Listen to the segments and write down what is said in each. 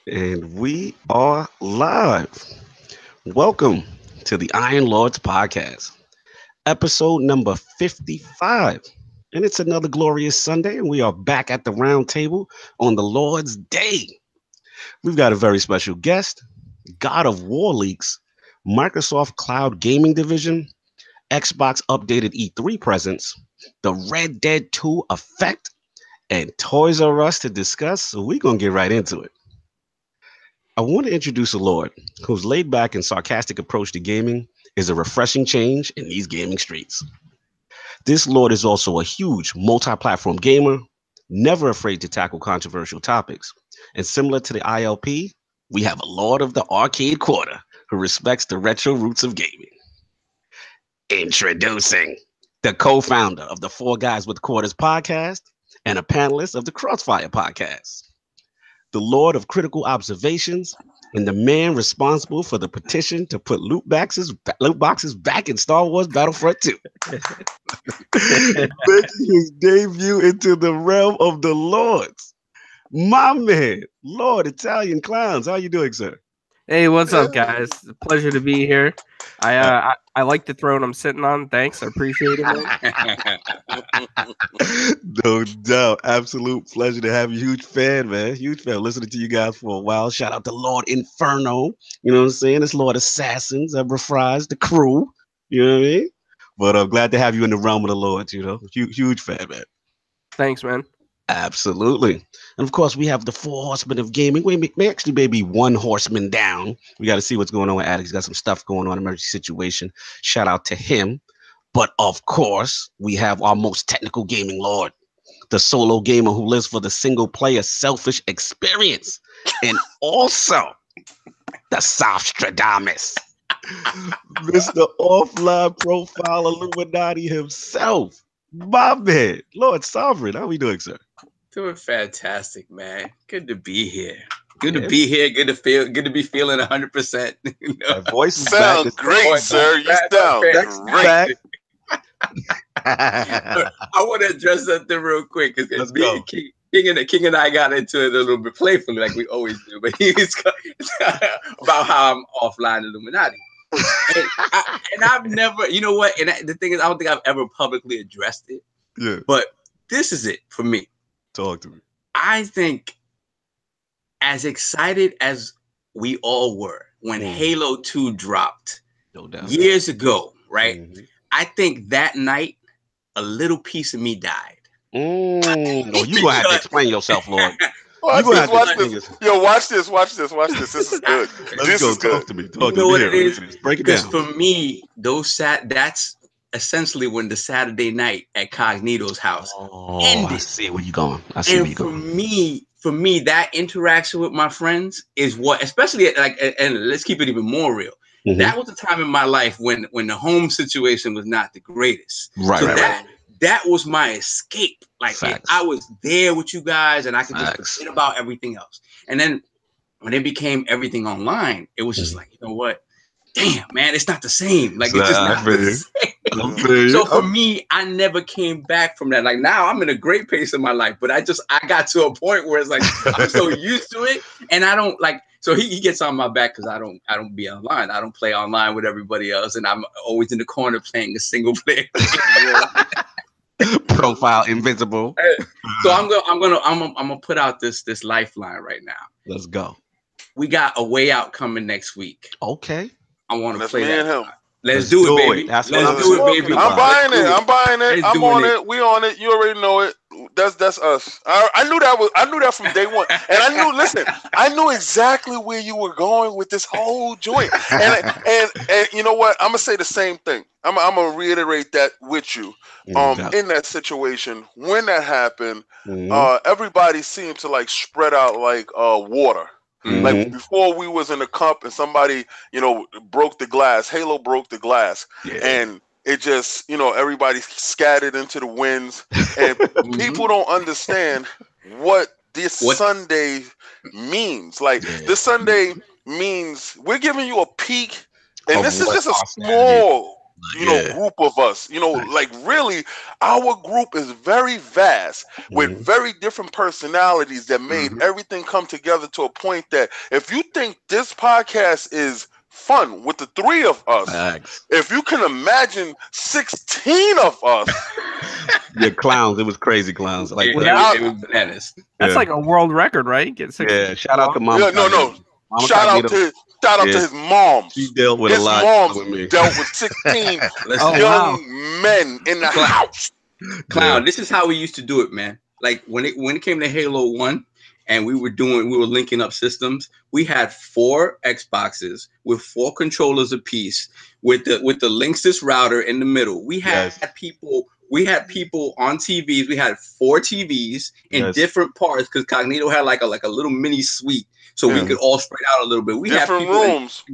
And we are live. Welcome to the Iron Lords podcast, episode number 55. And it's another glorious Sunday, and we are back at the round table on the Lord's Day. We've got a very special guest, God of War leaks, Microsoft Cloud Gaming Division, Xbox updated E3 presence, the Red Dead 2 effect, and Toys R Us to discuss. So we're going to get right into it. I want to introduce a Lord whose laid back and sarcastic approach to gaming is a refreshing change in these gaming streets. This Lord is also a huge multi-platform gamer, never afraid to tackle controversial topics. And similar to the ILP, we have a Lord of the Arcade Quarter who respects the retro roots of gaming. Introducing the co-founder of the Four Guys with Quarters podcast and a panelist of the CrossFire podcast, the Lord of Critical Observations, and the man responsible for the petition to put loot boxes back in Star Wars Battlefront 2. Making his debut into the realm of the Lords. My man, Lord Italian Clowns. How you doing, sir? Hey, what's up, guys? It's a pleasure to be here. I like the throne I'm sitting on. Thanks, I appreciate it, man. No doubt. Absolute pleasure to have you. Huge fan, man. Huge fan. Listening to you guys for a while. Shout out to Lord Inferno. You know what I'm saying? It's Lord Assassins, Ebra Fries, the crew. You know what I mean? But I'm glad to have you in the realm of the Lord, you know. Huge fan, man. Thanks, man. Absolutely. And of course, we have the four horsemen of gaming. We may actually maybe one horseman down. We got to see what's going on with Addict. He's got some stuff going on, emergency situation. Shout out to him. But of course, we have our most technical gaming lord, the solo gamer who lives for the single player selfish experience. And also the Softstradamus, Mr. Offline Profile Illuminati himself. My man, Lord Sovereign. How we doing, sir? Doing fantastic, man. Good to be here. Good to be here. Good to be feeling 100%. You know? That voice sound great, sir. You sound great. I want to address something real quick because King and I got into it a little bit playfully, like we always do. But he's about how I'm offline Illuminati. And I've never, you know what? And the thing is, I don't think I've ever publicly addressed it. Yeah. But this is it for me. Talk to me. I think as excited as we all were when Halo 2 dropped years ago, right? Mm-hmm. I think that night, a little piece of me died. Oh, you gonna have to explain yourself, Lord. Watch this. Yo, watch this. This is good. Talk to me. You know what it is? Break it down. For me, that's essentially when the Saturday night at Cognito's house ended. I see where you're going. For me, that interaction with my friends is what, especially and let's keep it even more real. Mm-hmm. That was the time in my life when the home situation was not the greatest. That was my escape. Like I was there with you guys and I could just forget about everything else. And then when it became everything online, it was just like, you know what? Damn, man, it's not the same. Like it's just not the same. So for me, I never came back from that. Like now I'm in a great pace in my life, but I got to a point where it's like I'm so used to it. And I don't like, so he gets on my back because I don't be online. I don't play online with everybody else. And I'm always in the corner playing a single player. Profile invisible. So I'm gonna put out this lifeline right now. Let's go. We got A Way Out coming next week. Okay. I want to play that. Him. Let's do it, baby. Let's do it, baby. I'm buying it. I'm on it. We on it. You already know it. That's us. I knew that from day one. And I knew exactly where you were going with this whole joint. And you know what? I'm gonna say the same thing. I'm gonna reiterate that with you. In that situation, when that happened, everybody seemed to like spread out like water. Mm-hmm. Like before we was in the cup and somebody, broke the glass. Halo broke the glass. Yeah. And it just, everybody scattered into the winds. And people don't understand what this Sunday means. Like this Sunday means we're giving you a peek. And this is just a small group of us. Like really, our group is very vast with very different personalities that made everything come together to a point that if you think this podcast is fun with the 3 of us, if you can imagine 16 of us. Yeah, clowns. It was crazy clowns. Like it was bananas. That's like a world record, right? Get 16. Yeah, shout out to Mama. No. Shout out to his mom. She dealt with his a lot. Mom dealt with 16 young men in the house. Clown, this is how we used to do it, man. Like when it came to Halo 1 and we were linking up systems, we had 4 Xboxes with 4 controllers apiece with the Linksys router in the middle. We had people on TVs. We had 4 TVs in different parts because Cognito had like a little mini suite, so we could all spread out a little bit. We different had people rooms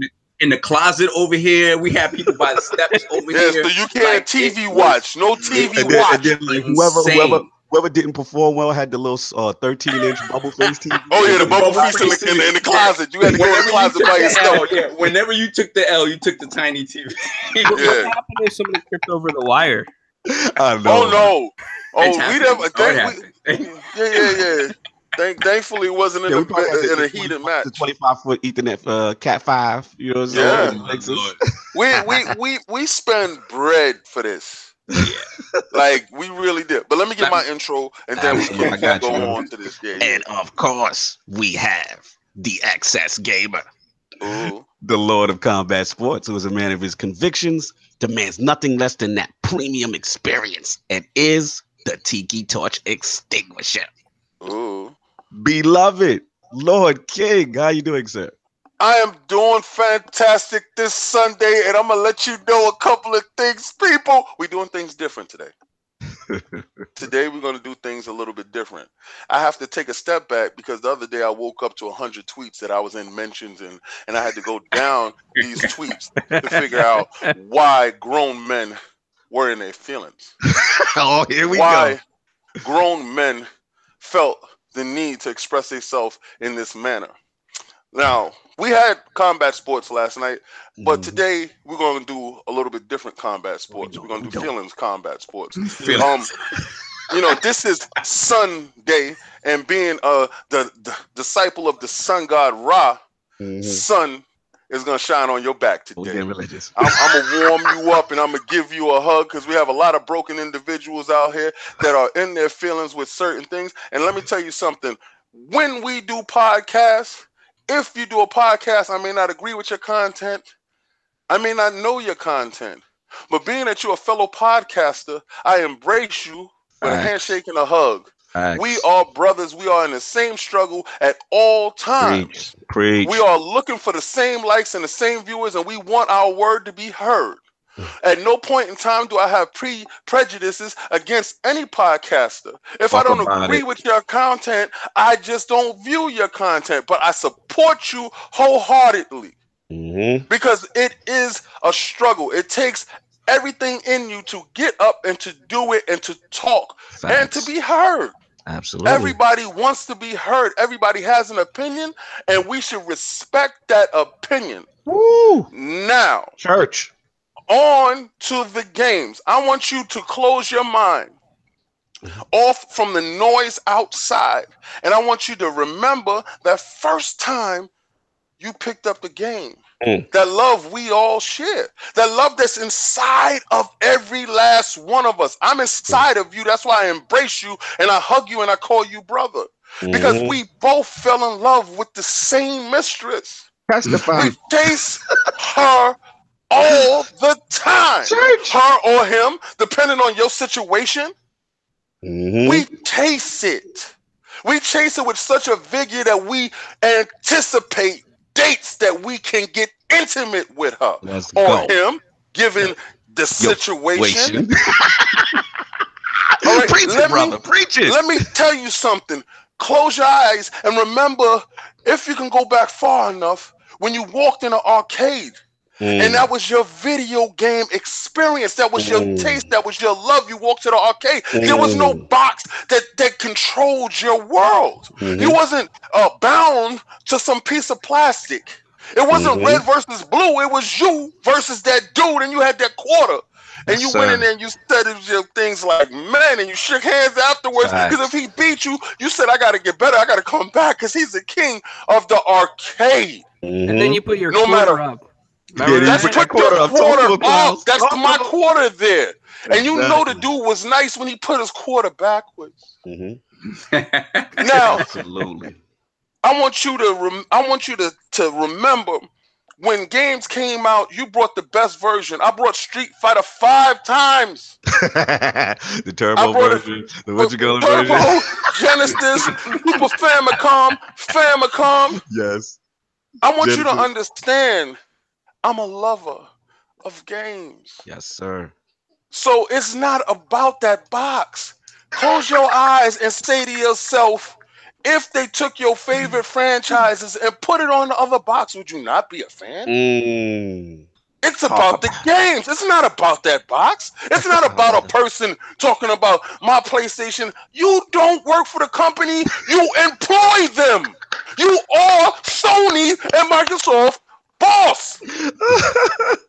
in the closet over here. We had people by the steps over here. So you can't TV watch. No TV watch. Like, whoever didn't perform well had the little 13-inch bubble face TV. Oh yeah, the bubble face in the closet. You had to go in the closet by yourself. Whenever you took the L, you took the tiny TV. What happened if somebody tripped over the wire? Oh no! Oh, yeah. Thankfully, it wasn't in a heated match. The 25-foot Ethernet Cat 5. You know what I'm saying? We spend bread for this. Yeah. Like we really did. But let me get my intro, and then we can go on to this. Yeah. And of course, we have the Access Gamer. Ooh. The Lord of Combat Sports, who is a man of his convictions, demands nothing less than that premium experience, and is the Tiki Torch Extinguisher. Ooh. Beloved Lord King, how you doing, sir? I am doing fantastic this Sunday, and I'm gonna let you know a couple of things, people. We're doing things different today. Today we're gonna do things a little bit different. I have to take a step back because the other day I woke up to 100 tweets that I was in mentions and I had to go down these tweets to figure out why grown men were in their feelings. Oh, here we go. Why grown men felt the need to express themselves in this manner. Now, we had combat sports last night, but today we're going to do a little bit different combat sports. We're going to do feelings combat sports. This is Sunday, and being the disciple of the sun god Ra, sun is going to shine on your back today. I'm going to warm you up, and I'm going to give you a hug because we have a lot of broken individuals out here that are in their feelings with certain things. And let me tell you something. When we do podcasts, if you do a podcast, I may not agree with your content. I may not know your content. But being that you're a fellow podcaster, I embrace you with a handshake and a hug. We are brothers. We are in the same struggle at all times. Preach. We are looking for the same likes and the same viewers, and we want our word to be heard. At no point in time do I have prejudices against any podcaster. If I don't agree with your content, I just don't view your content, but I support you wholeheartedly because it is a struggle. It takes everything in you to get up and to do it and to talk and to be heard. Absolutely. Everybody wants to be heard. Everybody has an opinion, and we should respect that opinion. Woo! Now, church. On to the games. I want you to close your mind off from the noise outside. And I want you to remember that first time you picked up the game. That love we all share. That love that's inside of every last one of us. I'm inside of you. That's why I embrace you and I hug you and I call you brother. Because we both fell in love with the same mistress. Testify. We chase her all the time. Her or him, depending on your situation. We chase it. We chase it with such a vigor that we anticipate dates that we can get intimate with her or him, given the situation. All right, preach it, brother. Preach it. Let me tell you something. Close your eyes and remember, if you can go back far enough, when you walked in an arcade, and that was your video game experience. That was your taste. That was your love. You walked to the arcade. There was no box that controlled your world. You wasn't bound to some piece of plastic. It wasn't red versus blue. It was you versus that dude, and you had that quarter. And you went in there and you said things like, man, and you shook hands afterwards. Because if he beat you, you said, I got to get better. I got to come back because he's the king of the arcade. And then you put your quarter up. That's put your quarter up. That's my quarter there. And you know the dude was nice when he put his quarter backwards. Now, absolutely. I want you to remember when games came out, you brought the best version. I brought Street Fighter 5 times. The turbo version, the version. Genesis, Super Famicom. Yes. I want you to understand, I'm a lover of games. Yes, sir. So it's not about that box. Close your eyes and say to yourself, if they took your favorite franchises and put it on the other box, would you not be a fan? It's about the games. It's not about that box. It's not about a person talking about my PlayStation. You don't work for the company. You employ them. You are Sony and Microsoft boss.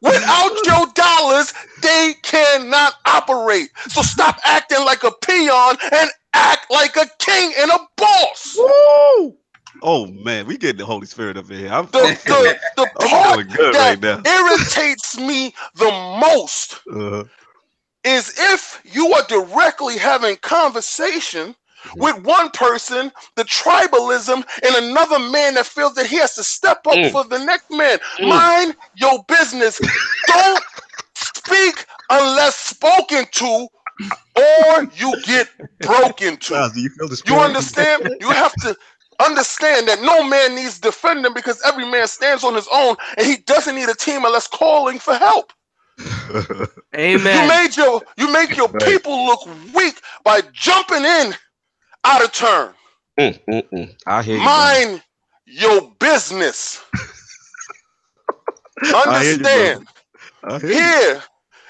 Without your dollars, they cannot operate. So stop acting like a peon and act like a king and a boss. Woo! Oh man, we get the Holy Spirit up in here. The part that irritates me the most is if you are directly having conversation with one person, the tribalism, and another man that feels that he has to step up for the next man. Mind your business. Don't speak unless spoken to, or you get broken to. You understand? You have to understand that no man needs defending because every man stands on his own, and he doesn't need a team unless calling for help. Amen. You make your people look weak by jumping in out of turn. I hear you. Mind your business. Understand. Here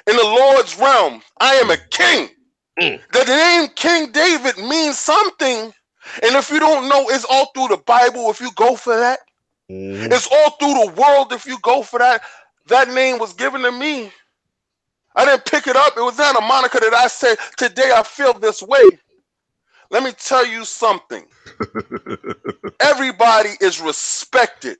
in the Lord's realm, I am a king. The name King David means something. And if you don't know, it's all through the Bible if you go for that. It's all through the world if you go for that. That name was given to me. I didn't pick it up. It was not a moniker that I said, today I feel this way. Let me tell you something. Everybody is respected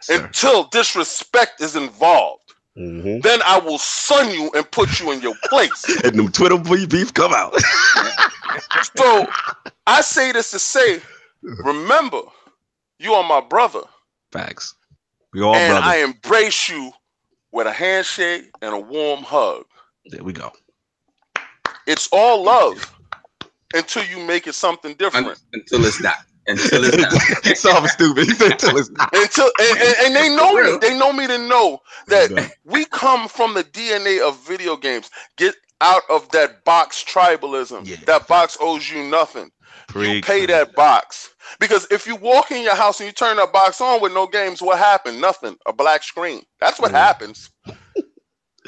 until disrespect is involved. Then I will son you and put you in your place. And them Twitter beef come out. So I say this to say, remember, you are my brother. Facts. We all and brothers. I embrace you with a handshake and a warm hug. There we go. It's all love until you make it something different. Until it's not. Until it's not. It's all stupid. Until it's not. And they know me. They know me to know that we come from the DNA of video games. Get out of that box tribalism. Yeah. That box owes you nothing. You pay that box. Because if you walk in your house and you turn that box on with no games, what happened? Nothing. A black screen. That's what happens.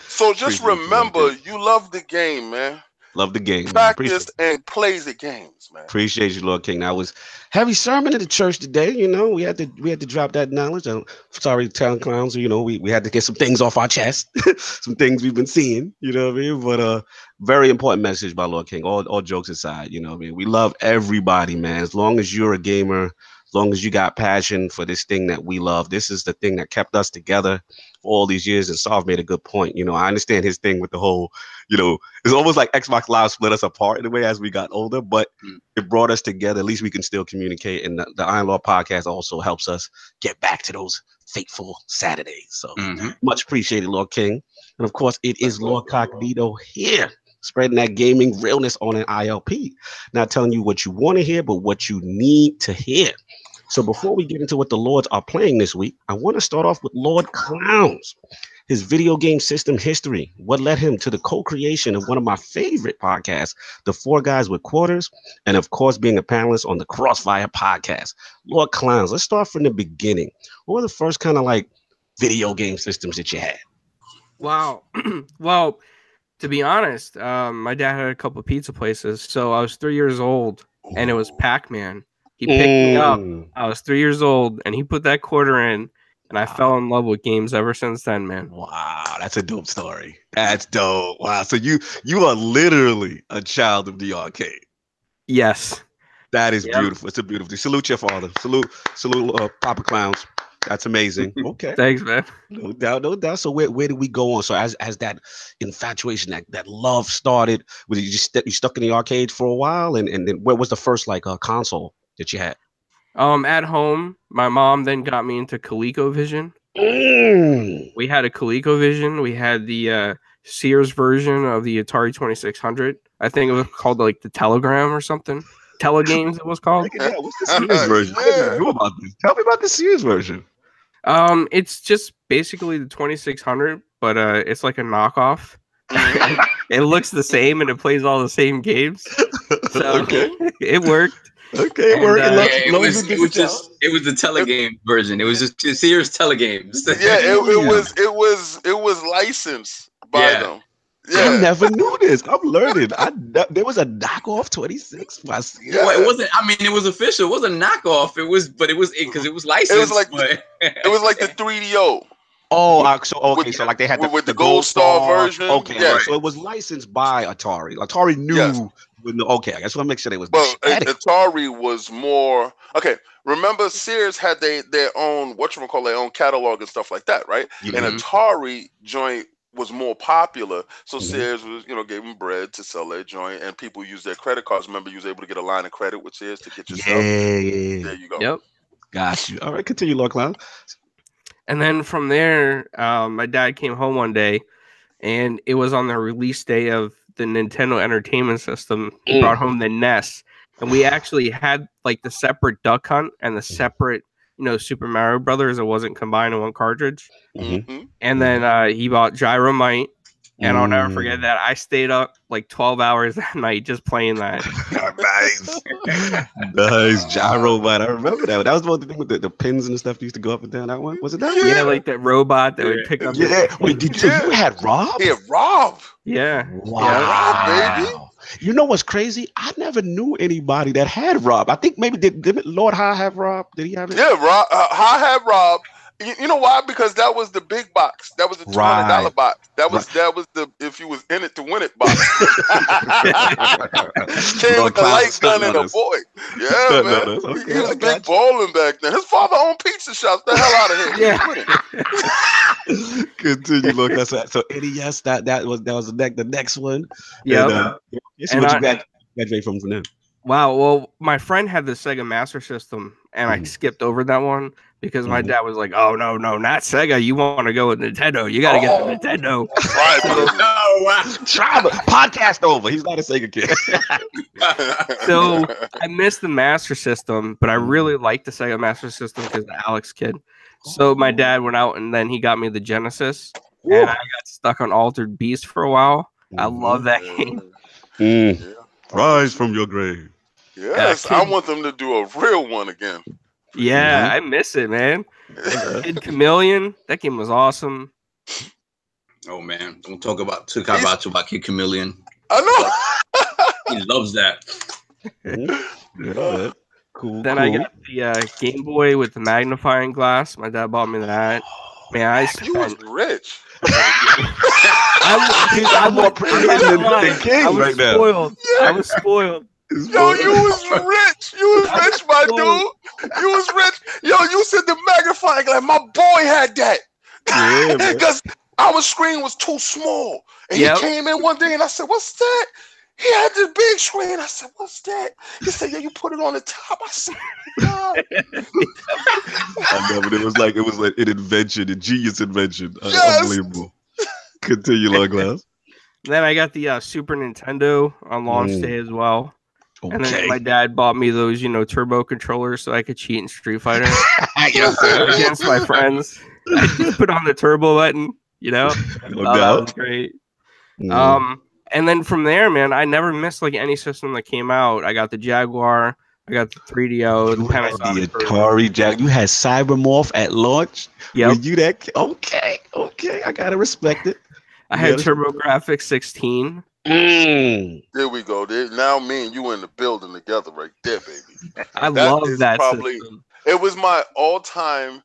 So just remember, you love the game, man. Love the game. Practice and play the games, man. Appreciate you, Lord King. That was heavy sermon in the church today. You know, we had to drop that knowledge. I'm sorry, Talent Clowns. You know, we had to get some things off our chest, some things we've been seeing. You know what I mean? But very important message by Lord King. All jokes aside, you know what I mean? We love everybody, man. As long as you're a gamer, as long as you got passion for this thing that we love, this is the thing that kept us together for all these years. And Sov made a good point. You know, I understand his thing with the whole, you know, it's almost like Xbox Live split us apart in a way as we got older, but it brought us together. At least we can still communicate. And the Iron Law podcast also helps us get back to those fateful Saturdays. So much appreciated, Lord King. And of course, it is Lord Cognito here, spreading that gaming realness on an ILP. Not telling you what you want to hear, but what you need to hear. So before we get into what the Lords are playing this week, I want to start off with Lord Clownz, his video game system history, what led him to the co-creation of one of my favorite podcasts, The Four Guys with Quarters, and of course, being a panelist on the CrossFire podcast. Lord Clownz, let's start from the beginning. What were the first kind of like video game systems that you had? Wow. Well, to be honest, my dad had a couple of pizza places. So I was 3 years old and it was Pac-Man. He picked me up. I was 3 years old and he put that quarter in And I fell in love with games ever since then, man. Wow, that's a dope story. That's dope. Wow, so you are literally a child of the arcade. Yes. That is beautiful. It's a beautiful thing. Salute your father. Salute, Papa Clownz. That's amazing. Okay. Thanks, man. No doubt, no doubt. So where did we go on? So as that infatuation, that love started, was you just you stuck in the arcade for a while, and then where was the first like console that you had? At home, my mom then got me into ColecoVision. We had a ColecoVision. We had the Sears version of the Atari 2600. I think it was called like the Telegram or something. Telegames it was called. Yeah, what's the Sears version? I didn't know about this. Tell me about the Sears version. It's just basically the 2600, but it's like a knockoff. It looks the same and it plays all the same games. So it worked. Okay, it worked. It was the Telegame version. It was just Sears Telegames. Yeah, it was licensed by them. Yeah. I never knew this. I'm learning. There was a knockoff 26. Well, it wasn't. I mean, it was official. It wasn't a knockoff. It was because it was licensed. It was like the 3DO. Oh, so like they had the Gold Star version. Okay, yeah. So it was licensed by Atari. Atari knew. Yes. Okay, I guess we'll make sure they was. But Atari was more okay. Remember, Sears had their own their own catalog and stuff like that, right? Mm-hmm. And Atari joint was more popular, so Sears was gave them bread to sell their joint, and people used their credit cards. Remember, you was able to get a line of credit with Sears to get yourself. Yeah. There you go. Yep. Got you. All right, continue, Lord Clown. And then from there, my dad came home one day, and it was on the release day of the Nintendo Entertainment System. He brought home the NES, and we actually had like the separate Duck Hunt and the separate, Super Mario Brothers. It wasn't combined in one cartridge. Mm-hmm. And then he bought Gyromite, and I'll never forget that. I stayed up like 12 hours that night just playing that. Nice Gyromite. I remember that. That was one of the thing with the pins and the stuff that used to go up and down. That one was it? That one? Yeah, like that robot that would pick up. Yeah. Wait, you had Rob? Yeah, Rob. Yeah. Wow. Yeah, Rob, baby. You know what's crazy? I never knew anybody that had Rob. I think maybe did Lord High have Rob? Did he have it? Yeah, Rob. High had Rob. You know why? Because that was the big box. That was the $200 box. That was the if you was in it to win it box. Came with the light gun and a boy. Yeah, man. Okay, he was big balling back then. His father owned pizza shops. The hell out of here. Yeah. Continue, look. So NES. That was the next one. Yeah. And what you graduate from them. Wow. Well, my friend had the Sega Master System, and I skipped over that one because my dad was like, "Oh no, not Sega. You want to go with Nintendo? You got to get the Nintendo." Try podcast over. He's not a Sega kid. So I missed the Master System, but I really liked the Sega Master System because the Alex kid. So my dad went out and then he got me the Genesis, and I got stuck on Altered Beast for a while. I love that game. Rise from your grave. Yes, I want them to do a real one again. Yeah, I miss it, man. Kid Chameleon, that game was awesome. Oh man, don't talk about Kid Chameleon. I know. He loves that. Cool. Then I got the Game Boy with the magnifying glass. My dad bought me that. Man, you was rich. I'm more privileged than King right now. I was spoiled. Yo, you was rich. You was rich, my dude. You was rich. Yo, you said the magnifying glass. My boy had that. Yeah, because our screen was too small. And he came in one day and I said, "What's that?" He had this big screen. I said, "What's that?" He said, "Yeah, you put it on the top." I said, "God." I know, but it was like an invention, a genius invention. Yes. Unbelievable. Continue, Lord Glass. Then I got the Super Nintendo on launch day as well. Okay. And then my dad bought me those, turbo controllers so I could cheat in Street Fighter against my friends. I just put on the turbo button, That was great. And then from there, man, I never missed like any system that came out. I got the Jaguar, I got the 3DO, the Atari Jag. You had Cybermorph at launch. Yeah. You that? Okay, I gotta respect it. I had TurboGrafx 16. There we go. Now me and you in the building together right there, baby. I love that system. It was my all-time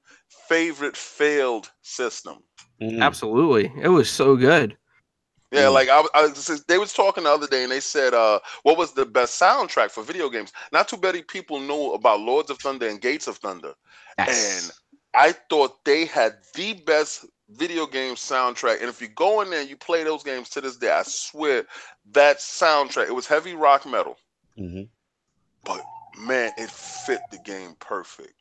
favorite failed system. Absolutely, it was so good. Yeah, like they was talking the other day, and they said, what was the best soundtrack for video games? Not too many people know about Lords of Thunder and Gates of Thunder, and I thought they had the best video game soundtrack. And if you go in there and you play those games to this day, I swear that soundtrack, it was heavy rock metal, but man, it fit the game perfect.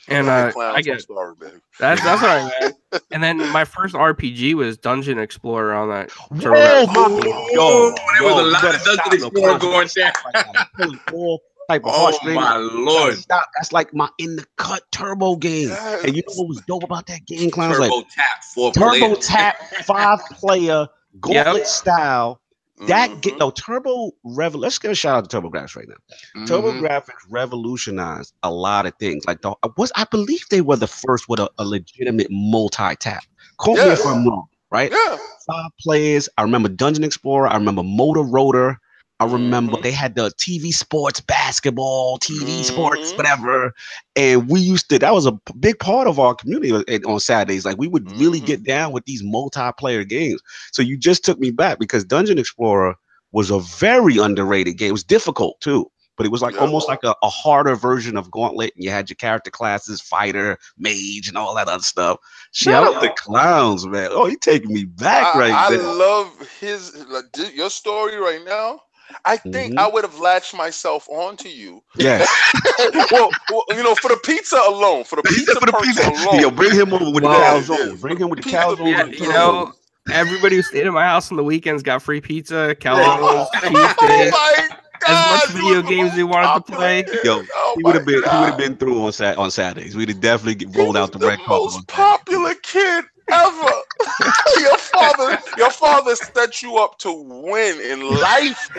And I get sorry, baby. That's all right, man. And then my first RPG was Dungeon Explorer on that. There was a lot of Dungeon Explorer going there. Oh my lord! That's like my in the cut turbo game. Yes. And you know what was dope about that game, Clownz? Turbo Tap, 5-player gauntlet style. That Turbo Revolution. Let's give a shout out to TurboGrafx right now. TurboGrafx revolutionized a lot of things. Like I believe they were the first with a legitimate multi-tap. Quote me if I'm wrong, right? Yeah. 5 players. I remember Dungeon Explorer. I remember Motor Rotor. I remember they had the TV sports, basketball, TV sports, whatever. And we used to, that was a big part of our community on Saturdays. Like we would really get down with these multiplayer games. So you just took me back because Dungeon Explorer was a very underrated game. It was difficult too, but it was like almost like a harder version of Gauntlet. And you had your character classes, fighter, mage, and all that other stuff. Shout out to Clownz, man. Oh, he taking me back there. I love your story right now. I think I would have latched myself onto you. Yes. well, you know, for the pizza alone, alone. Yo, bring him over with the calzone. Bring him with the calzone. Yeah, you know, everybody who stayed at my house on the weekends got free pizza, calzones, cheesesteaks. As much video games they wanted to play. Yo, he would have been through on Saturdays. We'd have definitely rolled out the red carpet. Most popular kid ever. your father set you up to win in life.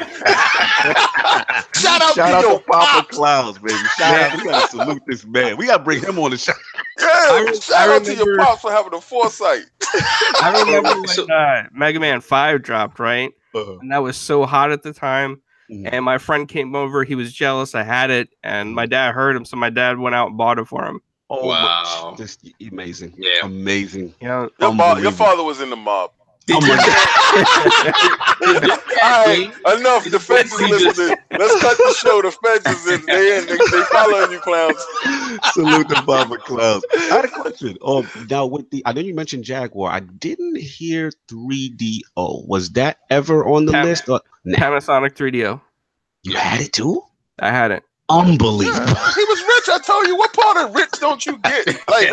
Shout out to Papa Clownz, baby. Shout out. We gotta salute this man. We gotta bring him on the show. Yeah, shout out to your pops for having the foresight. I remember when Mega Man 5 dropped, right? And that was so hot at the time. And my friend came over. He was jealous. I had it, and my dad heard him, so my dad went out and bought it for him. Oh wow! Just amazing. Yeah, amazing. Yeah, your father was in the mob. All right, enough. The feds is listening. Let's cut the show. The feds is in. They following you, Clowns. Salute to Papa Clownz. I had a question. Now with I know you mentioned Jaguar. I didn't hear 3DO. Was that ever on the list? Panasonic 3DO. You had it too? I had it. Unbelievable. Yeah, he was rich. I told you. What part of rich don't you get? Like,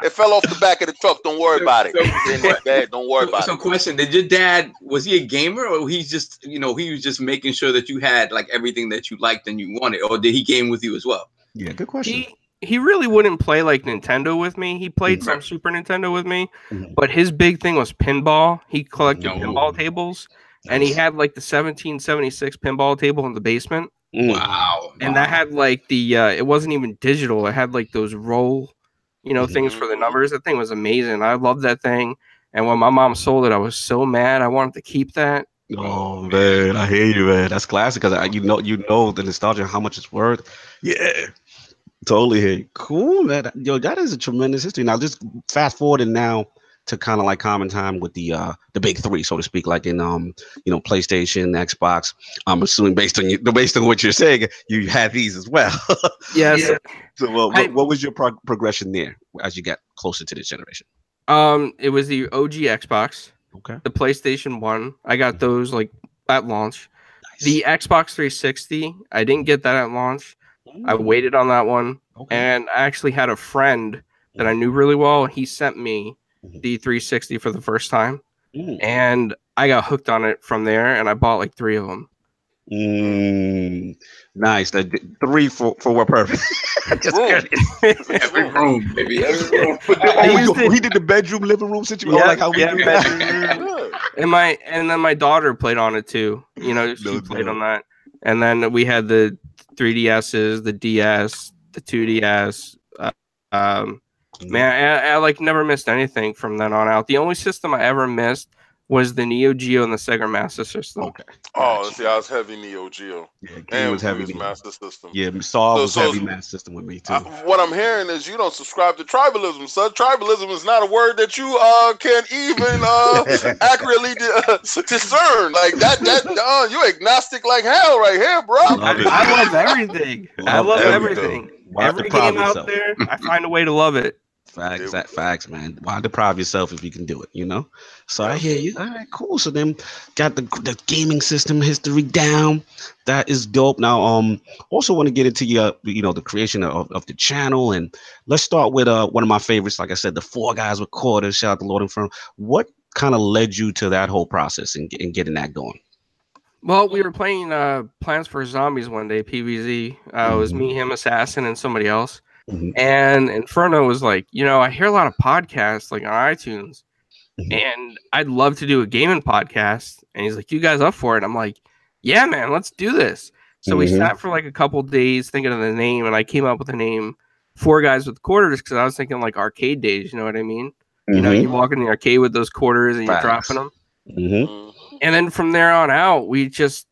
it fell off the back of the truck. Don't worry about it. Don't worry about it. So, question: did your dad, was he a gamer, or he's just, he was just making sure that you had like everything that you liked and you wanted, or did he game with you as well? Yeah, good question. He really wouldn't play like Nintendo with me. He played some Super Nintendo with me, but his big thing was pinball. He collected pinball tables, and he had like the 1776 pinball table in the basement. Wow. And that had like the it wasn't even digital. It had like those roll, things for the numbers. That thing was amazing. I loved that thing. And when my mom sold it, I was so mad. I wanted to keep that. Oh man, I hear you, man. That's classic because you know the nostalgia, how much it's worth. Yeah, totally hear you. Cool, man. Yo, that is a tremendous history. Now, just fast forwarding now to kind of like common time with the big three, so to speak, like in PlayStation, Xbox. I'm assuming based on what you're saying, you have these as well. Yes. Yeah. So what was your progression there as you got closer to this generation? It was the OG Xbox. Okay. The PlayStation 1. I got those like at launch. Nice. The Xbox 360. I didn't get that at launch. I waited on that one. Okay. And I actually had a friend that I knew really well. He sent me the 360 for the first time, and I got hooked on it from there, and I bought like 3 of them. Nice. 3 for what purpose? Every room, baby. Every room. He did the bedroom, living room situation. Yeah, like how we do that. And then my daughter played on it too. She played on that. And then we had the 3DSs, the DS, the 2DS. Man, I like never missed anything from then on out. The only system I ever missed was the Neo Geo and the Sega Master System. Okay. Oh, see, I was heavy Neo Geo. Yeah, and was heavy Master System. Yeah, Saw was heavy Master System with me too. What I'm hearing is you don't subscribe to tribalism, son. Tribalism is not a word that you can even accurately discern. Like that you're agnostic like hell right here, bro. I love everything. I love everything. Every game out there, I find a way to love it. Facts, man. Why deprive yourself if you can do it, you know? So I hear you. All right, cool. So then got the gaming system history down. That is dope. Now, also want to get into the creation of the channel, and let's start with one of my favorites. Like I said, the 4 guys with quarters. Shout out to Lord Inferno. What kind of led you to that whole process and getting that going? Well, we were playing Plants vs. Zombies one day, PvZ. It was me, him, Assassin, and somebody else. And Inferno was like, I hear a lot of podcasts like on iTunes, and I'd love to do a gaming podcast. And he's like, you guys up for it? I'm like, yeah, man, let's do this. So we sat for like a couple days thinking of the name, and I came up with the name 4 Guys with Quarters because I was thinking like arcade days. You know what I mean? You walk in the arcade with those quarters and you're dropping them. And then from there on out, we just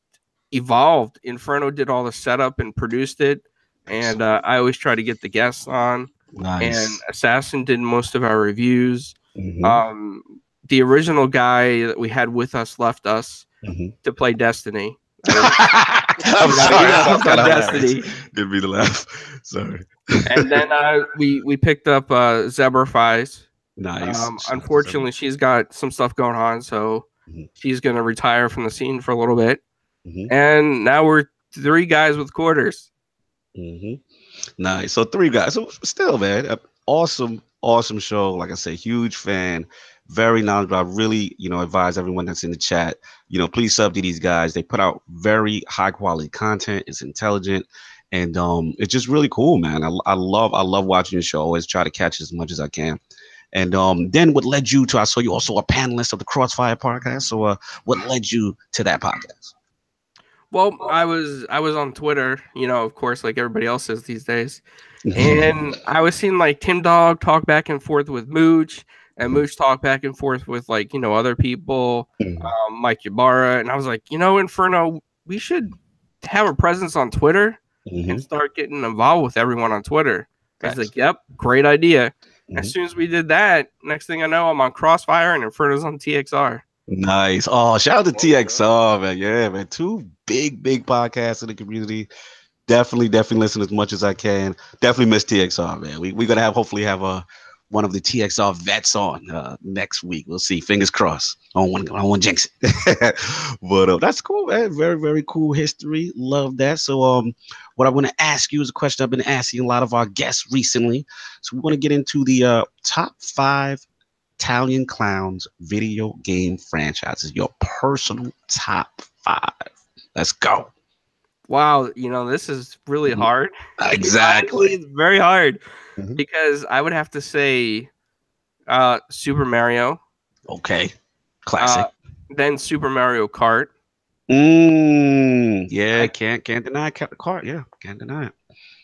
evolved. Inferno did all the setup and produced it. And I always try to get the guests on. Nice. And Assassin did most of our reviews. The original guy that we had with us left us to play Destiny. I'm sorry. Destiny. Didn't mean to laugh. Sorry. And then we picked up Zebrafies. Nice. Unfortunately, she's got some stuff going on, so she's going to retire from the scene for a little bit. And now we're 3 guys with quarters. Nice. So 3 guys. So still, man, awesome show. Like I say, huge fan, very knowledgeable. I really, advise everyone that's in the chat, please sub to these guys. They put out very high quality content. It's intelligent, and it's just really cool, man. I love watching the show. Always try to catch as much as I can. And then what led you to? I saw you also a panelist of the CrossFire podcast. So what led you to that podcast? Well, I was on Twitter, of course, like everybody else is these days. And I was seeing like Tim Dog talk back and forth with Mooch, and Mooch talk back and forth with like, other people, Mike Ybarra. And I was like, Inferno, we should have a presence on Twitter and start getting involved with everyone on Twitter. I was like, yep, great idea. As soon as we did that, next thing I know, I'm on CrossFire and Inferno's on TXR. Nice. Oh, shout out to TXR, man. Yeah, man. 2 big podcasts in the community. Definitely listen as much as I can. Definitely miss TXR, man. We're gonna hopefully have one of the TXR vets on next week. We'll see. Fingers crossed. I don't want to jinx it. But that's cool, man. Very, very cool history. Love that. So what I want to ask you is a question I've been asking a lot of our guests recently. So we want to get into the top 5 Italian Clownz video game franchises, your personal top 5. Let's go. Wow, this is really hard. Exactly. It's very hard because I would have to say Super Mario. Okay. Classic. Then Super Mario Kart. Yeah, can't deny Kart. Yeah, can't deny it.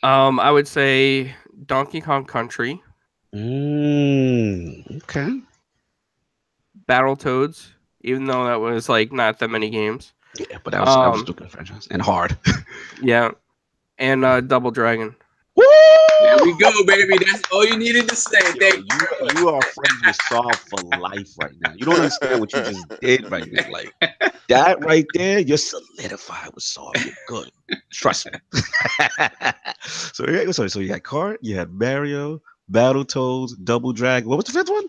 I would say Donkey Kong Country. Okay. Battletoads, even though that was like not that many games. Yeah, but that was a good franchise and hard. Yeah, and Double Dragon. Woo! There we go, baby. That's all you needed to say. You are friends with Saul for life right now. You don't understand what you just did right now. Like that right there, you're solidified with Saul. You're good. Trust me. So you got Kart, you had Mario, Battletoads, Double Dragon. What was the 5th one?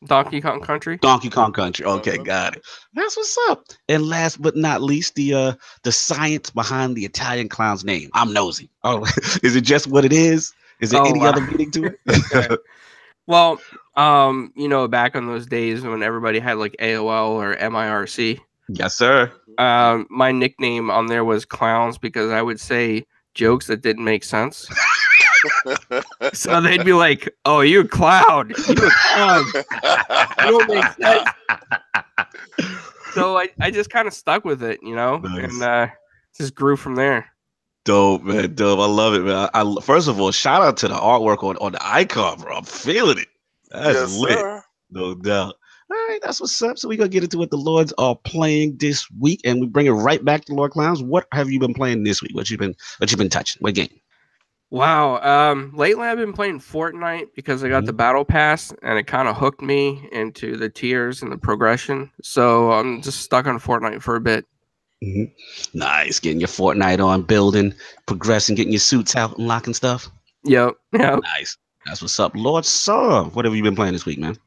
Donkey Kong Country. Donkey Kong Country. Okay, got it. That's what's up. And last but not least, the science behind the Italian Clownz name. I'm nosy. Oh, is it just what it is? Is there any other meaning to it? Well, back on those days when everybody had like AOL or MIRC. Yes, sir. My nickname on there was Clownz because I would say jokes that didn't make sense. So they'd be like, "Oh, you a clown? You a clown? You don't make sense." So I just kind of stuck with it, nice. And just grew from there. Dope, man. Dope. I love it, man. First of all, shout out to the artwork on the icon, bro. I'm feeling it. That's lit. Sir. No doubt. All right, right, that's what's up. So we're gonna get into what the Lords are playing this week, and we bring it right back to Lord Clownz. What have you been playing this week? What you been touching? What game? Wow. Lately I've been playing Fortnite because I got the battle pass and it kind of hooked me into the tiers and the progression. So I'm just stuck on Fortnite for a bit. Nice, getting your Fortnite on, building, progressing, getting your suits out, unlocking stuff. Yep. Nice. That's what's up, Lord Sir. What have you been playing this week, man?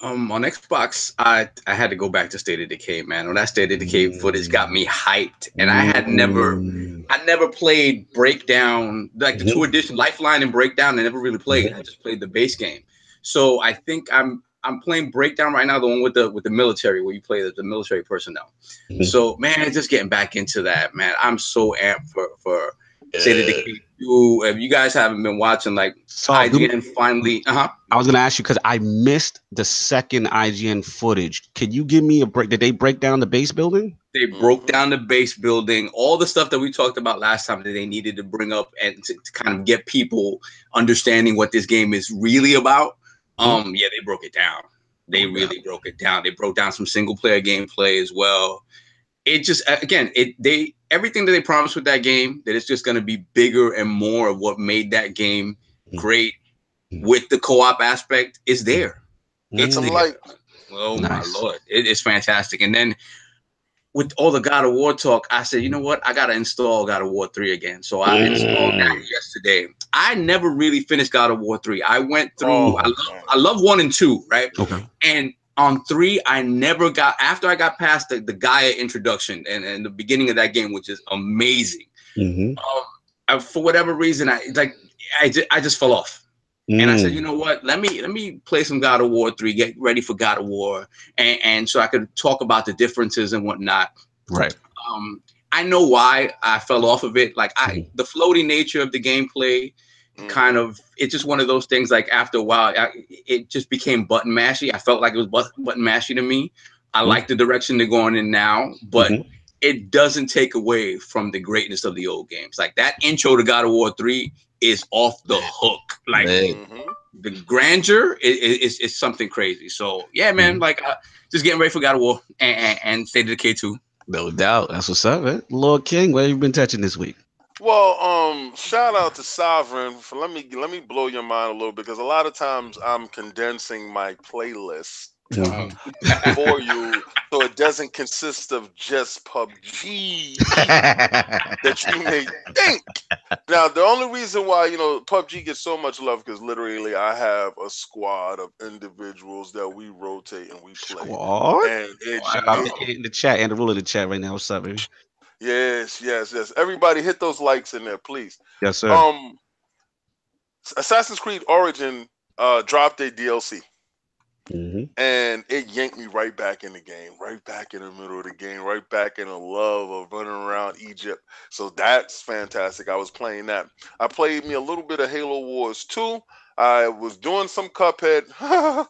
On Xbox, I had to go back to State of Decay, man. When that State of Decay footage got me hyped, and I had never played Breakdown, like the 2 edition Lifeline and Breakdown. I never really played. I just played the base game. So I think I'm playing Breakdown right now, the one with the military, where you play the military personnel. So man, just getting back into that, man. I'm so amped for State of Decay 2. If you guys haven't been watching, like IGN finally, I was gonna ask you because I missed the second IGN footage. Can you give me a break? Did they break down the base building? They broke down the base building, all the stuff that we talked about last time that they needed to bring up and to kind of get people understanding what this game is really about. Yeah, they broke it down. They really broke it down. They broke down some single player gameplay as well. It just, again, everything that they promised with that game, that it's just going to be bigger and more of what made that game great with the co-op aspect is there. It's there. Oh my Lord. It's fantastic. And then with all the God of War talk, I said, you know what? I got to install God of War 3 again. So I installed that yesterday. I never really finished God of War 3. I went through, I love 1 and 2, right? Okay. And on 3, I never got, after I got past the Gaia introduction and the beginning of that game, which is amazing. For whatever reason, I just fell off. And I said, you know what? Let me play some God of War 3, get ready for God of War, and so I could talk about the differences and whatnot. Right. I know why I fell off of it. Like the floaty nature of the gameplay, kind of, it's just one of those things. Like after a while, it just became button mashy. I felt like it was button mashy to me. I like the direction they're going in now, but it doesn't take away from the greatness of the old games. Like that intro to God of War 3 is off the hook. Like the grandeur is something crazy. So yeah, man, like just getting ready for God of War and State of Decay 2. No doubt. That's what's up, man. Lord King, what have you been touching this week? Well, shout out to Sovereign for let me blow your mind a little bit, because a lot of times I'm condensing my playlist for you, so it doesn't consist of just PUBG that you may think. Now, the only reason why PUBG gets so much love because literally I have a squad of individuals that we rotate and we play. Squad? And I'm in the chat and the rule of the chat right now. What's up, baby? Yes. Everybody hit those likes in there, please. Yes, sir. Assassin's Creed Origin dropped a DLC. And it yanked me right back in the game, right back in the middle of the game, right back in the love of running around Egypt. So that's fantastic. I was playing that. I played me a little bit of Halo Wars 2. I was doing some Cuphead.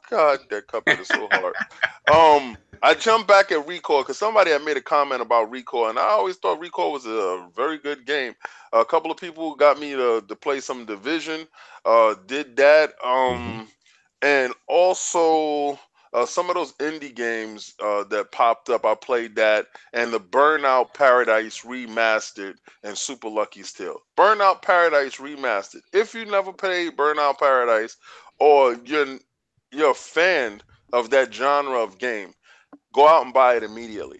God, that Cuphead is so hard. I jumped back at Recall because somebody had made a comment about Recall, and I always thought Recall was a very good game. A couple of people got me to play some Division. Did that. And also some of those indie games that popped up, I played that, and the Burnout Paradise Remastered and Super Lucky's Tale. Burnout Paradise Remastered. If you never played Burnout Paradise, or you're a fan of that genre of game, go out and buy it immediately.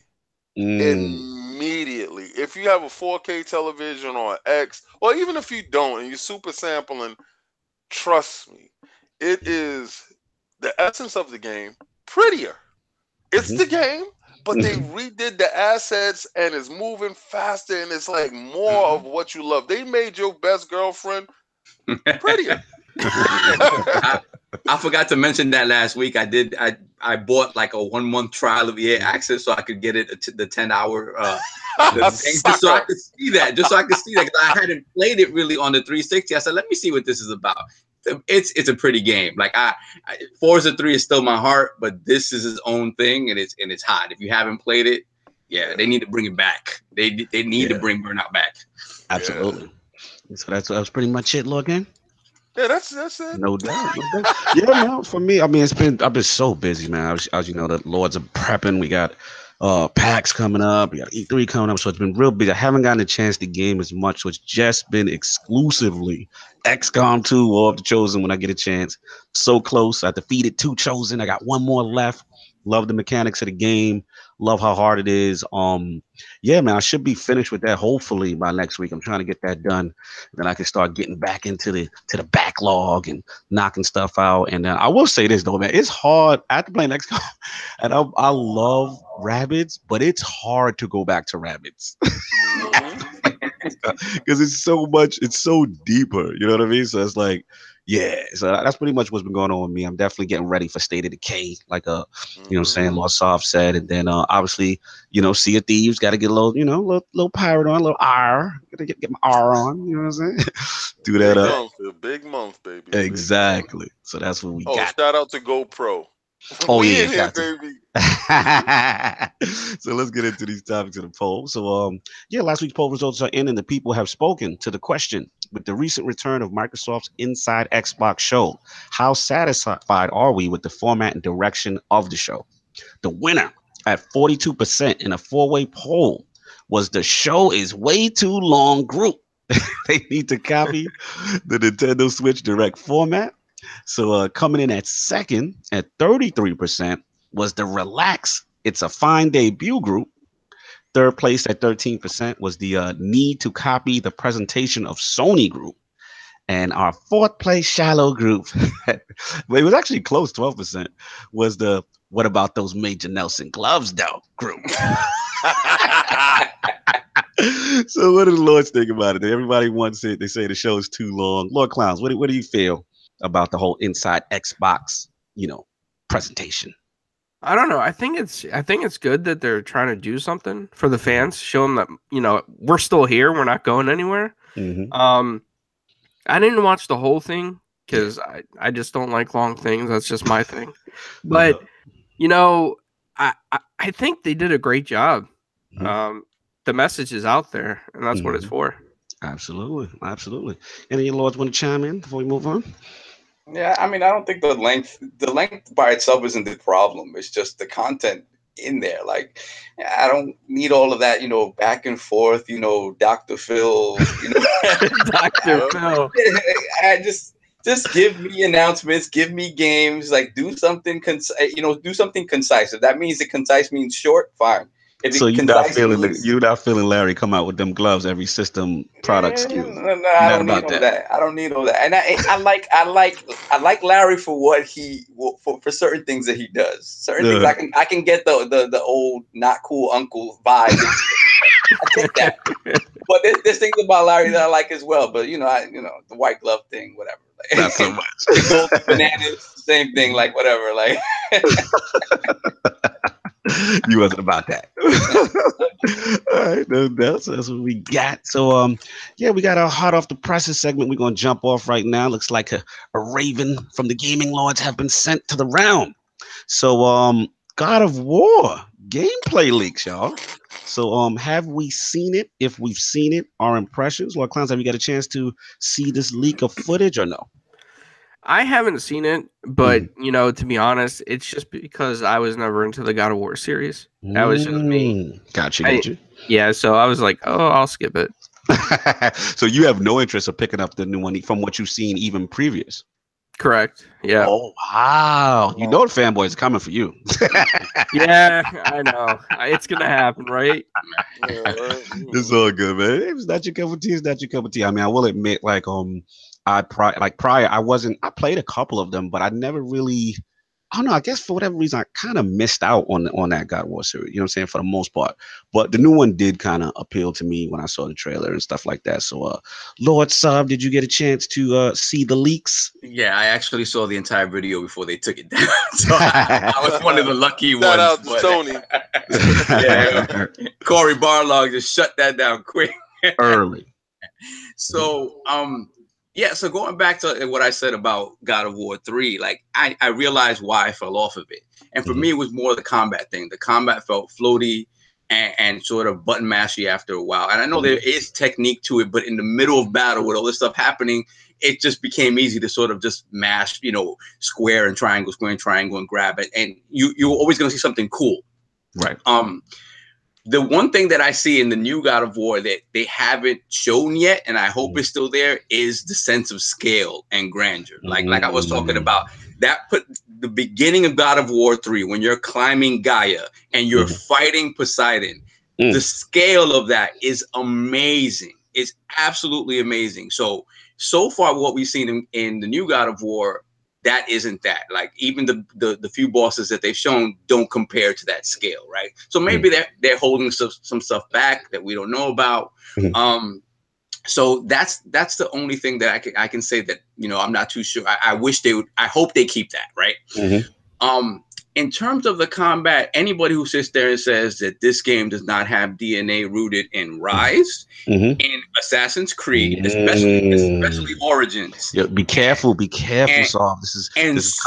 Immediately. If you have a 4K television or X, or even if you don't and you're super sampling, trust me, it is the essence of the game, prettier. It's the game, but they redid the assets and it's moving faster and it's like more of what you love. They made your best girlfriend prettier. I forgot to mention that last week. I bought like a 1-month trial of EA Access so I could get it the 10-hour just so I could see that. Just so I could see that, because I hadn't played it really on the 360. I said, let me see what this is about. It's a pretty game. Like Forza 3 is still my heart, but this is its own thing, and it's hot. If you haven't played it, yeah, they need to bring it back. They need to bring Burnout back. Absolutely. So that was pretty much it, Logan. Yeah, that's it. No doubt, no doubt. Yeah, man. For me, I mean, I've been so busy, man. As you know, the Lords are prepping. We got PAX coming up. We got E3 coming up. So it's been real busy. I haven't gotten a chance to game as much. So it's just been exclusively XCOM 2 or The Chosen when I get a chance. So close. I defeated 2 Chosen. I got 1 more left. Love the mechanics of the game. Love how hard it is. Yeah, man, I should be finished with that hopefully by next week. I'm trying to get that done. Then I can start getting back into the backlog and knocking stuff out. And I will say this though, man, it's hard after playing XCOM, and I love rabbits, but it's hard to go back to rabbits. Because it's so deeper, you know what I mean? So it's like, yeah, so that's pretty much what's been going on with me. I'm definitely getting ready for State of Decay, like you know what I'm saying, Lord Soft said. And then obviously, you know, Sea of Thieves, got to get a little, you know, little pirate on, a little R, gotta get my R on, you know what I'm saying? Do that up. Big month, baby. Exactly. So that's what we got. Shout out to GoPro. Oh yeah, here, baby. So let's get into these topics of the poll. So yeah, last week's poll results are in, and the people have spoken to the question: with the recent return of Microsoft's Inside Xbox show, how satisfied are we with the format and direction of the show? The winner at 42% in a 4-way poll was the show is way too long group. They need to copy the Nintendo Switch Direct format. So coming in at second at 33% was the Relax, It's a Fine Debut group. Third place at 13% was the Need to Copy the Presentation of Sony group. And our fourth place shallow group, it was actually close, 12%, was the What About Those Major Nelson Gloves though group. So what do the Lords think about it? Everybody wants it. They say the show is too long. Lord Clownz, what do you feel about the whole Inside Xbox, you know, presentation? I don't know. I think it's good that they're trying to do something for the fans, show them that, you know, we're still here, we're not going anywhere. I didn't watch the whole thing because I just don't like long things. That's just my thing. But you know, I think they did a great job. The message is out there, and that's what it's for. Absolutely. Any of your Lords want to chime in before we move on? Yeah, I mean, I don't think the length by itself isn't the problem. It's just the content in there. Like, I don't need all of that, you know, back and forth, you know, Dr. Phil, you know. Dr. Phil. I just give me announcements, give me games, like do something concise. If that means concise means short, fine. So you're not feeling Larry come out with them gloves every system product SKU. No, I don't need all that. I don't need all that. And I like Larry for what for certain things that he does. Certain things I can get the old not cool uncle vibe. I get that. But there's things about Larry that I like as well. But the white glove thing, whatever. Like, not so much. Gold bananas, same thing. Like whatever. Like. You wasn't about that. All right, that's what we got. So yeah, we got our hot off the presses segment. We're gonna jump off right now. Looks like a raven from the gaming lords have been sent to the realm. So God of War gameplay leaks, y'all. So have we seen it? If we've seen it, our impressions. Lord Clownz, have you got a chance to see this leak of footage or no? I haven't seen it, but you know, to be honest, it's just because I was never into the God of War series. That was just me. Gotcha. Yeah, so I was like, oh, I'll skip it. So you have no interest of picking up the new one from what you've seen even previous? Correct. Yeah. Oh wow! You know the fanboys are coming for you. Yeah, I know. It's gonna happen, right? It's all good, man. It's not your cup of tea. It's not your cup of tea. I mean, I will admit, like prior, I played a couple of them, but I never really, I don't know, I guess for whatever reason, I kind of missed out on that God of War series, you know what I'm saying, for the most part. But the new one did kind of appeal to me when I saw the trailer and stuff like that. So, Lord Sub, did you get a chance to see the leaks? Yeah, I actually saw the entire video before they took it down. So I was one of the lucky ones. Shout out to Sony. Yeah, Corey Barlog just shut that down quick. Early. So, yeah, so going back to what I said about God of War 3, like I realized why I fell off of it. And for me, it was more the combat thing. The combat felt floaty and sort of button mash you after a while. And I know there is technique to it, but in the middle of battle with all this stuff happening, it just became easy to sort of just mash, you know, square and triangle, and grab it. And you're always going to see something cool. Right. The one thing that I see in the new God of War that they haven't shown yet, and I hope it's still there, is the sense of scale and grandeur. Like I was talking about, that put the beginning of God of War 3, when you're climbing Gaia and you're fighting Poseidon, the scale of that is amazing. It's absolutely amazing. So far what we've seen in the new God of War, that isn't that. Like even the few bosses that they've shown don't compare to that scale, right? So maybe they're holding some stuff back that we don't know about. So that's the only thing that I can say that, you know, I'm not too sure. I wish they would. I hope they keep that, right? In terms of the combat, anybody who sits there and says that this game does not have DNA rooted in Rise, in Assassin's Creed, especially Origins. Yeah, be careful, Saul. This is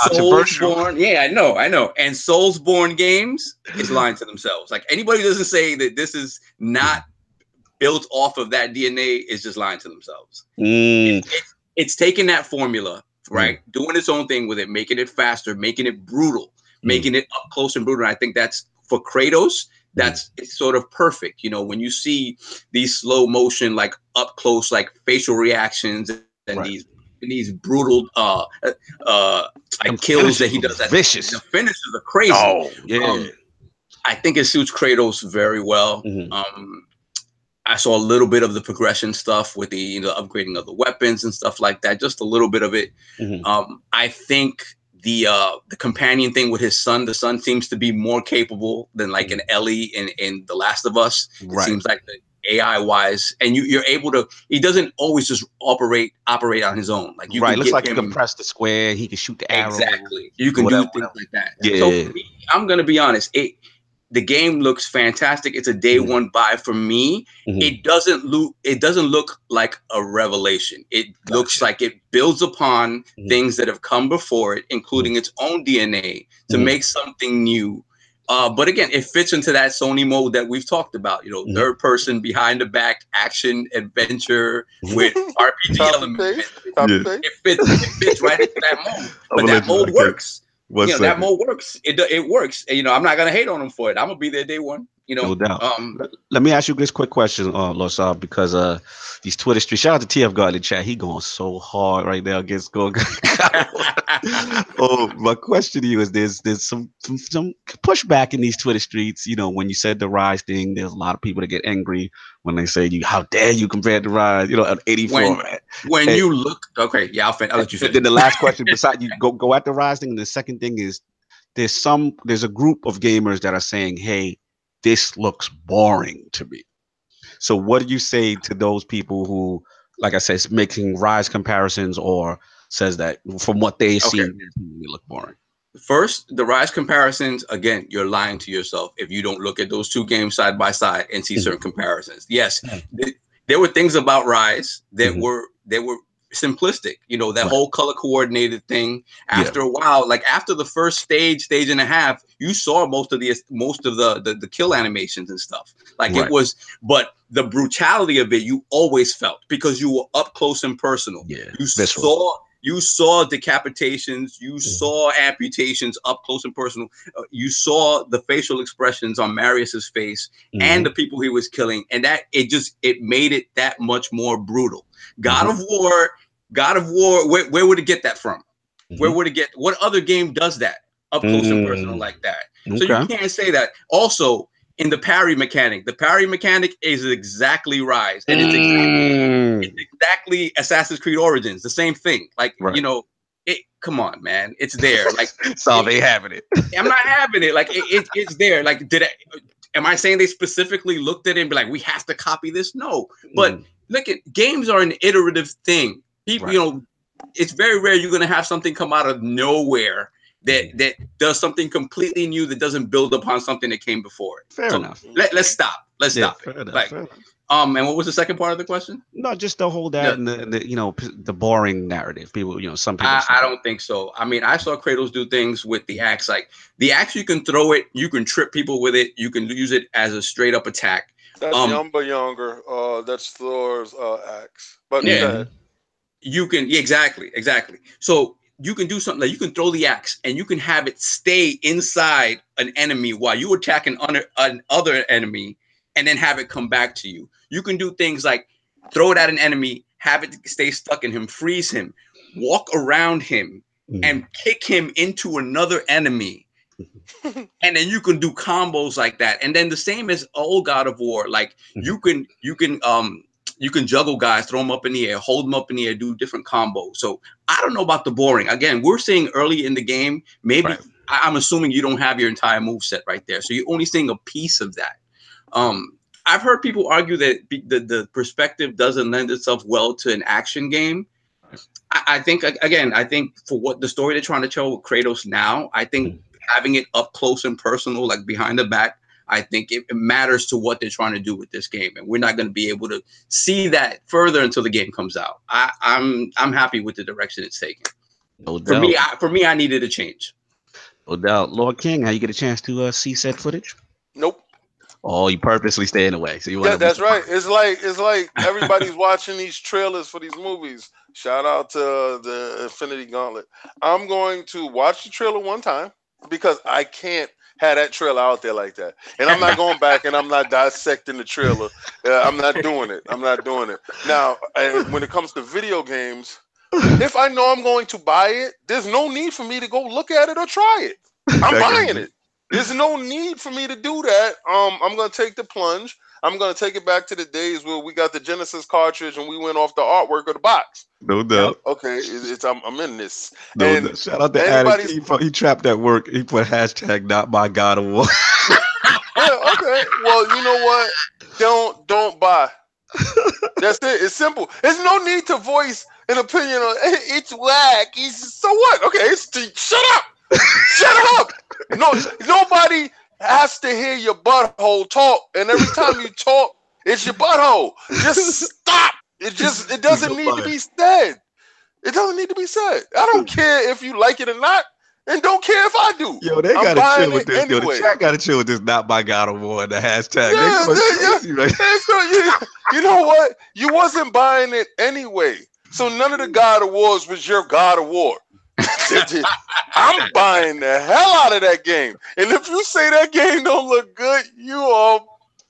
controversial. Soulsborne, yeah, I know. And Soulsborne games is lying to themselves. Like anybody who doesn't say that this is not built off of that DNA is just lying to themselves. It's taking that formula, right? Doing its own thing with it, making it faster, making it brutal, making it up close and brutal. And I think that's for Kratos. It's sort of perfect. You know, when you see these slow motion, like up close, like facial reactions and these brutal like kills that he does. Vicious. The finishes are crazy. Oh, yeah. I think it suits Kratos very well. I saw a little bit of the progression stuff with the upgrading of the weapons and stuff like that. Just a little bit of it. I think the companion thing with his son, the son seems to be more capable than like an Ellie in The Last of Us. It seems like the AI wise, and you're able to. He doesn't always just operate on his own. Like you can looks like you can press the square. He can shoot the arrow. Exactly. You can do things like that. Yeah. So for me, I'm gonna be honest. The game looks fantastic. It's a day one buy for me. It doesn't look like a revelation. It looks like it builds upon things that have come before it, including its own DNA, to make something new. But again, it fits into that Sony mode that we've talked about. You know, third person, behind the back, action, adventure with RPG elements. It fits right into that mode. But that mode works. That mode works. It works. And, I'm not gonna hate on them for it. I'm gonna be there day one. No doubt. Let me ask you this quick question, Lord Saul, because these Twitter streets. Shout out to TF God in the chat. He going so hard right now against Go. My question to you is: there's some pushback in these Twitter streets. When you said the Rise thing, there's a lot of people that get angry when they say how dare you compare the Rise? An 84. When you look, okay, yeah, I'll let you finish. Then the last question, besides you go at the Rise thing, and the second thing is there's a group of gamers that are saying, hey, this looks boring to me. So what do you say to those people who, like I said, is making Rise comparisons or says that from what they see, they look boring? First, the Rise comparisons, again, you're lying to yourself if you don't look at those two games side by side and see certain comparisons. Yes, there were things about Rise that were simplistic, that whole color coordinated thing. After a while, like after the first stage and a half, you saw most of the kill animations and stuff. Like it was, but the brutality of it you always felt because you were up close and personal. You saw decapitations, you saw amputations up close and personal. You saw the facial expressions on Marius's face and the people he was killing, and that it made it that much more brutal. God of War, where would it get that from? Where would it get? What other game does that up close and personal like that? So you can't say that. Also, in the parry mechanic is exactly Rise, and it's exactly Assassin's Creed Origins, the same thing. Like come on, man, it's there. Like so they having it. I'm not having it. Like it's there. Like am I saying they specifically looked at it and be like, we have to copy this? No, but look, games are an iterative thing. People, it's very rare you're going to have something come out of nowhere that does something completely new that doesn't build upon something that came before it. Fair enough. Let's stop. Let's stop. Fair enough, like, fair enough. And what was the second part of the question? No, just the whole that and the you know, the boring narrative. People, you know, some people. I don't think so. I mean, I saw Kratos do things with the axe. Like the axe, you can throw it, you can trip people with it, you can use it as a straight up attack. That's Younger. That's Thor's axe. But yeah, you can exactly. So you can do something like you can throw the axe and you can have it stay inside an enemy while you attack another enemy, and then have it come back to you. You can do things like throw it at an enemy, have it stay stuck in him, freeze him, walk around him, and kick him into another enemy. And then you can do combos like that. And then the same as old God of War, like you can juggle guys, throw them up in the air, hold them up in the air, do different combos. So I don't know about the boring. Again, we're seeing early in the game, maybe I'm assuming you don't have your entire move set right there. So you're only seeing a piece of that. I've heard people argue that the perspective doesn't lend itself well to an action game. I think for what the story they're trying to tell with Kratos now, I think having it up close and personal, like behind the back, I think it matters to what they're trying to do with this game. And we're not going to be able to see that further until the game comes out. I'm happy with the direction it's taking. No doubt. For me, I needed a change. No doubt. Lord King, how you get a chance to see said footage? Nope. Oh, you purposely staying away. So you that's right. It's like everybody's watching these trailers for these movies. Shout out to the Infinity Gauntlet. I'm going to watch the trailer one time because I can't have that trailer out there like that. And I'm not going back and I'm not dissecting the trailer. I'm not doing it. Now, when it comes to video games, if I know I'm going to buy it, there's no need for me to go look at it or try it. I'm buying it. There's no need for me to do that. I'm going to take the plunge. I'm going to take it back to the days where we got the Genesis cartridge and we went off the artwork of the box. No doubt. Okay, I'm in this. Shout out to Addict. He trapped that work. He put hashtag not my God of War. Yeah, okay. Well, you know what? Don't buy. That's it. It's simple. There's no need to voice an opinion on it's whack. So what? Okay, shut up. Shut up! No, nobody has to hear your butthole talk, and every time you talk, it's your butthole. Just stop. It doesn't need to be said. It doesn't need to be said. I don't care if you like it or not, and don't care if I do. Yo, they gotta chill with this. Anyway. Yo, the chat gotta chill with this. Not my God of War. The hashtag. You know what? You wasn't buying it anyway, so none of the God of Wars was your God of War. I'm buying the hell out of that game. And if you say that game don't look good, you are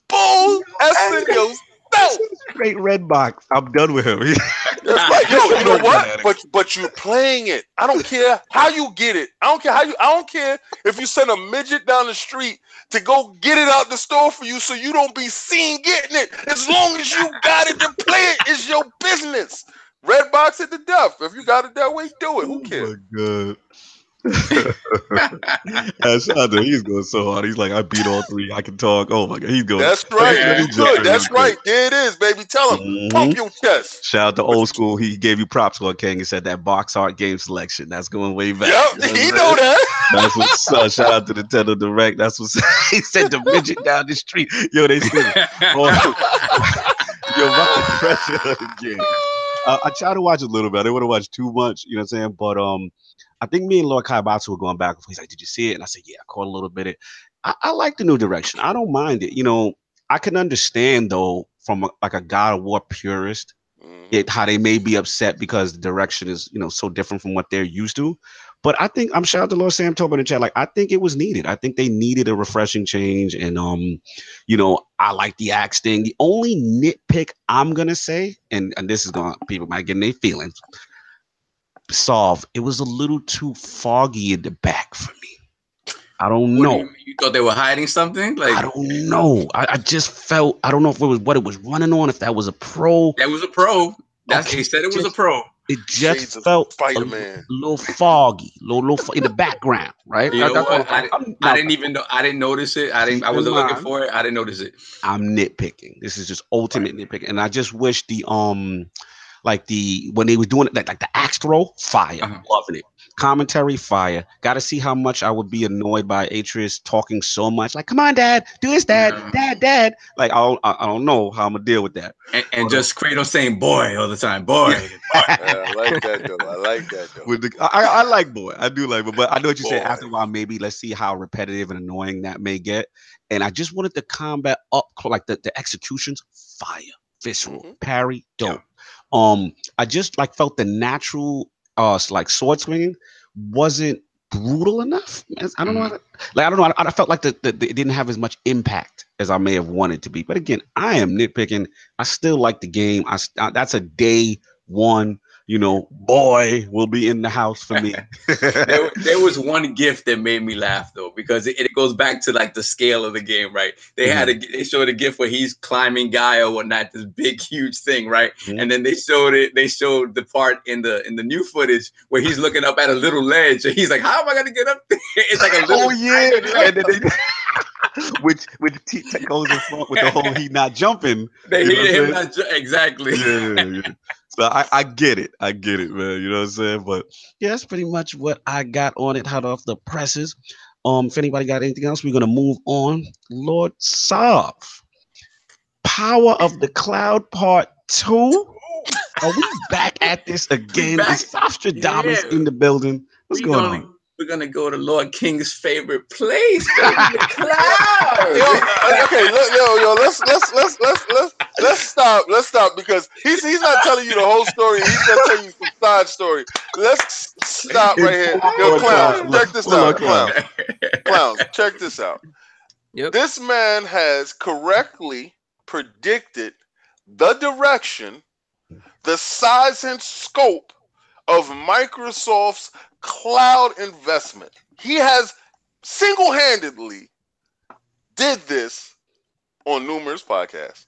bull-essing yourself. Straight red box. I'm done with him. That's right. Yo, you know what? But you're playing it. I don't care how you get it. I don't care if you send a midget down the street to go get it out the store for you so you don't be seen getting it. As long as you got it to play it, it's your business. Red box it to death. If you got it that way, do it. Who cares? Oh my God. Shout out to he's going so hard. He's like, I beat all three. I can talk. Oh my God, he's going. That's right. You good. That's right. There it is, baby. Tell him. Pump your chest. Shout out to old school. He gave you props, Lord King. He said that box art game selection. That's going way back. Yep, he know that. That's what's shout out to Nintendo Direct. That's what he said. The midget down the street. Yo, they said. Yo, my pressure again. I try to watch a little bit. I didn't want to watch too much, you know what I'm saying? But I think me and Lord Kaibatsu were going back and forth. He's like, did you see it? And I said, yeah, I caught a little bit. I like the new direction. I don't mind it. You know, I can understand, though, from a God of War purist, how they may be upset because the direction is, you know, so different from what they're used to. But I think I'm shout out to Lord Sam Tobin in the chat. Like, I think it was needed. I think they needed a refreshing change. And, you know, I like the axe thing. The only nitpick I'm going to say, and this is going to, people might get in their feelings, it was a little too foggy in the back for me. I don't know. You thought they were hiding something? Like, I don't know. I just felt, I don't know if it was what it was running on, if that was a pro. That was a pro. They said it was a pro. It just felt a little foggy, little in the background, right? You know what? I didn't even know. I didn't notice it. I wasn't looking for it. I didn't notice it. I'm nitpicking. This is just ultimate nitpicking, and I just wish the Like when they were doing it, like the axe throw, fire, loving it. Commentary, fire. Got to see how much I would be annoyed by Atreus talking so much. Like, come on, Dad, do this, Dad, Dad. Like, I don't know how I'm gonna deal with that. And just Kratos saying "boy" all the time, boy. I like that though. I like that though. I like boy. I do like, but I know what you said. After a while, maybe let's see how repetitive and annoying that may get. And I just wanted the combat up, like the executions, fire, visceral, parry, dope. I just like felt the natural like sword swinging wasn't brutal enough. I don't know. I don't know. I felt like it didn't have as much impact as I may have wanted to be. But again, I am nitpicking. I still like the game. That's a day one. Boy will be in the house for me. there was one GIF that made me laugh though, because it goes back to like the scale of the game, right? They they showed a GIF where he's climbing Gaia or whatnot, this big huge thing, right? And then they showed the part in the new footage where he's looking up at a little ledge and he's like, how am I gonna get up there? It's like a little and then which goes in front with the whole he not jumping. They hit him not exactly. Yeah. So I get it. I get it, man. You know what I'm saying? But yeah, that's pretty much what I got on it, hot off the presses. If anybody got anything else, we're gonna move on. Lord Sav, Power of the Cloud Part 2. Are we back at this again? Is Nostradamus in the building? What's going on? We're gonna go to Lord King's favorite place, the cloud. Let's stop because he's not telling you the whole story. He's gonna tell you some side story. Let's stop right here. Yo, Clownz, check this out. Clownz, check this out. Yep. This man has correctly predicted the direction, the size and scope of Microsoft's cloud investment. He has single-handedly did this on numerous podcasts.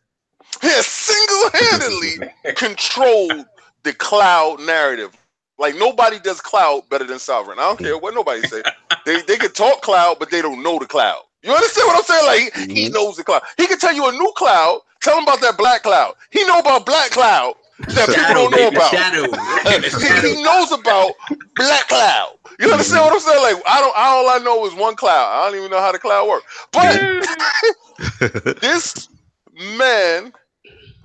He has single-handedly controlled the cloud narrative. Like nobody does cloud better than Sovereign. I don't care what nobody say. They can talk cloud, but they don't know the cloud. You understand what I'm saying? Like he knows the cloud. He can tell you a new cloud. Tell him about that black cloud. He know about black cloud that people don't know about. He knows about black cloud. You understand what I'm saying? Like all I know is one cloud. I don't even know how the cloud works. But this man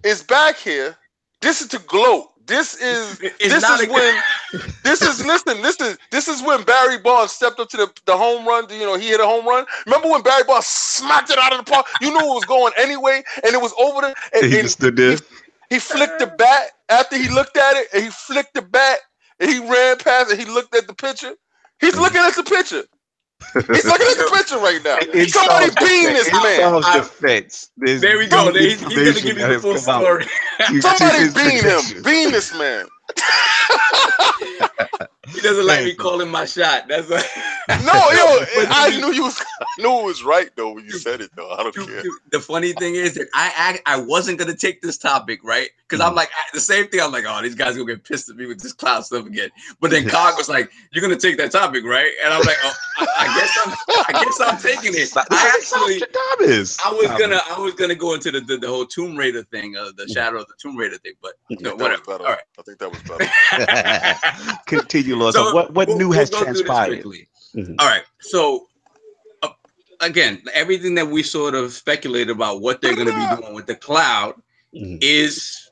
is back here. This is to gloat. This is when Barry Bonds stepped up to the home run. He hit a home run. Remember when Barry Bonds smacked it out of the park? You knew it was going anyway, and it was over there. And he stood there. He flicked the bat after he looked at it, and he flicked the bat, and he ran past it. He looked at the picture. He's looking at the picture. He's looking at the picture right now. Somebody beam this man. There we go. He's going to give you the full story. Somebody beam him. Beam this man. He doesn't like me calling my shot. That's like I knew it was right though when you said it though. I don't care. The funny thing is that I wasn't gonna take this topic, right? Because I'm like the same thing. I'm like, oh, these guys gonna get pissed at me with this cloud stuff again. But then Cog was like, you're gonna take that topic, right? And I'm like, oh, I guess I'm taking it. I was gonna go into the whole Tomb Raider thing, the Shadow of the Tomb Raider thing, but whatever. All right. I think that was better. Continue, Lord. So what new has transpired? All right. So again, everything that we sort of speculated about what they're going to be doing with the cloud is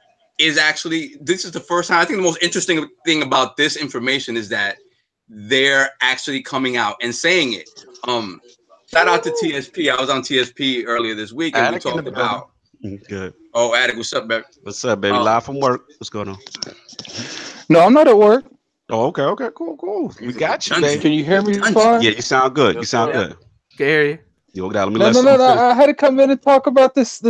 actually, this is the first time. I think the most interesting thing about this information is that they're actually coming out and saying it. Shout out to TSP. I was on TSP earlier this week and we talked about. Good. Oh, Addict, what's up, baby? What's up, baby? Live from work. What's going on? No, I'm not at work. Oh, okay, cool. We got you, baby. Can you hear me fine? Yeah, you sound good. You sound good. Can hear you. No. I had to come in and talk about this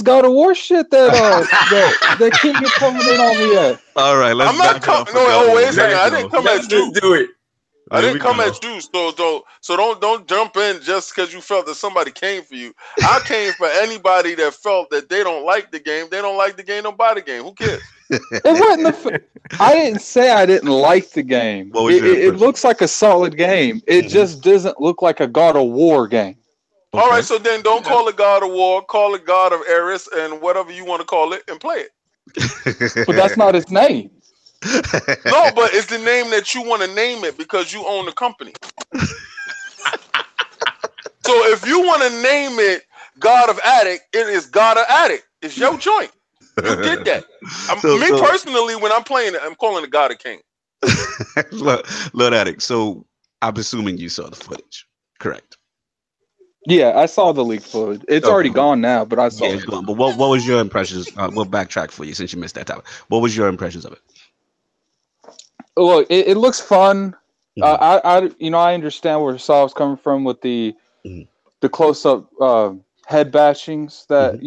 God of War shit that King is coming in on me at. All right, let's. I'm not coming. No, wait a second. I didn't come at you. Do it. I didn't come at you, so don't jump in just because you felt that somebody came for you. I came for anybody that felt that they don't like the game. They don't like the game. Don't buy the game. Who cares? It wasn't I didn't say I didn't like the game. It looks like a solid game. It just doesn't look like a God of War game. Okay. All right, so then don't call it God of War. Call it God of Eris and whatever you want to call it and play it. But that's not his name. No, but it's the name that you want to name it because you own the company. So if you want to name it God of Addict, it is God of Addict. It's your joint. You did that. Personally, when I'm playing it, I'm calling it God of King. Lord Addict. So I'm assuming you saw the footage, correct? Yeah, I saw the leaked footage. It's already gone now, but I saw it. It's gone. But what was your impressions? We'll backtrack for you since you missed that topic. What was your impressions of it? Look, it looks fun. I understand where Saul's coming from with the close-up head bashings that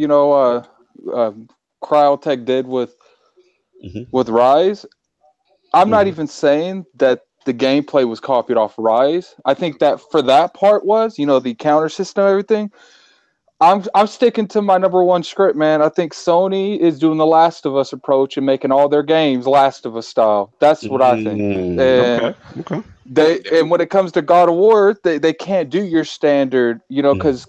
Cryotech did with Rise. I'm not even saying that the gameplay was copied off Rise. I think that for that part was, the counter system and everything. I'm sticking to my number one script, man. I think Sony is doing the Last of Us approach and making all their games Last of Us style. That's what I think. And and when it comes to God of War, they can't do your standard, because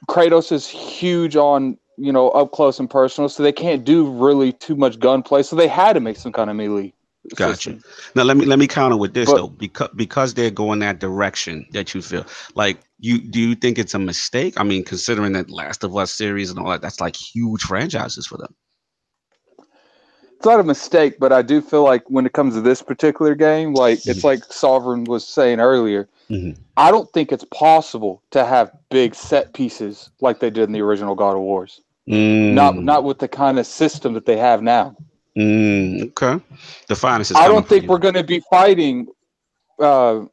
Kratos is huge on, up close and personal, so they can't do really too much gunplay. So they had to make some kind of melee. Gotcha. Now let me counter with this though, because they're going that direction that you feel like do you think it's a mistake? I mean, considering that Last of Us series and all that, that's like huge franchises for them. It's not a mistake, but I do feel like when it comes to this particular game, like it's like Sovereign was saying earlier, I don't think it's possible to have big set pieces like they did in the original God of Wars. Not with the kind of system that they have now. Okay. The finest is I don't think we're going to be fighting, not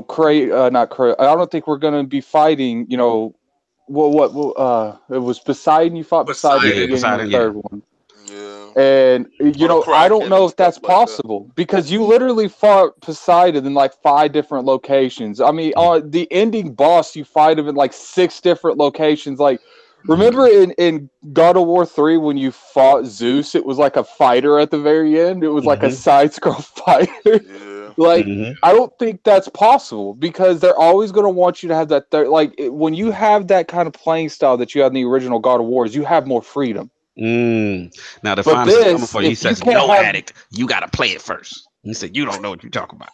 Cray. I don't think we're going to be fighting, it was Poseidon. You fought Poseidon in the third one. Yeah. And, I don't know if that's possible because you literally fought Poseidon in like 5 different locations. I mean, on the ending boss, you fight him in like 6 different locations. Like, remember in God of War 3 when you fought Zeus, it was like a fighter at the very end. It was like a side-scroll fighter. Yeah. I don't think that's possible because they're always going to want you to have that. When you have that kind of playing style that you had in the original God of Wars, you have more freedom. Now the finest is coming for you. He says, "No, Addict, you got to play it first." He said, "You don't know what you're talking about."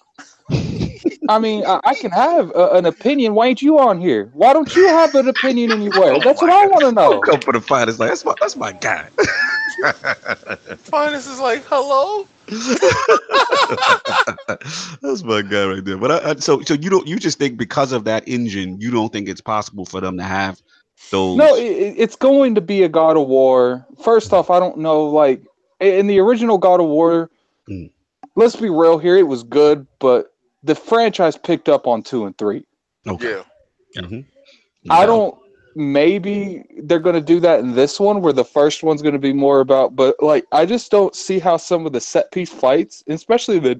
I mean, I can have an opinion. Why ain't you on here? Why don't you have an opinion anywhere? That's what I want to know. Come for the finest. Like that's my guy. Finest is like, hello. That's my guy right there. But so you just think because of that engine, you don't think it's possible for them to have those? No, it's going to be a God of War. First off, I don't know. Like in the original God of War, let's be real here. It was good, but the franchise picked up on 2 and 3. Okay. Yeah. I don't. Maybe they're going to do that in this one, where the first one's going to be more about. But I just don't see how some of the set piece fights, especially the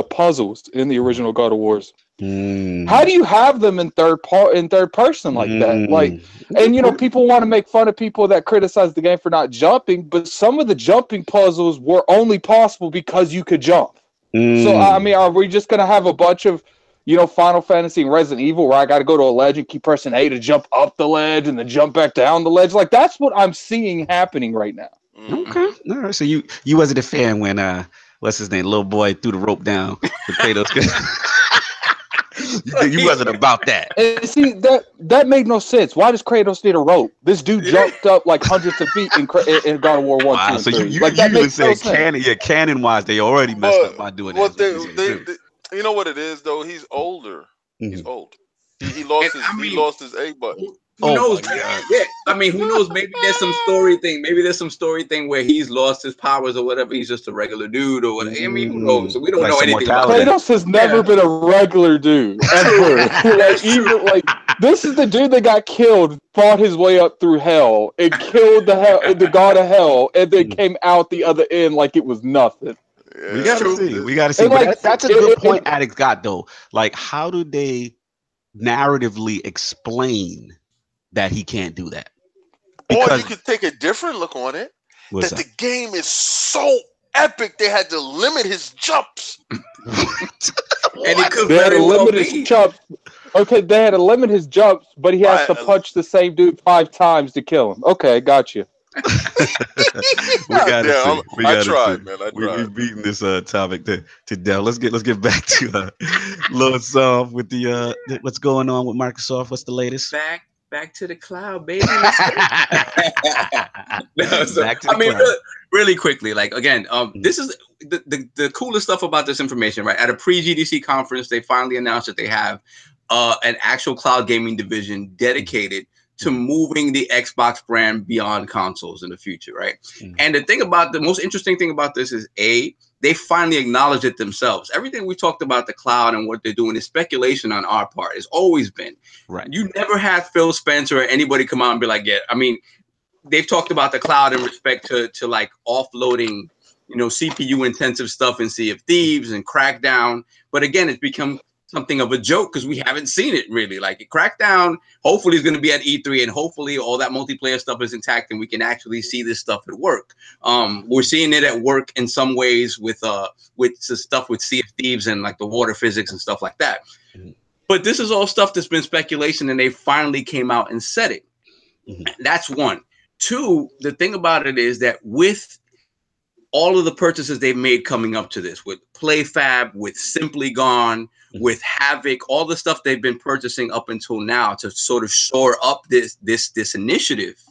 puzzles in the original God of Wars. How do you have them in third person like that? And people want to make fun of people that criticize the game for not jumping, but some of the jumping puzzles were only possible because you could jump. So, I mean, are we just going to have a bunch of, Final Fantasy and Resident Evil where I got to go to a ledge and keep pressing A to jump up the ledge and then jump back down the ledge? Like, that's what I'm seeing happening right now. Okay. All right. So you wasn't a fan when, what's his name, little boy threw the rope down for Kratos. You wasn't about that. And see, that made no sense. Why does Kratos need a rope? This dude jumped up like hundreds of feet in God of War 1, wow, 2, so and 3. You even say canon-wise, they already messed up by doing that. You know what it is, though? He's older. He's old. He lost his A button. Who knows? Yeah, I mean, who knows? Maybe there's some story thing. Maybe there's some story thing where he's lost his powers or whatever. He's just a regular dude or whatever. I mean, who knows? So we don't know anything about that. Kratos has never been a regular dude ever. This is the dude that got killed, fought his way up through hell, and killed the god of hell, and then came out the other end like it was nothing. Yeah, we gotta see. But that's a good point Addict got though. Like, how do they narratively explain that he can't do that? Or you could take a different look on it. That the game is so epic they had to limit his jumps. And he could they had to limit his jumps. Okay, they had to limit his jumps, but he has to punch the same dude 5 times to kill him. Okay, got you. I tried, man. We've beaten this topic to death. Let's get back to Lord Soft with the what's going on with Microsoft. What's the latest? Back to the cloud, baby. Really quickly, like again, this is the coolest stuff about this information, right? At a pre-GDC conference, they finally announced that they have an actual cloud gaming division dedicated to moving the Xbox brand beyond consoles in the future, right? And the most interesting thing about this is they finally acknowledge it themselves. Everything we talked about the cloud and what they're doing is speculation on our part. It's always been. Right. You never had Phil Spencer or anybody come out and be like, yeah, I mean, they've talked about the cloud in respect to like offloading, CPU intensive stuff in Sea of Thieves and Crackdown. But again, it's become something of a joke because we haven't seen it really. Like Crackdown, hopefully is going to be at E3, and hopefully all that multiplayer stuff is intact and we can actually see this stuff at work. We're seeing it at work in some ways with stuff with Sea of Thieves and like the water physics and stuff like that. But this is all stuff that's been speculation, and they finally came out and said it. That's one. Two, the thing about it is that with all of the purchases they've made coming up to this, with PlayFab, with Simply Gone, with Havoc, all the stuff they've been purchasing up until now to sort of shore up this initiative.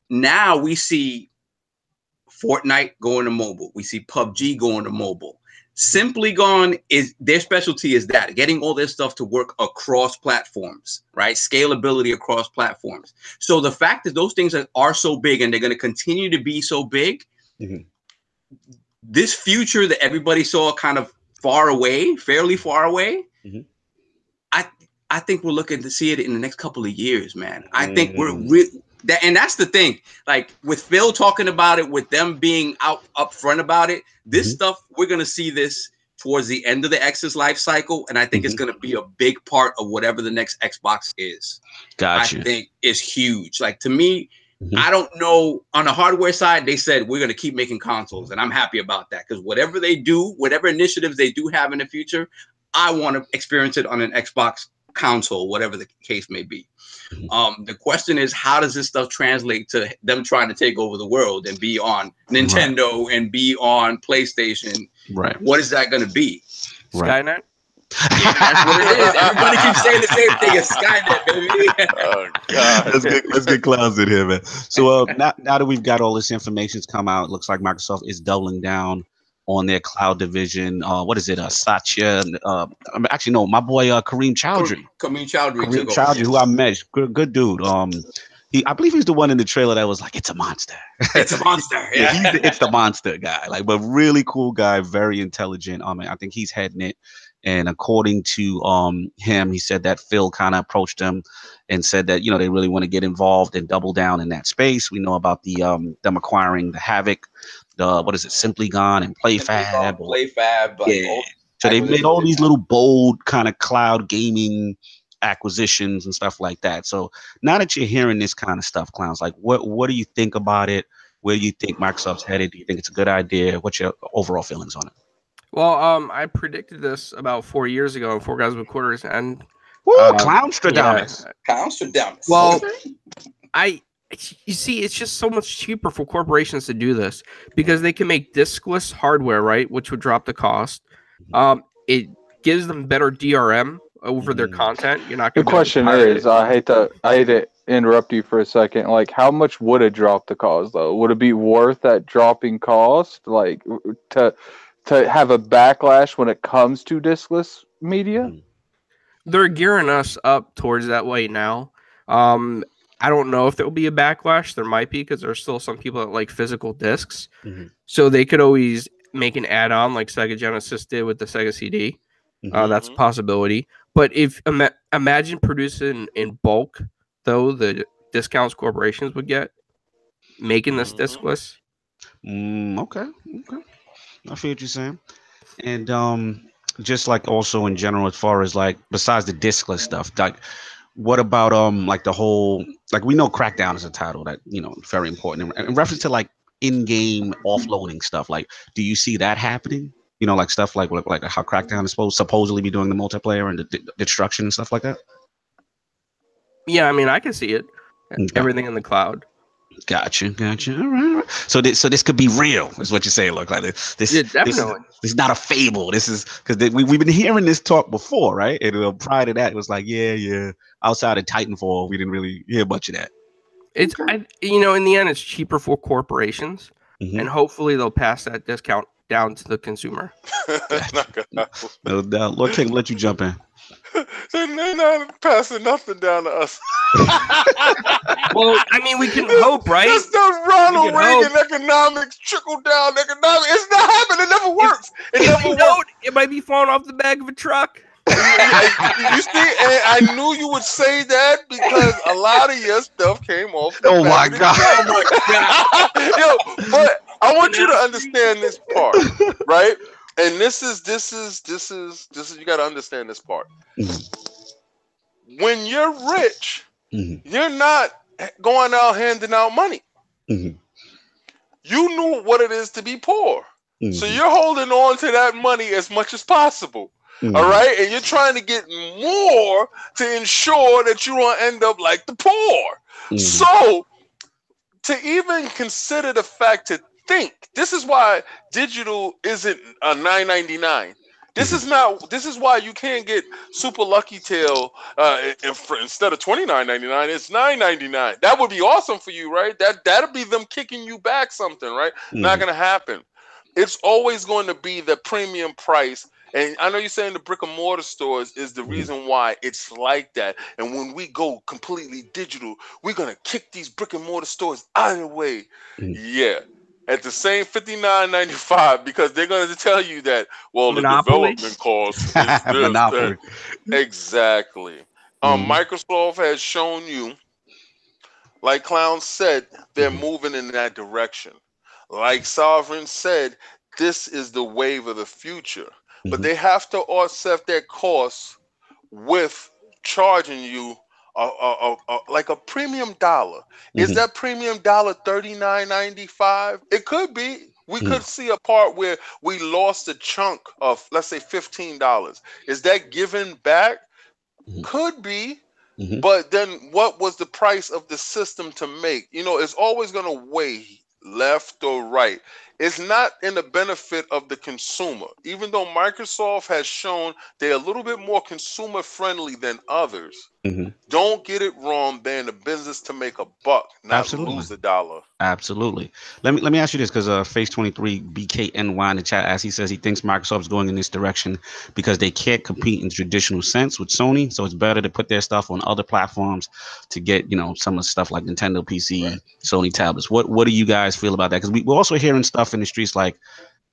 Now we see Fortnite going to mobile. We see PUBG going to mobile. Simply Gone is their specialty is that getting all this stuff to work across platforms, right? Scalability across platforms. So the fact that those things are so big and they're going to continue to be so big, this future that everybody saw kind of fairly far away, I think we're looking to see it in the next couple of years, man. I think and that's the thing. Like with Phil talking about it, with them being up front about it, this stuff, we're going to see this towards the end of the X's life cycle. And I think it's going to be a big part of whatever the next Xbox is. Gotcha. I think is huge. Like to me, I don't know. On the hardware side, they said we're going to keep making consoles, and I'm happy about that because whatever they do, whatever initiatives they do have in the future, I want to experience it on an Xbox console, whatever the case may be. The question is, how does this stuff translate to them trying to take over the world and be on Nintendo and be on PlayStation? Right. What is that going to be? Skynet? Yeah, that's what it is. Everybody keeps saying the same thing as Skynet, baby. Oh God. Let's get Clownz in here, man. So now that we've got all this information's come out, it looks like Microsoft is doubling down on their cloud division. What is it? Satya. Actually, no, my boy Kareem Chowdhury. Kareem Chowdhury, who I met. Good dude. I believe he's the one in the trailer that was like, "It's a monster." It's a monster. Yeah, it's the monster guy. Like, but really cool guy, very intelligent. I think he's heading it. And according to him, he said that Phil kind of approached him and said that, they really want to get involved and double down in that space. We know about the them acquiring the Havoc, Simply Gone and PlayFab. PlayFab. So they made all these little bold kind of cloud gaming acquisitions and stuff like that. So now that you're hearing this kind of stuff, Clownz, like what do you think about it? Where do you think Microsoft's headed? Do you think it's a good idea? What's your overall feelings on it? Well, I predicted this about 4 years ago in 4 Guys with Quarters, and Clownstradamus. Well, you see, it's just so much cheaper for corporations to do this because they can make diskless hardware, right, which would drop the cost. It gives them better DRM over their content. You're not. The question is, I hate to interrupt you for a second. Like, how much would it drop the cost though? Would it be worth that dropping cost, like to have a backlash when it comes to diskless media? They're gearing us up towards that way now. I don't know if there will be a backlash. There might be because there's still some people that like physical discs. So they could always make an add-on like Sega Genesis did with the Sega CD. That's a possibility. But if imagine producing in bulk, though, the discounts corporations would get, making this diskless. Okay. I feel what you're saying. And just like also in general, as far as like besides the diskless stuff, like what about like the whole, like we know Crackdown is a title that very important in reference to like in-game offloading stuff. Like, do you see that happening? Like stuff like how Crackdown is supposedly be doing the multiplayer and the destruction and stuff like that. Yeah, I mean, I can see it. Okay. Everything in the cloud. Gotcha. All right. So this could be real, is what you're saying. Look, like this. Yeah, definitely. This is not a fable. This is because we've been hearing this talk before, right? And prior to that, it was like, yeah. Outside of Titanfall, we didn't really hear much of that. It's in the end, it's cheaper for corporations, and hopefully they'll pass that discount down to the consumer. No doubt. Lord King, let you jump in. They're not passing nothing down to us. Well, I mean, we can hope, right? That's the Ronald Reagan economics, trickle down economics. It's not happening. It never works. It might be falling off the back of a truck. You see, and I knew you would say that because a lot of your stuff came off. Oh my god! Yo, but I want you to understand this part, right? And this is you got to understand this part. When you're rich, you're not going out handing out money. You knew what it is to be poor, so you're holding on to that money as much as possible. All right, and you're trying to get more to ensure that you don't end up like the poor. So, to even consider the fact to think, this is why digital isn't a $9.99. This is why you can't get Super Lucky Tail instead of $29.99. It's $9.99. That would be awesome for you, right? That'll be them kicking you back something, right? Not gonna happen. It's always going to be the premium price. And I know you're saying the brick and mortar stores is the reason why it's like that. And when we go completely digital, we're going to kick these brick and mortar stores out of the way. Yeah. At the same $59.95, because they're going to tell you that, well, Monopoly. The development cost is this. Monopoly. Exactly. Microsoft has shown you, like Clownz said, they're moving in that direction. Like Sovereign said, this is the wave of the future. But they have to offset their costs with charging you like a premium dollar. Is that premium dollar $39.95? It could be. We could see a part where we lost a chunk of, let's say, $15. Is that given back? Could be. But then what was the price of the system to make? It's always going to weigh left or right. It's not in the benefit of the consumer. Even though Microsoft has shown they're a little bit more consumer friendly than others, don't get it wrong. They're in the business to make a buck, not lose a dollar. Absolutely. Let me ask you this, because Face 23 BKNY in the chat, as he says, he thinks Microsoft is going in this direction because they can't compete in traditional sense with Sony. So it's better to put their stuff on other platforms to get some of the stuff like Nintendo PC, Sony tablets. What do you guys feel about that? Because we're also hearing stuff in the streets like,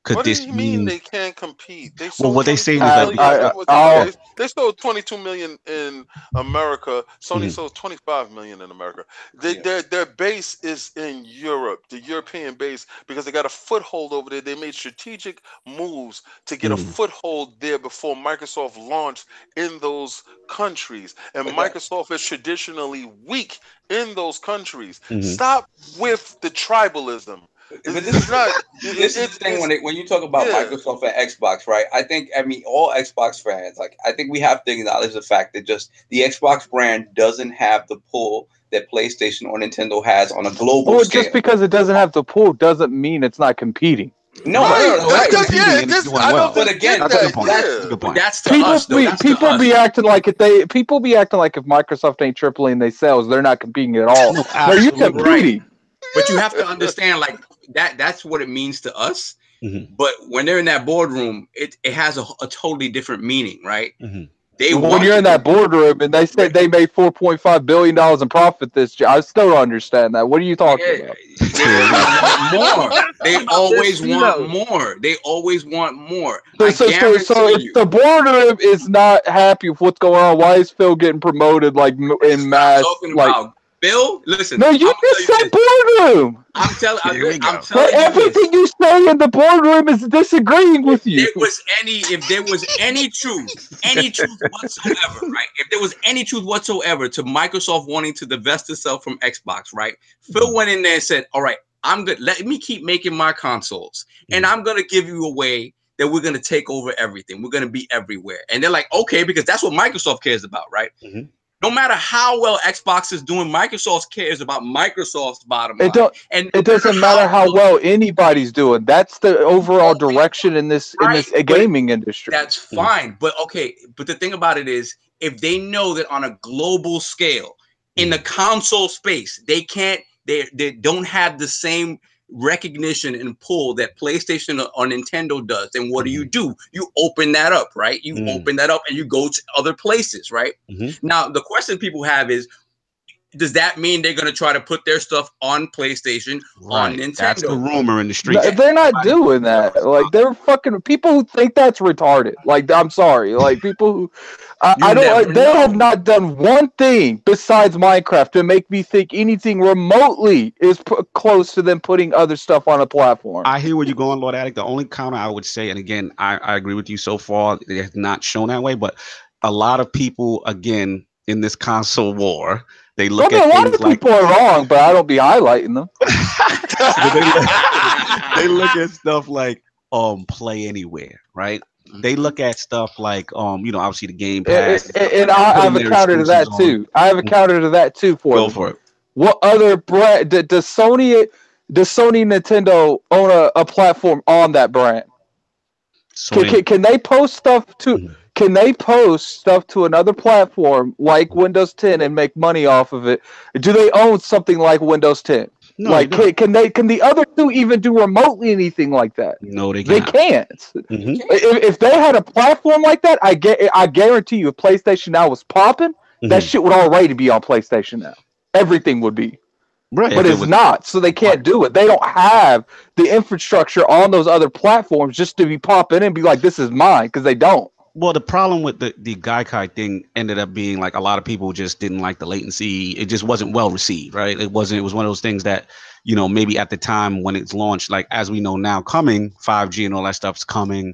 could what this do you mean they can't compete? They well, what they say is that they sold 22 million in America. Sony sold 25 million in America. Their base is in Europe, the European base, because they got a foothold over there. They made strategic moves to get a foothold there before Microsoft launched in those countries. And Microsoft is traditionally weak in those countries. Stop with the tribalism. But this is not. This is the thing when you talk about Microsoft and Xbox, right? I mean, all Xbox fans, I think we have to acknowledge the fact that just the Xbox brand doesn't have the pull that PlayStation or Nintendo has on a global scale. Just because it doesn't have the pull doesn't mean it's not competing. No, but again, that's a good point. That's to us, though. People be acting like if Microsoft ain't tripling their sales, they're not competing at all. No, you're competing. Right. But you have to understand, like that's what it means to us. But when they're in that boardroom, it has a totally different meaning, right? When you're in that boardroom and they said they made $4.5 billion in profit this year, I still don't understand that. What are you talking about? They always want more. They always want more. So if the boardroom is not happy with what's going on, why is Phil getting promoted like in mass? Phil, listen. No, you just said boardroom. I'm telling you. Everything you say in the boardroom is disagreeing with you. If there was any truth whatsoever, right? If there was any truth whatsoever to Microsoft wanting to divest itself from Xbox, right? Phil went in there and said, "All right, I'm good. Let me keep making my consoles, and I'm gonna give you a way that we're gonna take over everything. We're gonna be everywhere." And they're like, "Okay," because that's what Microsoft cares about, right? No matter how well Xbox is doing, Microsoft cares about Microsoft's bottom line. It doesn't matter how well anybody's doing. That's the overall direction in this gaming industry. That's fine, but okay. But the thing about it is, if they know that on a global scale, in the console space, they don't have the same recognition and pull that PlayStation or Nintendo does, then what do? You open that up, right? You open that up and you go to other places, right? Now, the question people have is, does that mean they're going to try to put their stuff on PlayStation, on Nintendo? That's the rumor in the street. No, they're not doing that. Like, they're fucking people who think that's retarded. Like, I'm sorry. Like, people who they have not done one thing besides Minecraft to make me think anything remotely is close to them putting other stuff on a platform. I hear where you're going, Lord Addict. The only counter I would say, and again, I agree with you so far, it has not shown that way, but a lot of people, again, in this console war, they look at a lot of people are wrong, but I don't be highlighting them. They look at stuff like Play Anywhere, right? They look at stuff like obviously the Game Pass. And I have a counter to that too. I have a counter to that too for it. What other brand does Sony Nintendo own a platform on that brand? Can they post stuff to? Can they post stuff to another platform like Windows 10 and make money off of it? Do they own something like Windows 10? No, like, can the other two even do remotely anything like that? No, they can't. If they had a platform like that, I guarantee you, if PlayStation Now was popping, that shit would already be on PlayStation Now. Everything would be. Right, but it's not, so they can't do it. They don't have the infrastructure on those other platforms just to be popping and be like, this is mine, because they don't. Well, the problem with the Gaikai thing ended up being like a lot of people just didn't like the latency. It just wasn't well received, right? It was one of those things that, maybe at the time when it's launched, like as we know now, coming 5G and all that stuff's coming,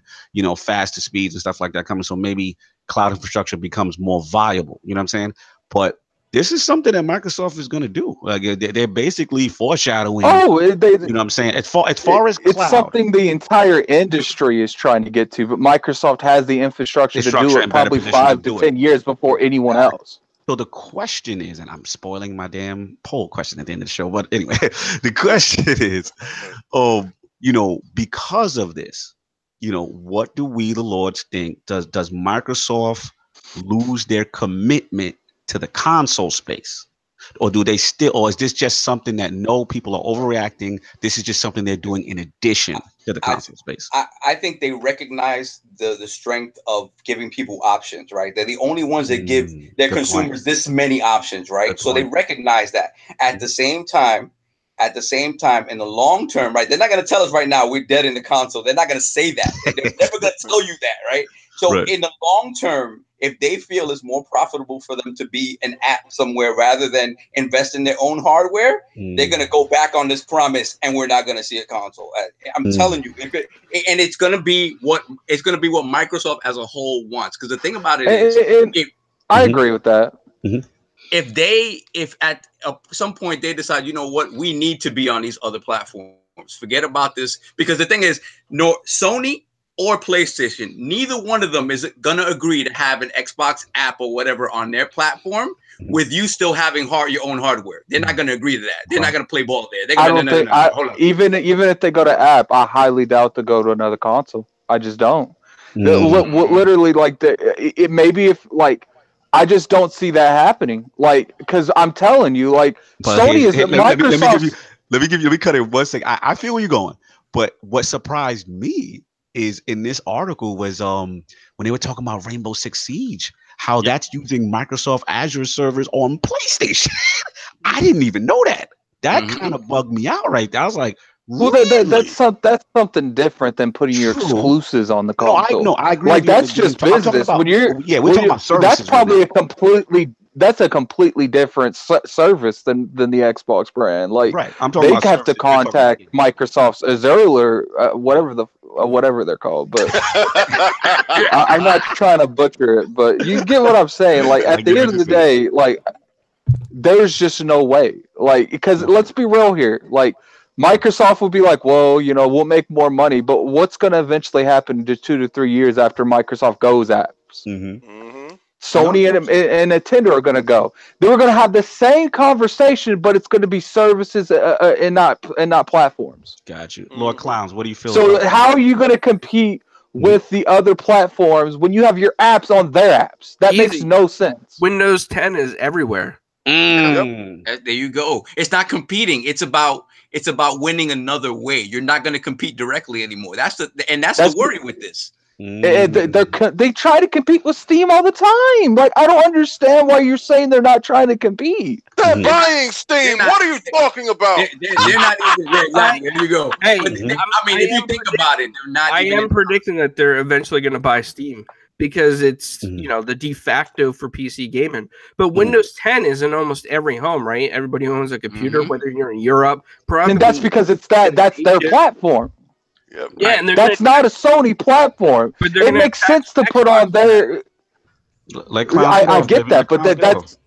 faster speeds and stuff like that coming. So maybe cloud infrastructure becomes more viable. You know what I'm saying? But this is something that Microsoft is going to do. Like they're basically foreshadowing. You know what I'm saying? As far as cloud, it's something the entire industry is trying to get to, but Microsoft has the infrastructure to do it probably 5 to 10 years before anyone else. So the question is, and I'm spoiling my damn poll question at the end of the show, but anyway, the question is, because of this, what do we, the Lords, think? Does Microsoft lose their commitment to the console space, or do they still, or is this just something that people are overreacting? This is just something they're doing in addition to the console space. I think they recognize the strength of giving people options, right? They're the only ones that give their consumers this many options, right? So they recognize that. At the same time, in the long term, right? They're not going to tell us right now we're dead in the console. They're not going to say that. They're never going to tell you that, right? So in the long term, if they feel it's more profitable for them to be an app somewhere rather than invest in their own hardware, they're going to go back on this promise, and we're not going to see a console. I'm telling you, and it's going to be what Microsoft as a whole wants. Because the thing about it is, I agree with that. If at some point they decide, you know what, we need to be on these other platforms, forget about this. Because the thing is, Sony or PlayStation, neither one of them is going to agree to have an Xbox app or whatever on their platform with you still having your own hardware. They're not going to agree to that. They're not going to play ball there. They're gonna, even if they go to app, I highly doubt they'll go to another console. I just don't. Literally, like maybe if like. I just don't see that happening. Like, because I'm telling you, like, Sony is Microsoft. Let me cut it 1 second. I feel where you're going, but what surprised me is in this article was when they were talking about Rainbow Six Siege, how that's using Microsoft Azure servers on PlayStation. I didn't even know that. That kind of bugged me out right there. I was like, well, really? that's something different than putting your exclusives on the console. No, I agree. Like that's just business. When you're we're talking about services. That's probably a completely different service than the Xbox brand. Like they have to contact Microsoft's Azure, whatever they're called. But I'm not trying to butcher it, but you get what I'm saying. Like at the end of the day, like there's just no way. Like because let's be real here, like. Microsoft will be like, well, we'll make more money, but what's going to eventually happen to 2 to 3 years after Microsoft goes apps? Sony and Nintendo are going to go. They were going to have the same conversation, but it's going to be services and not platforms. Got you, Lord Clownz. What do you feel? So how are you going to compete with the other platforms when you have your apps on their apps? That makes no sense. Windows 10 is everywhere. There you go. It's not competing. It's about winning another way. You're not going to compete directly anymore. That's the worry with this. They try to compete with Steam all the time. Like, I don't understand why you're saying they're not trying to compete. They're buying Steam. What are you talking about? They're not even there. Exactly. There you go. Hey, I mean, if you think about it, they're not. I am predicting that they're eventually going to buy Steam because it's the de facto for PC gaming. But Windows 10 is in almost every home, right? Everybody owns a computer, whether you're in Europe. Probably. And that's because that's their platform. Yep. Yeah, and that's not a Sony platform. It makes sense to put on their. I get that, but that's.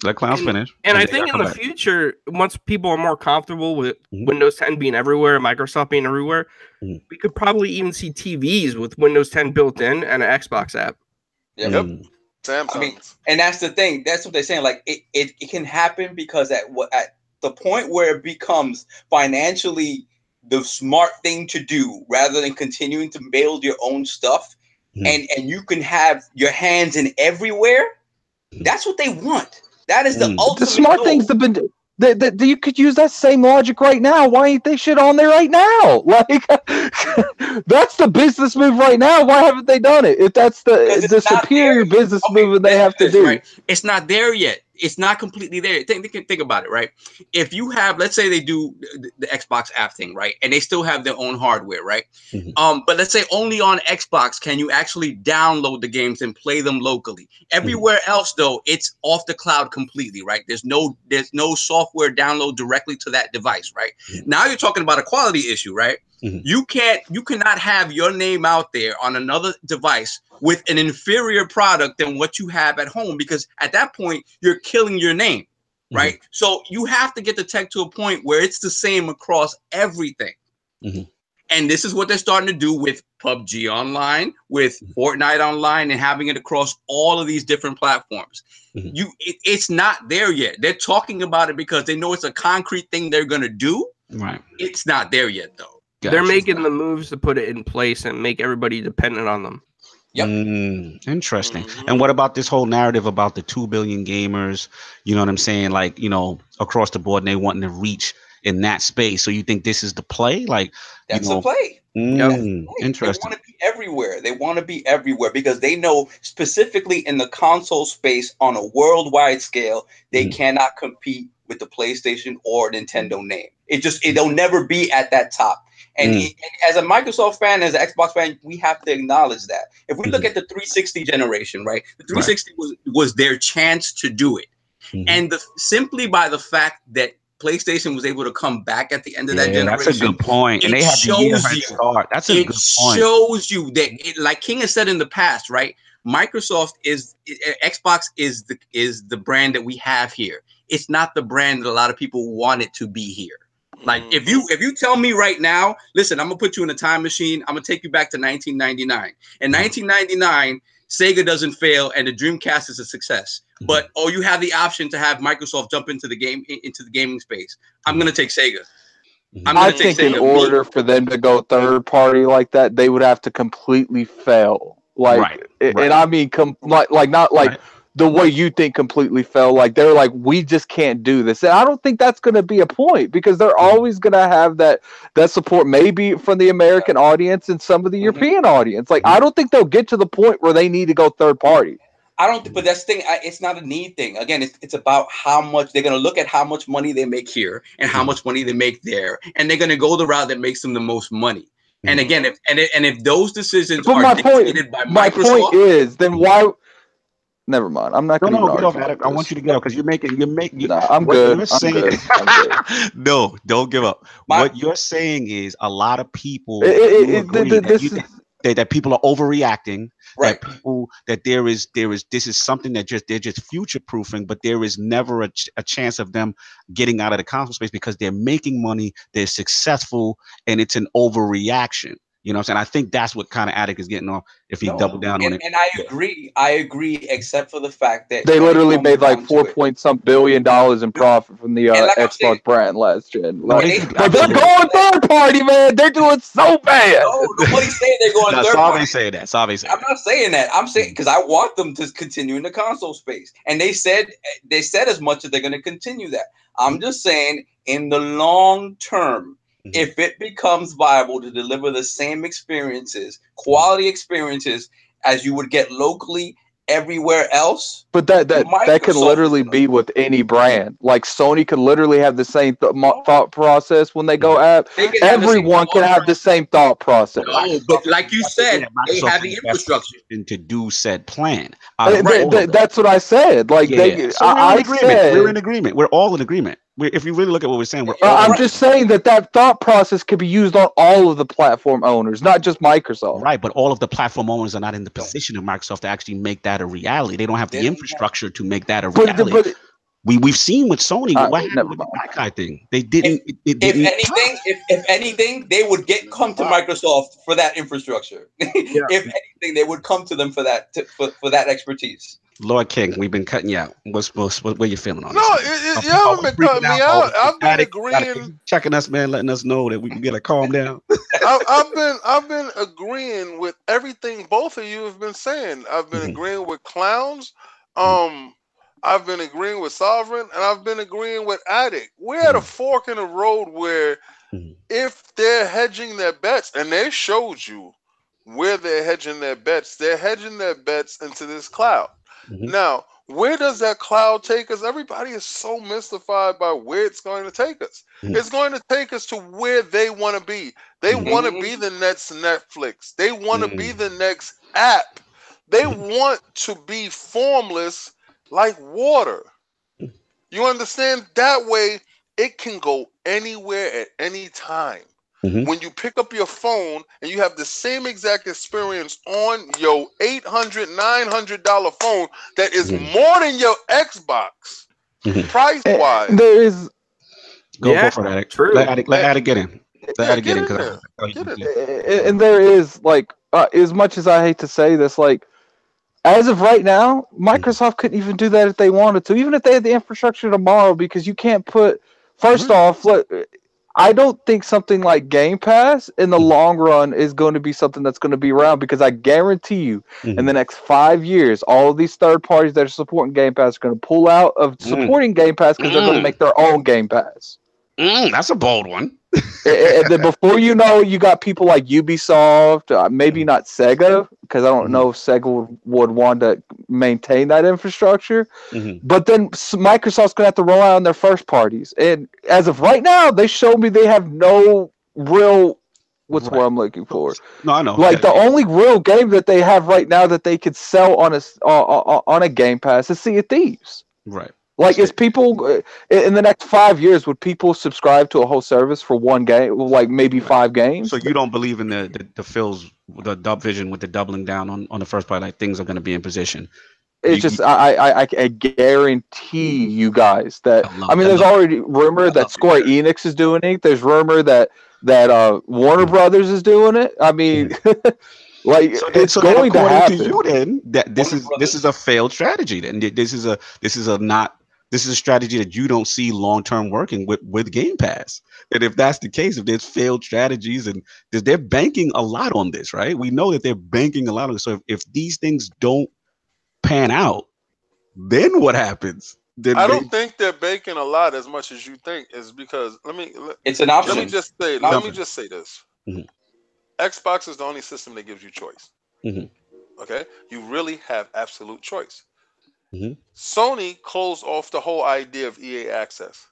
Let Clownz finish. And I think in the future, once people are more comfortable with Windows 10 being everywhere, Microsoft being everywhere, we could probably even see TVs with Windows 10 built in and an Xbox app. Yep. I mean, and that's the thing. That's what they're saying. Like it can happen because at the point where it becomes financially the smart thing to do rather than continuing to build your own stuff and you can have your hands in everywhere. That's what they want. That is the ultimate. The smart goal. things have been you could use that same logic right now. Why ain't they shit on there right now? Like that's the business move right now. Why haven't they done it? If that's the superior business move they have to do. Right. It's not there yet. It's not completely there. Think about it, right? If you have, let's say they do the Xbox app thing, right? And they still have their own hardware, right? But let's say only on Xbox can you actually download the games and play them locally. Everywhere else, though, it's off the cloud completely, right? There's no software download directly to that device, right? Now you're talking about a quality issue, right? You cannot have your name out there on another device with an inferior product than what you have at home, because at that point you're killing your name, right? So you have to get the tech to a point where it's the same across everything. And this is what they're starting to do with PUBG Online, with Fortnite Online, and having it across all of these different platforms. It's not there yet. They're talking about it because they know it's a concrete thing they're going to do. Right. It's not there yet, though. They're making the moves to put it in place and make everybody dependent on them. Yep. Interesting. And what about this whole narrative about the 2 billion gamers? You know what I'm saying? Like, across the board, and they wanting to reach in that space. So you think this is the play? Like, that's the play. Interesting. They want to be everywhere. They want to be everywhere because they know specifically in the console space on a worldwide scale, they cannot compete with the PlayStation or Nintendo name. It'll never be at that top. And as a Microsoft fan, as an Xbox fan, we have to acknowledge that. If we look at the 360 generation, right? The 360 was their chance to do it. And simply by the fact that PlayStation was able to come back at the end of that generation. That's a good point. And they had to get a head start. That's a good point. It shows you that, like King has said in the past, right? Xbox is the brand that we have here. It's not the brand that a lot of people want it to be here. Like if you tell me right now, listen, I'm gonna put you in a time machine. I'm gonna take you back to 1999. In 1999, Sega doesn't fail and the Dreamcast is a success. But you have the option to have Microsoft jump into the gaming space. I'm gonna take Sega. I think in order for them to go third party like that, they would have to completely fail. And I mean, not the way you think completely fail. Like they're like, we just can't do this. And I don't think that's going to be a point because they're always going to have that support, maybe from the American audience and some of the European audience. Like I don't think they'll get to the point where they need to go third party. But that's the thing. It's not a need thing. Again, it's about how much they're going to look at how much money they make here and how much money they make there, and they're going to go the route that makes them the most money. And again, if those decisions are dictated by Microsoft, my point is, then why? Never mind. I'm not going to. No, get off, Addict. I want you to get up because you're making. I'm good. I'm good. No, don't give up. What you're saying is a lot of people that people are overreacting. Right. That this is something that they're just future proofing, but there is never a chance of them getting out of the console space because they're making money, they're successful, and it's an overreaction. You know what I'm saying? I think that's what kind of Addict is getting off if he doubled down on it. And I agree, except for the fact that they literally made like $4 billion in profit from the Xbox brand last gen. But they're going third party, man. They're doing so bad. No, nobody's saying they're going third party. Say that. I'm not saying that. I'm saying because I want them to continue in the console space, and they said as much as they're going to continue that. I'm just saying in the long term. If it becomes viable to deliver the same experiences, quality experiences, as you would get locally everywhere else. But that can literally be with any brand. Like Sony could literally have the same thought process when they go app. Everyone can have the same thought process. No, but like you said, they have the infrastructure to do said plan. That's what I said. Like we're in agreement. We're all in agreement. If you really look at what we're saying, I'm just saying that thought process could be used on all of the platform owners, not just Microsoft. Right, but all of the platform owners are not in the position of Microsoft to actually make that a reality. They don't have the infrastructure to make that a reality. We've seen with Sony what happened with the Black Eye thing. They didn't. If anything, they would come to Microsoft for that infrastructure. If anything, they would come to them for that for that expertise. Lord King, we've been cutting you out. What you feeling on this? No, you haven't been cutting me out. I've been agreeing, checking us, man, letting us know that we can get a calm down. I've been agreeing with everything both of you have been saying. I've been agreeing with Clownz. I've been agreeing with Sovereign, and I've been agreeing with Addict. We're at a fork in the road where if they're hedging their bets, and they showed you where they're hedging their bets into this cloud. Now, where does that cloud take us? Everybody is so mystified by where it's going to take us. It's going to take us to where they want to be. They want to be the next Netflix. They want to be the next app. They want to be formless like water. You understand? That way, it can go anywhere at any time. When you pick up your phone and you have the same exact experience on your $800, $900 phone that is more than your Xbox, price-wise. There is... Go for that. True. Let Addict get in. And there is, like, as much as I hate to say this, like, as of right now, Microsoft couldn't even do that if they wanted to, even if they had the infrastructure tomorrow, because you can't put... First off, I don't think something like Game Pass in the long run is going to be something that's going to be around, because I guarantee you in the next 5 years, all of these third parties that are supporting Game Pass are going to pull out of supporting Game Pass because they're going to make their own Game Pass. That's a bold one. And then before you know, you got people like Ubisoft, maybe not Sega, because I don't know if Sega would want to maintain that infrastructure. But then Microsoft's going to have to rely on their first parties. And as of right now, they show me they have no real... What's what I'm looking for? No, I know. Like the only real game that they have right now that they could sell on a Game Pass is Sea of Thieves. Right. Like, is people in the next 5 years, would people subscribe to a whole service for one game, like maybe 5 games? So you don't believe in the Phil's dub vision with the doubling down on the first part, like things are going to be in position? It's I guarantee you guys that. I mean, there's already rumor that Square Enix is doing it. There's rumor that Warner Brothers is doing it. I mean. Like, it's going to happen. To you, then that this is a failed strategy. Then this is a strategy that you don't see long term working with Game Pass. And if that's the case, if there's failed strategies and they're banking a lot on this, right? We know that they're banking a lot on this. So if these things don't pan out, then what happens? I don't think they're banking a lot as much as you think. Is because it's an option. Let me just say this. Xbox is the only system that gives you choice. Okay? You really have absolute choice. Sony closed off the whole idea of EA Access.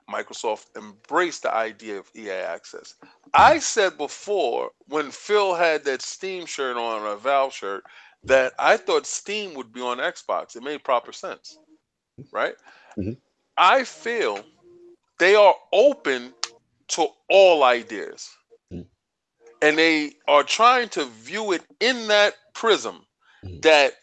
Microsoft embraced the idea of EA Access. I said before, when Phil had that Steam shirt on, or a Valve shirt, that I thought Steam would be on Xbox. It made proper sense. Right? I feel they are open to all ideas. And they are trying to view it in that prism that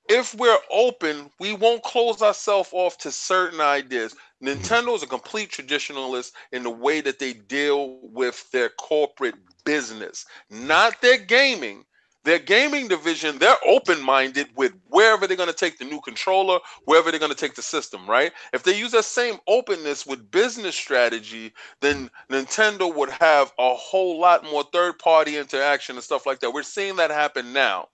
if we're open, we won't close ourselves off to certain ideas. Nintendo is a complete traditionalist in the way that they deal with their corporate business, not their gaming. Their gaming division, they're open-minded with wherever they're going to take the new controller, wherever they're going to take the system, right? If they use that same openness with business strategy, then Nintendo would have a whole lot more third-party interaction and stuff like that. We're seeing that happen now.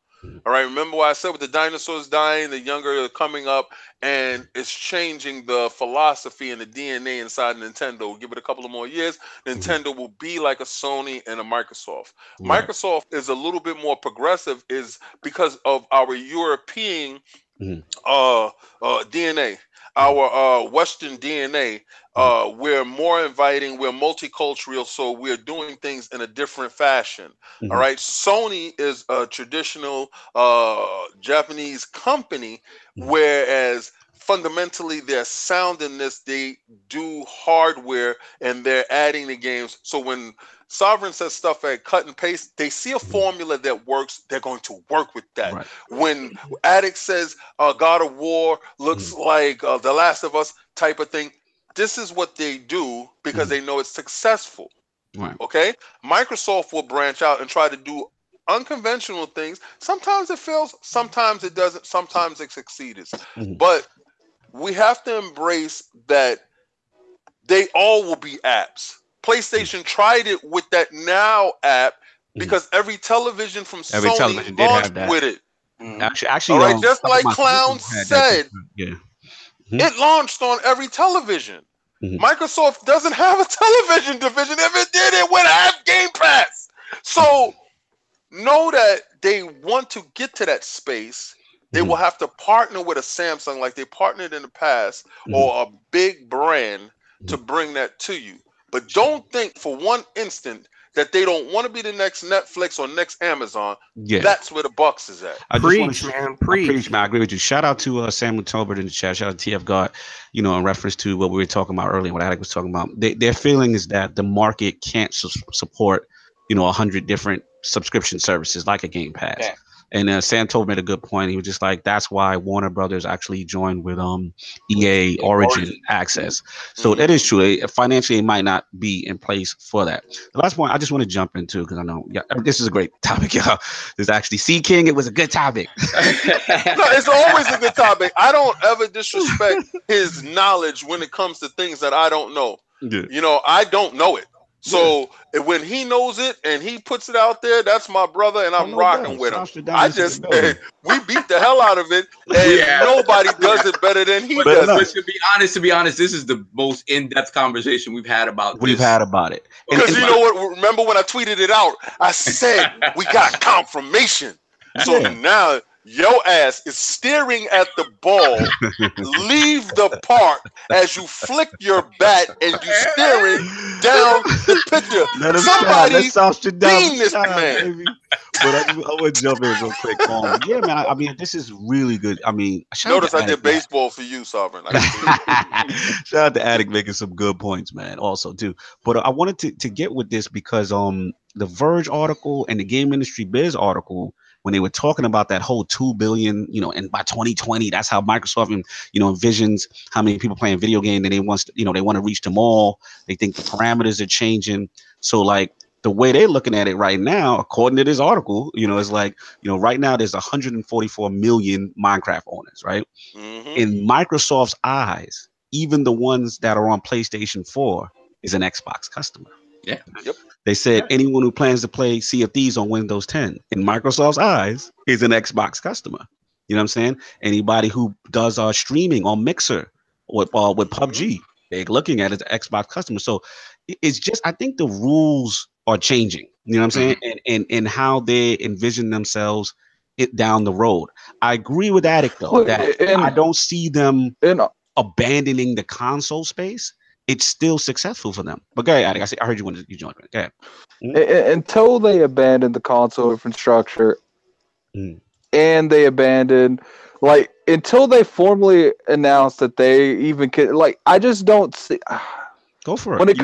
All right, remember what I said with the dinosaurs dying, the younger are coming up, and it's changing the philosophy and the DNA inside Nintendo. Give it a couple of more years, Nintendo will be like a Sony and a Microsoft. Right. Microsoft is a little bit more progressive, is because of our European DNA, our Western DNA. We're more inviting, we're multicultural, so we're doing things in a different fashion. All right, Sony is a traditional Japanese company, whereas fundamentally their sound in this, they do hardware and they're adding the games. So when Sovereign says stuff at cut and paste, they see a formula that works, they're going to work with that. Right. When Addict says God of War looks like The Last of Us type of thing, this is what they do because they know it's successful. Right. Okay? Microsoft will branch out and try to do unconventional things. Sometimes it fails, sometimes it doesn't, sometimes it succeeds. But we have to embrace that they all will be apps. PlayStation tried it with that Now app because every television from Sony launched with it. Actually, all right, just like Clownz said, it launched on every television. Microsoft doesn't have a television division. If it did, it would have Game Pass. So know that they want to get to that space. They will have to partner with a Samsung like they partnered in the past or a big brand to bring that to you. But don't think for one instant that they don't want to be the next Netflix or next Amazon. Yeah. That's where the bucks is at. Preach, man. Preach, man. I agree with you. Shout out to Samuel Tolbert in the chat. Shout out to TF God, in reference to what we were talking about earlier, what Addict was talking about. Their feeling is that the market can't support, 100 different subscription services like a Game Pass. Yeah. And Sam told made a good point. He was just like, that's why Warner Brothers actually joined with EA Origin Access. So that is true. Financially, it might not be in place for that. The last point I just want to jump into, because I know this is a great topic, y'all. This actually, C King, it was a good topic. No, it's always a good topic. I don't ever disrespect his knowledge when it comes to things that I don't know. Yeah. I don't know it. So when he knows it and he puts it out there, that's my brother, and I'm rocking with him. I just said we beat the hell out of it, and nobody does it better than he does. But to be honest, this is the most in-depth conversation we've had about this. Because you know what? Remember when I tweeted it out? I said we got confirmation. So now your ass is staring at the ball. Leave the park as you flick your bat and you staring down the picture. Somebody beam this man. Baby. But I want to jump in real quick. Yeah, man. I mean, this is really good. I mean, notice I did baseball for you, Sovereign. Shout out to Addict making some good points, man. Also, too. But I wanted to get with this because the Verge article and the Game Industry Biz article, when they were talking about that whole 2 billion, and by 2020, that's how Microsoft, envisions how many people playing video game, and they want to reach them all. They think the parameters are changing. So like the way they're looking at it right now, according to this article, it's like, right now there's 144 million Minecraft owners, right? In Microsoft's eyes, even the ones that are on PlayStation 4 is an Xbox customer. Yeah. Yep. They said anyone who plans to play Sea of Thieves on Windows 10 in Microsoft's eyes is an Xbox customer. You know what I'm saying? Anybody who does streaming on Mixer with PUBG, they're looking at it as an Xbox customer. So it's just, I think the rules are changing. You know what I'm saying? And how they envision themselves down the road. I agree with Addict though, I don't see them abandoning the console space. It's still successful for them. But go ahead, Addict. I heard you wanted you joined. Go ahead. Until they abandon the console infrastructure and they abandon, until they formally announce that they even can, I just don't see. Go for it. When it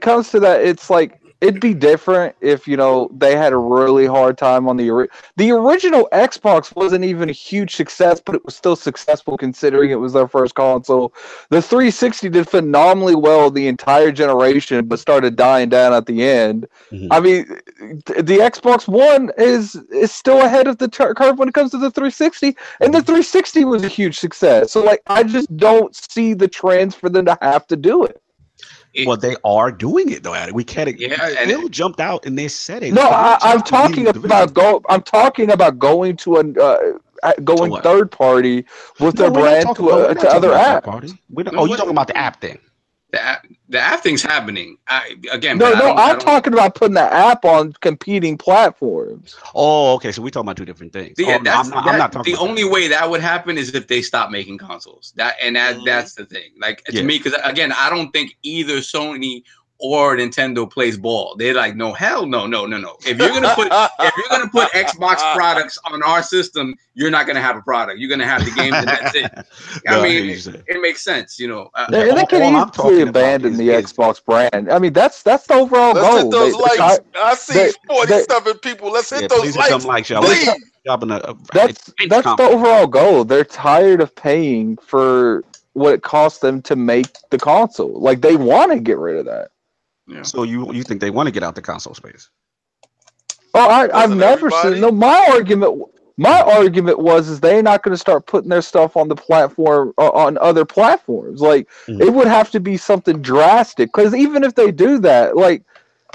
comes to that, it's like it'd be different if, you know, they had a really hard time on the original Xbox wasn't even a huge success, but it was still successful considering it was their first console. The 360 did phenomenally well the entire generation, but started dying down at the end. I mean, the Xbox One is still ahead of the curve when it comes to the 360, and the 360 was a huge success. So, like, I just don't see the trends for them to have to do it. Well, they are doing it though. We can't. Phil jumped out and they said it. No, I'm talking about I'm talking about going to going third party with their brand to other apps. You're talking about the app thing. The app thing's happening. I'm talking about putting the app on competing platforms. Oh, okay. So we're talking about two different things. I'm not talking. The only way that would happen is if they stop making consoles. That's the thing. Like to me, because again, I don't think either Sony or Nintendo plays ball. They're like, no, hell no. If you're gonna put Xbox products on our system, you're not gonna have a product. You're gonna have the games, and that's it. I mean, it makes sense, you know. And they can easily abandon the Xbox brand. I mean, that's the overall goal. Let's hit those likes. I see 47 people. Let's hit those likes. That's the overall goal. They're tired of paying for what it costs them to make the console. Like, they want to get rid of that. Yeah. So you think they want to get out the console space? Oh, I've never seen. No, my argument was they're not going to start putting their stuff on the platform on other platforms. Like it would have to be something drastic. Because even if they do that, like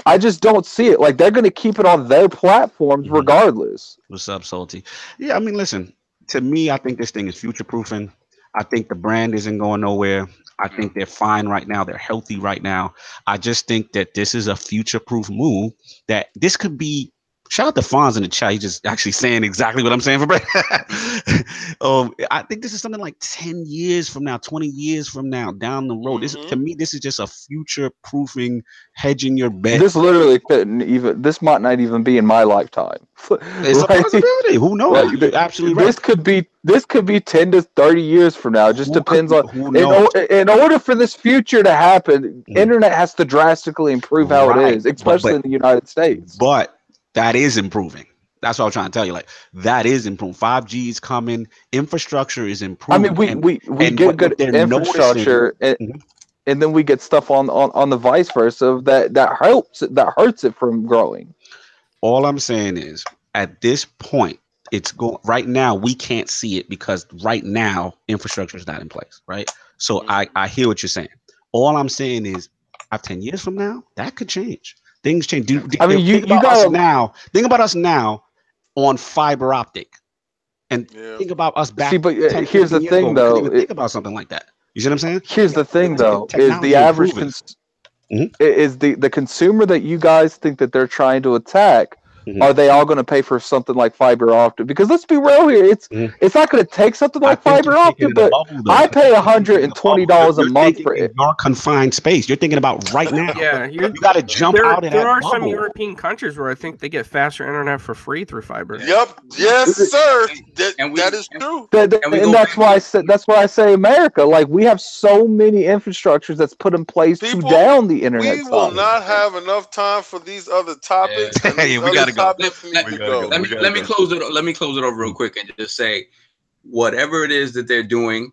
I just don't see it. Like they're going to keep it on their platforms regardless. What's up, Salty? Yeah, I mean, listen. To me, I think this thing is future proofing. I think the brand isn't going nowhere. I think they're fine right now. They're healthy right now. I just think that this is a future-proof move. That this could be. Shout out to Fonz in the chat. He's just actually saying exactly what I'm saying for Brad. I think this is something like 10 years from now, 20 years from now, down the road. To me, this is just a future-proofing, hedging your bet. This literally couldn't even. This might not even be in my lifetime. It's a possibility. Who knows? You're absolutely right. This could be 10 to 30 years from now. It just depends on. In order for this future to happen, internet has to drastically improve how it is, especially in the United States. But that is improving. That's what I'm trying to tell you. Like that is improving. 5G is coming. Infrastructure is improving. I mean, we get good infrastructure, and then we get stuff on the vice versa that hurts it from growing. All I'm saying is, at this point, it's going right now. We can't see it because right now infrastructure is not in place. Right. So I hear what you're saying. All I'm saying is, 10 years from now, that could change. Things change. I mean, think about us now on fiber optic, and think about us back. See, but here's the thing, though. Think about something like that. You see what I'm saying? Here's the thing, though, is the average is the consumer that you guys think that they're trying to attack. Are they all going to pay for something like fiber optic? Because let's be real here, it's not going to take something like fiber optic, but I pay $120 a month for it. Your confined space. You're thinking about right now. Yeah, you got to jump out of that There are bubble. some European countries where I think they get faster internet for free through fiber. Yep. Yes, sir. That is true. And that's why I say America. Like we have so many infrastructures that's put in place to down the internet. We will not have enough time for these other topics. We got to go. Let me close it. Let me close it over real quick and just say, whatever it is that they're doing,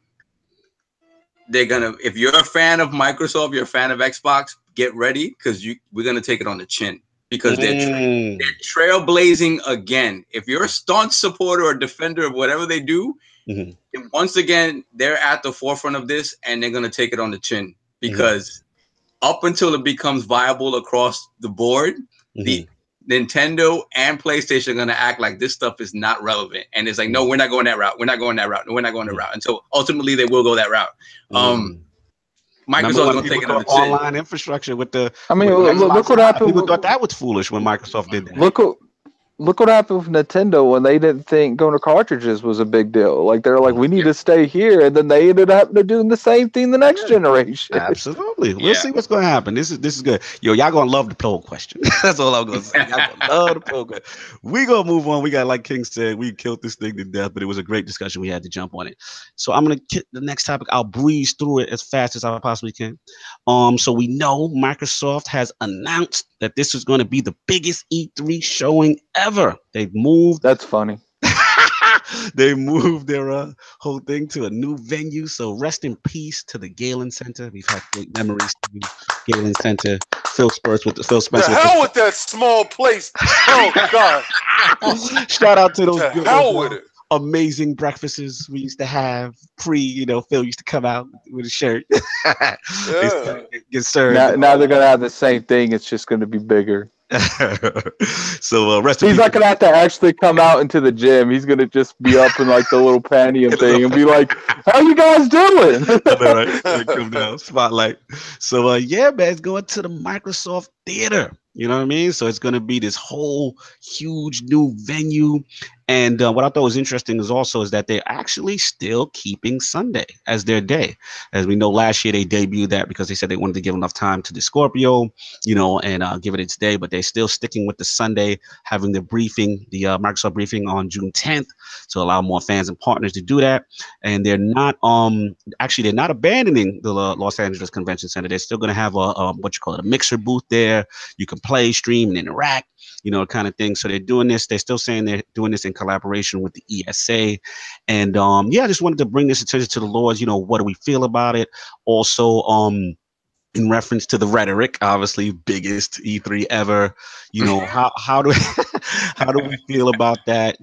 they're gonna. If you're a fan of Microsoft, you're a fan of Xbox, get ready because we're gonna take it on the chin because they're trailblazing again. If you're a staunch supporter or defender of whatever they do, once again they're at the forefront of this and they're gonna take it on the chin because up until it becomes viable across the board, the Nintendo and PlayStation are going to act like this stuff is not relevant. And it's like, no, we're not going that route. We're not going that route. No, we're not going that route. And so ultimately they will go that route. Microsoft's going to take it on the chin. Online infrastructure with the. I mean, look what happened. People thought that was foolish when Microsoft did that. look what happened with Nintendo when they didn't think going to cartridges was a big deal. Like they're like, we need to stay here, and then they ended up doing the same thing the next generation. Absolutely. We'll see what's gonna happen. This is good. Yo, y'all gonna love the poll question. That's all I'm gonna say. Y'all gonna love the poll question. We gonna move on. We got, like King said, we killed this thing to death, but it was a great discussion. We had to jump on it. So I'm gonna get the next topic. I'll breeze through it as fast as I possibly can. So we know Microsoft has announced that this is going to be the biggest E3 showing ever. They've moved. That's funny. They moved their whole thing to a new venue. So rest in peace to the Galen Center. We've had great memories to Galen Center. Phil Spencer with the hell with that small place. Oh God! Shout out to those good with it. Amazing breakfasts we used to have pre, Phil used to come out with a shirt. Get served. Now they're gonna have the same thing. It's just gonna be bigger. So he's not gonna have to actually come out into the gym. He's gonna just be up in like the little panty thing and be like, "How you guys doing?" Right. Come down, spotlight. So yeah, man, it's going to the Microsoft Theater. You know what I mean? So it's going to be this whole huge new venue. And what I thought was interesting is that they're actually still keeping Sunday as their day. As we know, last year they debuted that because they said they wanted to give enough time to the Scorpio, and give it its day. But they're still sticking with the Sunday, having the briefing, the Microsoft briefing on June 10th to allow more fans and partners to do that. And they're not they're not abandoning the Los Angeles Convention Center. They're still going to have a mixer booth there. You can play, stream, and interact, kind of thing. So they're doing this. They're still saying they're doing this in collaboration with the ESA. And I just wanted to bring this attention to the Lords. What do we feel about it? Also, in reference to the rhetoric, obviously biggest E3 ever. How do we feel about that?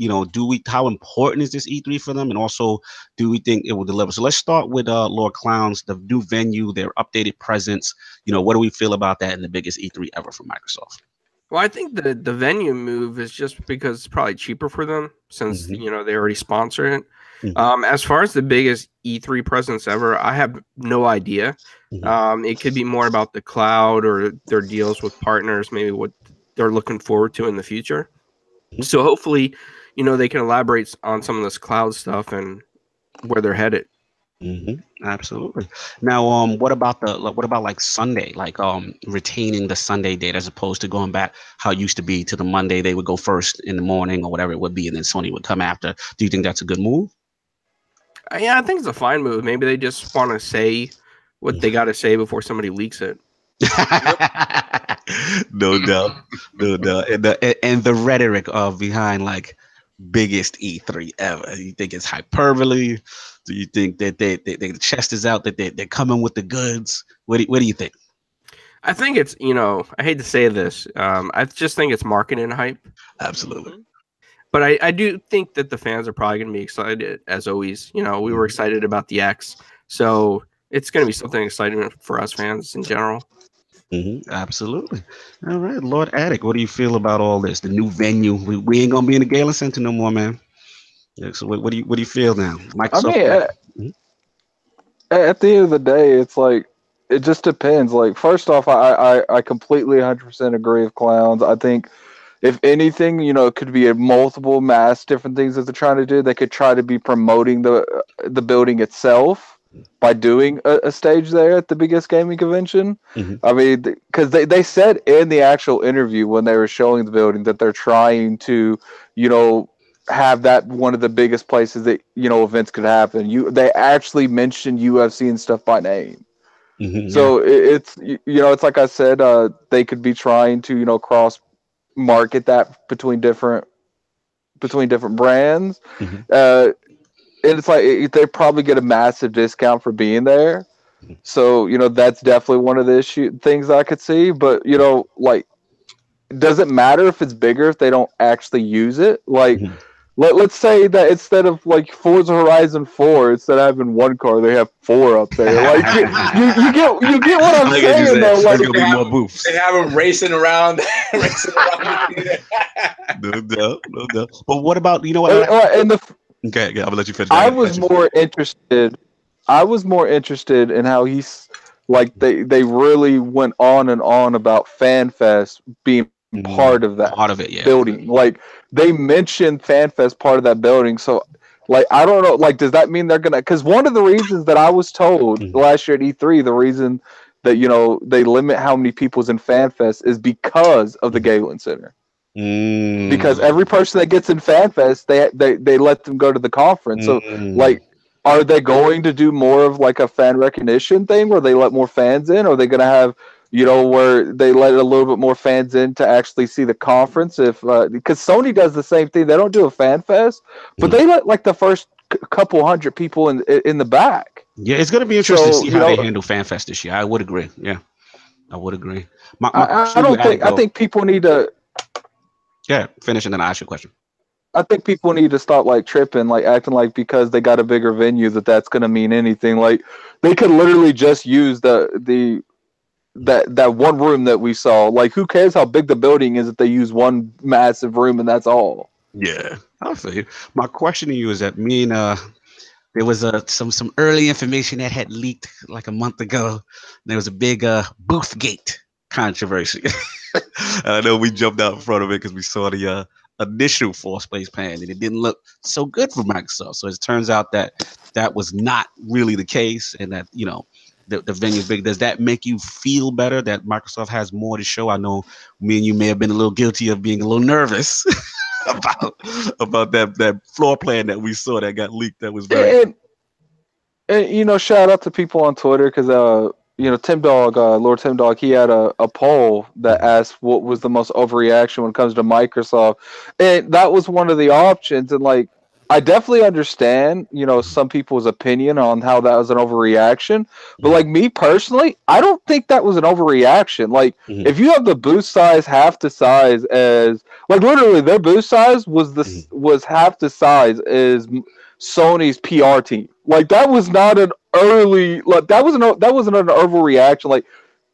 How important is this E3 for them? And also, do we think it will deliver? So let's start with Lord Clownz, the new venue, their updated presence. What do we feel about that in the biggest E3 ever for Microsoft? Well, I think the venue move is just because it's probably cheaper for them since they already sponsor it. As far as the biggest E3 presence ever, I have no idea. It could be more about the cloud or their deals with partners, maybe what they're looking forward to in the future. So hopefully, they can elaborate on some of this cloud stuff and where they're headed. Absolutely. Now, what about like Sunday, like retaining the Sunday date as opposed to going back how it used to be to the Monday? They would go first in the morning or whatever it would be, and then Sony would come after. Do you think that's a good move? Yeah, I think it's a fine move. Maybe they just want to say what they got to say before somebody leaks it. No doubt. And the rhetoric behind like biggest E3 ever. You think it's hyperbole? Do you think that the chest is out, that they're coming with the goods? What do you think? I think it's, I hate to say this. I just think it's marketing hype. Absolutely. But I do think that the fans are probably going to be excited, as always. We were excited about the X. So it's going to be something exciting for us fans in general. Absolutely. All right, Lord Addict, what do you feel about all this? The new venue. We ain't going to be in the Galen Center no more, man. Yeah, so what do you feel now? Microsoft. At the end of the day, it's like, it just depends. Like, first off, I completely 100% agree with Clownz. I think if anything, it could be a multiple mass different things that they're trying to do. They could try to be promoting the building itself by doing a stage there at the biggest gaming convention. I mean, because they said in the actual interview when they were showing the building that they're trying to, have that one of the biggest places that, events could happen. They actually mentioned UFC and stuff by name. So it's, it's like I said, they could be trying to, cross market that between different brands. And it's like they probably get a massive discount for being there. So, that's definitely one of the things I could see. But, like, it doesn't matter if it's bigger if they don't actually use it. Like, let's say that instead of like Forza Horizon 4, instead of having one car, they have 4 up there. Like you get what I'm saying though. Like they have them racing around. No doubt. But what about Okay, I'm gonna let you finish. I was more interested in how he's like they really went on and on about FanFest being part of that building. Like they mentioned FanFest part of that building. So like, I don't know, like, does that mean they're going to, because one of the reasons that I was told last year at E3, the reason that, you know, they limit how many people's in FanFest is because of the Galen Center. Because every person that gets in FanFest, they let them go to the conference. So like, are they going to do more of like a fan recognition thing where they let more fans in? Or are they going to have, you know, where they let a little bit more fans in to actually see the conference? If because Sony does the same thing, they don't do a fan fest, but they let like the first couple hundred people in the back. Yeah, it's going to be interesting to see how they handle fan fest this year. I would agree. Yeah, I would agree. I think people need to. Yeah, finish and then I ask you a question. I think people need to stop like tripping, like acting like because they got a bigger venue that's going to mean anything. Like they could literally just use that one room that we saw. Like who cares how big the building is if they use one massive room and that's all. Yeah, I'll feel you. My question to you is that me and there was some early information that had leaked like a month ago. There was a big BoothGate controversy. And I know we jumped out in front of it because we saw the initial Force Place plan and it didn't look so good for Microsoft. So it turns out that was not really the case, and that, you know, the venue is big. Does that make you feel better that Microsoft has more to show? I know me and you may have been a little guilty of being a little nervous about that floor plan that we saw that got leaked. That was very. And you know, shout out to people on Twitter because you know, Tim Dog, Lord Tim Dog, he had a poll that asked what was the most overreaction when it comes to Microsoft, and that was one of the options. And like, I definitely understand, you know, some people's opinion on how that was an overreaction, but like me personally, I don't think that was an overreaction. Like, if you have the booth size half the size as, like, literally their booth size was half the size as Sony's PR team. Like that was not an early, like that wasn't an overreaction. Like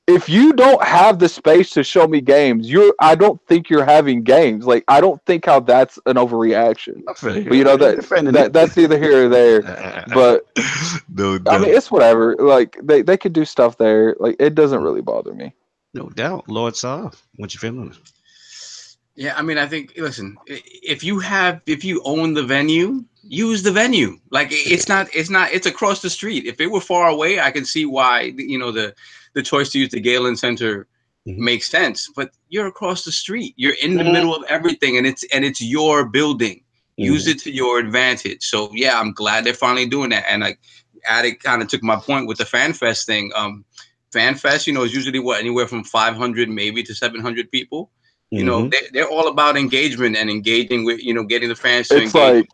if you don't have the space to show me games, I don't think you're having games. Like I don't think how that's an overreaction. But you know that's neither here or there. But no, I mean it's whatever. Like they could do stuff there. Like it doesn't really bother me. No doubt. Lord Saw, what you feeling? Yeah, I mean, I think, listen, if you own the venue, use the venue. Like it's across the street. If it were far away, I can see why, you know, the choice to use the Galen Center makes sense. But you're across the street. You're in the middle of everything, and it's your building. Use it to your advantage. So yeah, I'm glad they're finally doing that. And like Addict kind of took my point with the FanFest thing. FanFest, you know, is usually anywhere from 500 maybe to 700 people. You know, they're all about engagement and engaging with, you know, getting the fans to engage.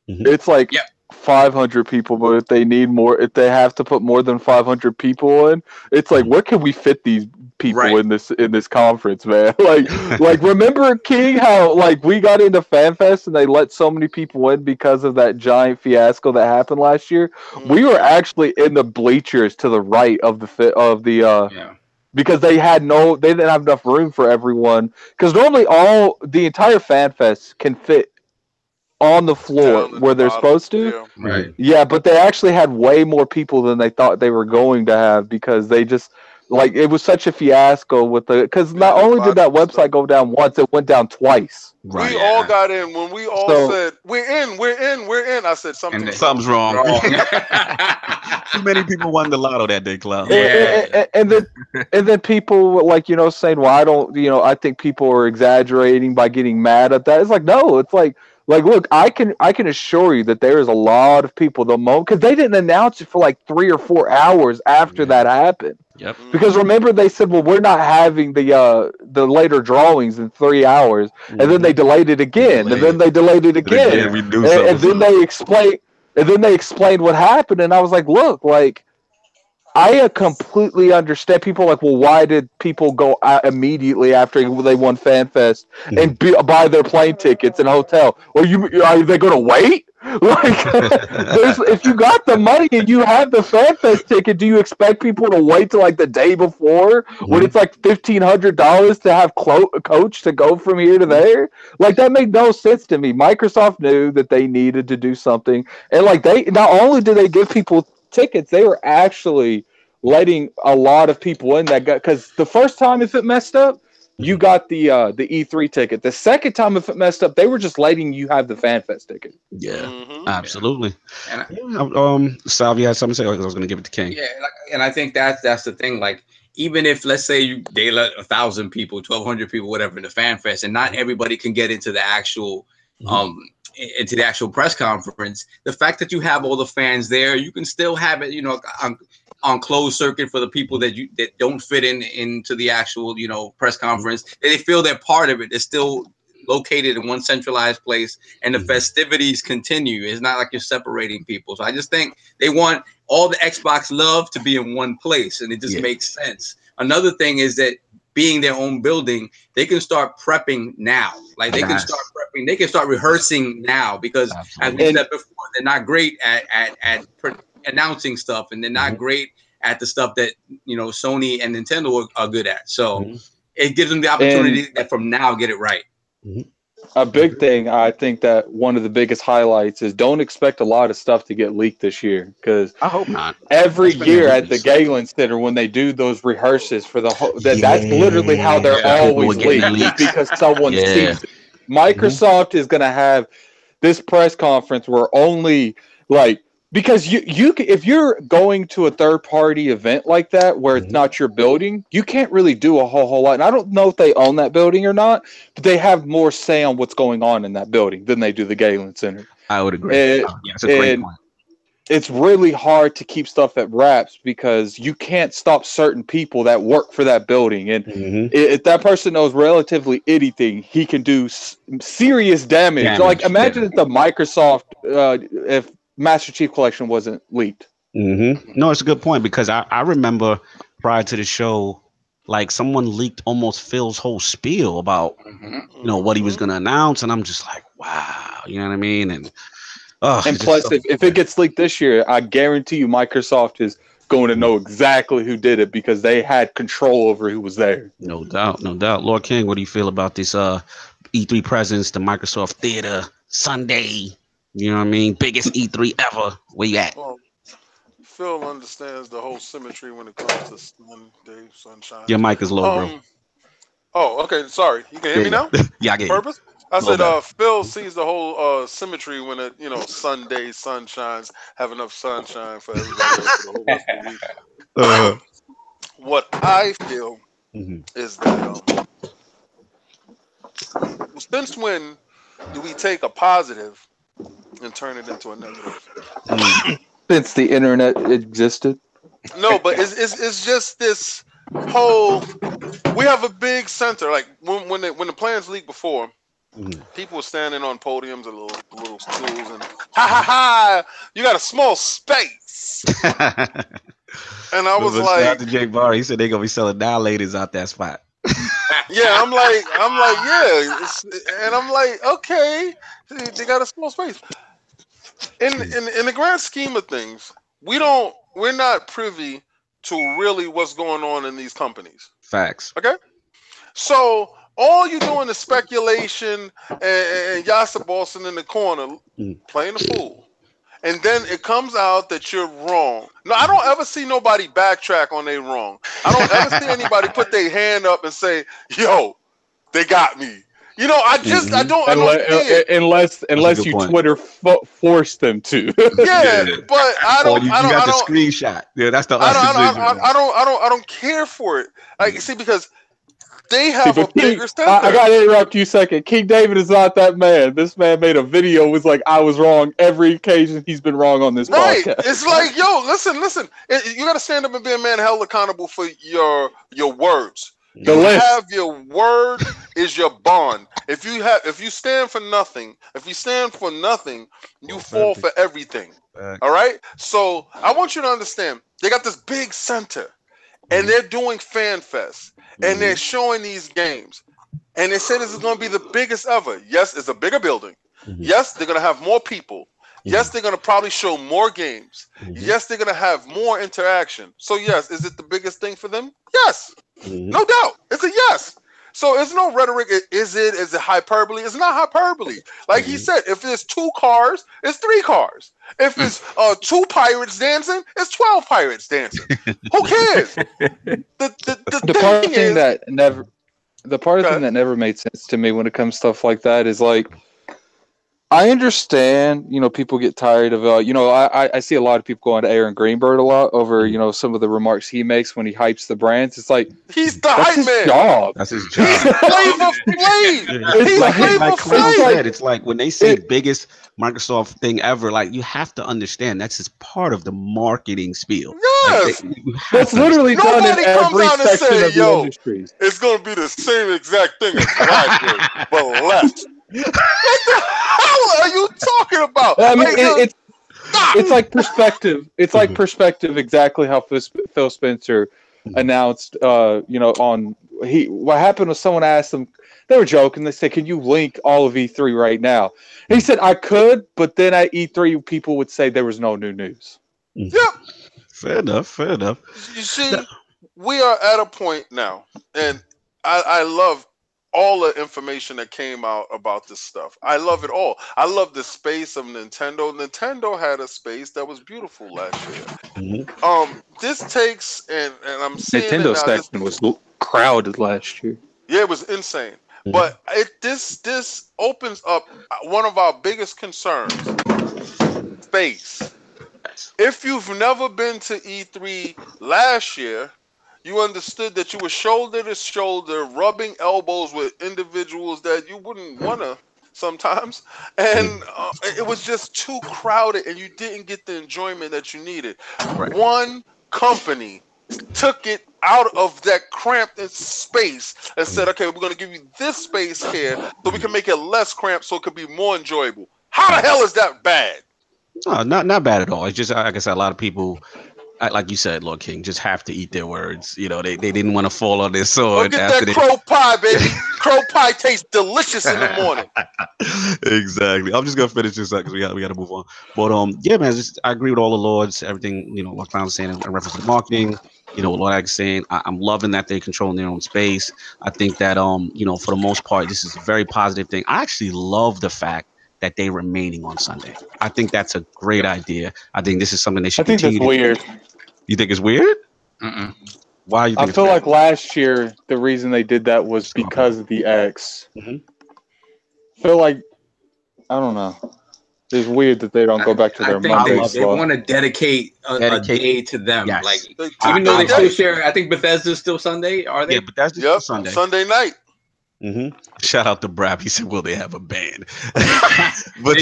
It's like 500 people, but if they need more, if they have to put more than 500 people in, it's like, where can we fit these people in this conference, man? like remember King, how like we got into FanFest and they let so many people in because of that giant fiasco that happened last year. We were actually in the bleachers to the right of the because they didn't have enough room for everyone. Because normally the entire FanFest can fit on the floor where they're supposed to. Yeah, but they actually had way more people than they thought they were going to have because they just, like, it was such a fiasco with because not only did that website go down once, it went down twice. We all got in when we all said we're in. I said something's wrong. Too many people won the lotto that day, Clown. And then people like, you know, saying, well, I don't, you know, I think people are exaggerating by getting mad at that. It's like, no, it's like look, I can assure you that there is a lot of people because they didn't announce it for like 3 or 4 hours after that happened. Yep. Because remember they said, well, we're not having the later drawings in 3 hours, and then they delayed it again, and then they delayed it again, and then they explained what happened, and I was like, look, like I completely understand. People are like, well, why did people go out immediately after they won FanFest and buy their plane tickets and hotel? Well, are they going to wait? Like, if you got the money and you have the FanFest ticket, do you expect people to wait till like the day before when it's like $1,500 to have a coach to go from here to there? Like, that made no sense to me. Microsoft knew that they needed to do something, and like they not only did they give people tickets, they were actually letting a lot of people in that got, because the first time if it messed up, you got the E3 ticket. The second time if it messed up, they were just letting you have the FanFest ticket. Yeah, absolutely. Sal, you had something to say? I was going to give it to King. Yeah, and I think that's the thing. Like, even if, let's say, they let 1,000 people, 1,200 people, whatever, in the FanFest, and not everybody can get into the actual press conference, the fact that you have all the fans there, you can still have it, on closed circuit for the people that don't fit into the actual, press conference. They feel they're part of it. They're still located in one centralized place, and the festivities continue. It's not like you're separating people. So I just think they want all the Xbox love to be in one place, and it just makes sense. Another thing is that being their own building, they can start prepping now. Like, they can start prepping, they can start rehearsing now, because as we said before, they're not great at announcing stuff, and they're not great at the stuff that Sony and Nintendo are good at. So it gives them the opportunity that from now get it right. A big thing, I think that one of the biggest highlights is don't expect a lot of stuff to get leaked this year, because I hope not. Every year at the Galen Center, when they do those rehearsals for the whole, that's literally how they're always leaked, because someone sees it. Microsoft is going to have this press conference where only because you if you're going to a third party event like that where it's not your building, you can't really do a whole lot. And I don't know if they own that building or not, but they have more say on what's going on in that building than they do the Galen Center. I would agree. That's a great point. It's really hard to keep stuff at wraps because you can't stop certain people that work for that building. And if that person knows relatively anything, he can do serious damage. Like, imagine if the Microsoft, if Master Chief Collection wasn't leaked. No, it's a good point, because I remember prior to the show, like, someone leaked almost Phil's whole spiel about what he was going to announce, and I'm just like, wow, you know what I mean? And plus, if it gets leaked this year, I guarantee you Microsoft is going to know exactly who did it, because they had control over who was there. No doubt, no doubt. Lord King, what do you feel about this E3 presence, the Microsoft Theater Sunday? You know what I mean? Biggest E3 ever. Where you at? Well, Phil understands the whole symmetry when it comes to Sunday, sunshine. Your mic is low, bro. Oh, okay. Sorry. You can hear me now? Yeah, I get Purpose? I said Phil sees the whole symmetry when it, Sunday, sun shines, have enough sunshine for everybody else for the whole rest of the week. What I feel is that since when do we take a positive and turn it into a negative? Since the internet existed. No, but it's just this whole. We have a big center. Like when the plans leaked before, people were standing on podiums and little stools and ha, you got a small space. And I was like, shout out to Jake Barr. He said they're gonna be selling dilators out that spot. Yeah, I'm like, yeah, and I'm like, okay, they got a small space. In the grand scheme of things, we're not privy to really what's going on in these companies. Facts. Okay, so all you're doing is speculation and Yasser Boston in the corner playing the fool. And then it comes out that you're wrong. No, I don't ever see nobody backtrack on they wrong. I don't ever see anybody put their hand up and say, yo, they got me. I just, I don't unless you point. Twitter force them to. Yeah, but I don't. You got the screenshot. Yeah, that's the. I don't care for it. Like, see, because they have a bigger center. I gotta interrupt you a second. King David is not that man. This man made a video was like, I was wrong every occasion he's been wrong on this podcast. It's like, yo, listen. You gotta stand up and be a man held accountable for your words. Your word is your bond. If you stand for nothing, you fall for everything. All right? So I want you to understand, they got this big center and they're doing Fan Fest. And they're showing these games. And they say this is going to be the biggest ever. Yes, it's a bigger building. Yes, they're going to have more people. Yes, they're going to probably show more games. Yes, they're going to have more interaction. So, yes, is it the biggest thing for them? Yes. No doubt. It's a yes. So, it's no rhetoric. Is it hyperbole? It's not hyperbole. Like he said, if there's 2 cars, it's 3 cars. If it's 2 pirates dancing, it's 12 pirates dancing. Who cares? The part thing that the part of the thing that never made sense to me when it comes to stuff like that is like, I understand, you know, people get tired of, you know, I see a lot of people going to Aaron Greenberg a lot over, you know, some of the remarks he makes when he hypes the brands. It's like, he's the hype man. Job. That's his job. He's Flavor Flav. It's like Flavor Clownz Flav. said, it's like when they say biggest Microsoft thing ever, like you have to understand that's just part of the marketing spiel. Yes. Like, that's literally done in every section of the industry. It's going to be the same exact thing as BlackBerry, but less. What the hell are you talking about? I mean, it's like perspective. It's like perspective. Exactly how Phil Spencer announced. You know, what happened was someone asked him. They were joking. They said, "Can you link all of E3 right now?" He said, "I could, but then at E3 people would say there was no new news." Yep. Fair enough. Fair enough. You see, we are at a point now, and I love all the information that came out about this stuff. I love it all. I love the space of Nintendo. Nintendo had a space that was beautiful last year. This takes, and I'm seeing Nintendo it now, section was crowded last year. Yeah, it was insane. But this opens up one of our biggest concerns: space. If you've never been to E3 last year, you understood that you were shoulder to shoulder, rubbing elbows with individuals that you wouldn't want to sometimes. And it was just too crowded and you didn't get the enjoyment that you needed. Right. One company took it out of that cramped space and said, okay, we're going to give you this space here so we can make it less cramped so it could be more enjoyable. How the hell is that bad? No, not bad at all. It's just, like I said, a lot of people, like you said, Lord King, just have to eat their words. You know, they didn't want to fall on their sword. Get that crow pie, baby. Crow pie tastes delicious in the morning. Exactly. I'm just gonna finish this up because we got to move on. But yeah, man, I agree with all the Lords. Everything, you know, what Clownz was saying in reference to marketing. You know, what Lord Ag is saying. I'm loving that they're controlling their own space. I think that you know, for the most part, this is a very positive thing. I actually love the fact that they're remaining on Sunday. I think that's a great idea. I think this is something they should continue. I think that's weird. You think it's weird? Why? You think I feel like last year the reason they did that was because of the X. I feel like, I don't know. It's weird that they don't go back to their Monday. They want to dedicate a day to them. Yes. Like, even though they still share, I think Bethesda's still Sunday. Are they? Yeah, Bethesda's still Sunday. Sunday night. Shout out to Brap. He said, "Will they have a band?" But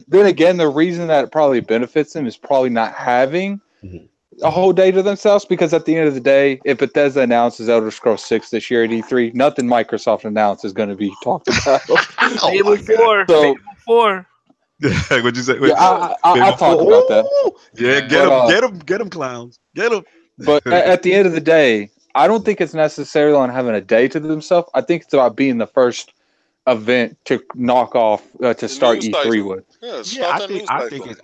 then again, the reason that it probably benefits them is probably not having a whole day to themselves. Because at the end of the day, if Bethesda announces Elder Scrolls 6 this year at E3, nothing Microsoft announced is going to be talked about. Fable 4. What'd you say? I'll talk about that. Yeah, get him, Clownz, get him. But at the end of the day, I don't think it's necessarily on having a day to themselves. I think it's about being the first event to knock off to start E3 with.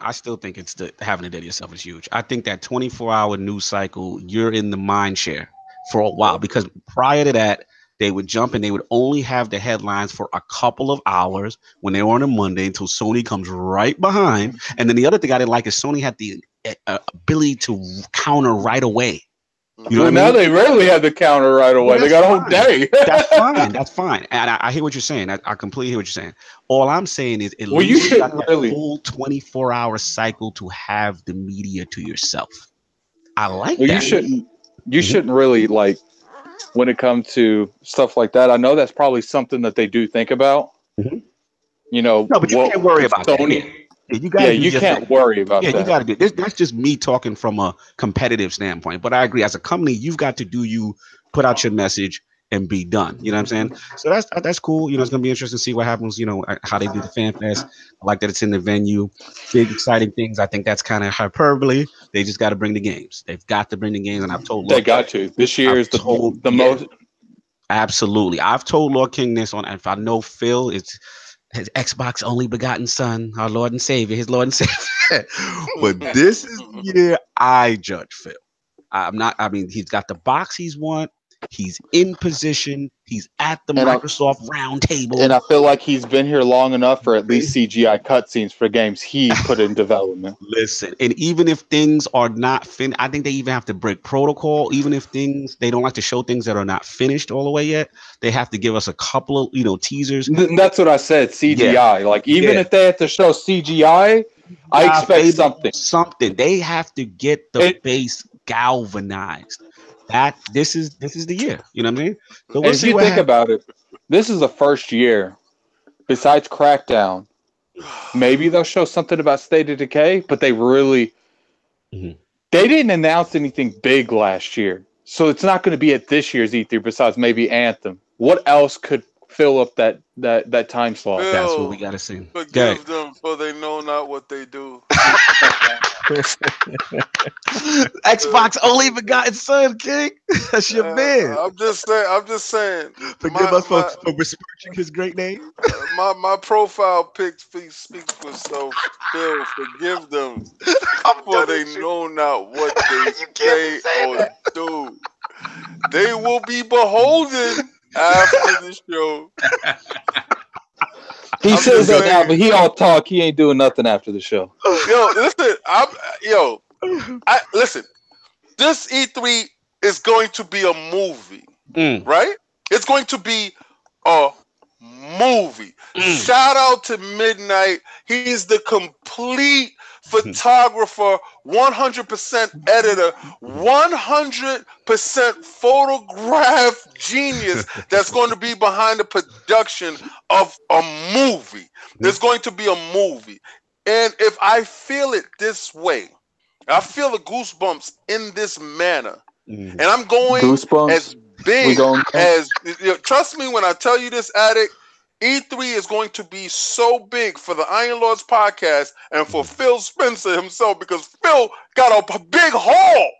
I still think it's having a day to yourself is huge. I think that 24-hour news cycle, you're in the mind share for a while, because prior to that, they would jump and they would only have the headlines for a couple of hours when they were on a Monday until Sony comes right behind. And then the other thing I didn't like is Sony had the ability to counter right away. You know now they rarely have the counter right away. They got a whole day. That's fine. And I hear what you're saying. I completely hear what you're saying. All I'm saying is at least you should got that whole 24-hour cycle to have the media to yourself. I like that. You shouldn't really, like, when it comes to stuff like that. I know that's probably something that they do think about. You know, no, but you can't worry about Sony. That. You can't worry about that. You got to do this. That's just me talking from a competitive standpoint. But I agree, as a company, you've got to do you, put out your message, and be done. You know what I'm saying? So that's cool. You know, it's gonna be interesting to see what happens. You know, how they do the fan fest. I like that it's in the venue. Big exciting things. I think that's kind of hyperbole. They just got to bring the games. They've got to bring the games, and I've told they got to. This year is the most. Absolutely, I've told Lord King this on. If I know Phil, it's his Xbox only begotten son, our Lord and Savior, his Lord and Savior. But this is the year I judge Phil. I'm not. I mean, he's got the box he's want. He's in position. He's at the Microsoft roundtable. And I feel like he's been here long enough for at least CGI cutscenes for games he put in development. Listen, and even if things are not finished, I think they even have to break protocol. Even if they don't like to show things that are not finished all the way yet, they have to give us a couple of, teasers. That's what I said, CGI. Yeah. Like, even if they have to show CGI, I expect something. Something. They have to get the base galvanized. This is the year. You know what I mean? So we'll if you think about it, this is the first year, besides Crackdown, maybe they'll show something about State of Decay, but they really they didn't announce anything big last year. So it's not going to be at this year's E3 besides maybe Anthem. What else could fill up that time slot? Phil, that's what we got to see. Forgive them, for they know not what they do. Xbox only begotten son, King. That's your man. I'm just saying. Forgive us for besmirching his great name. My profile pic speaks for itself. Phil, forgive them, for they know not what they say or do. They will be beholden after the show. He says that now, but he all talk. He ain't doing nothing after the show. Listen. This E3 is going to be a movie, right? It's going to be a movie. Shout out to Midnight. He's the complete photographer, 100% editor, 100% photograph genius that's going to be behind the production of a movie. There's going to be a movie. And if I feel it this way, I feel the goosebumps in this manner. And I'm going as big as, trust me when I tell you this, Addict, E3 is going to be so big for the Iron Lords podcast and for Phil Spencer himself, because Phil got a big haul.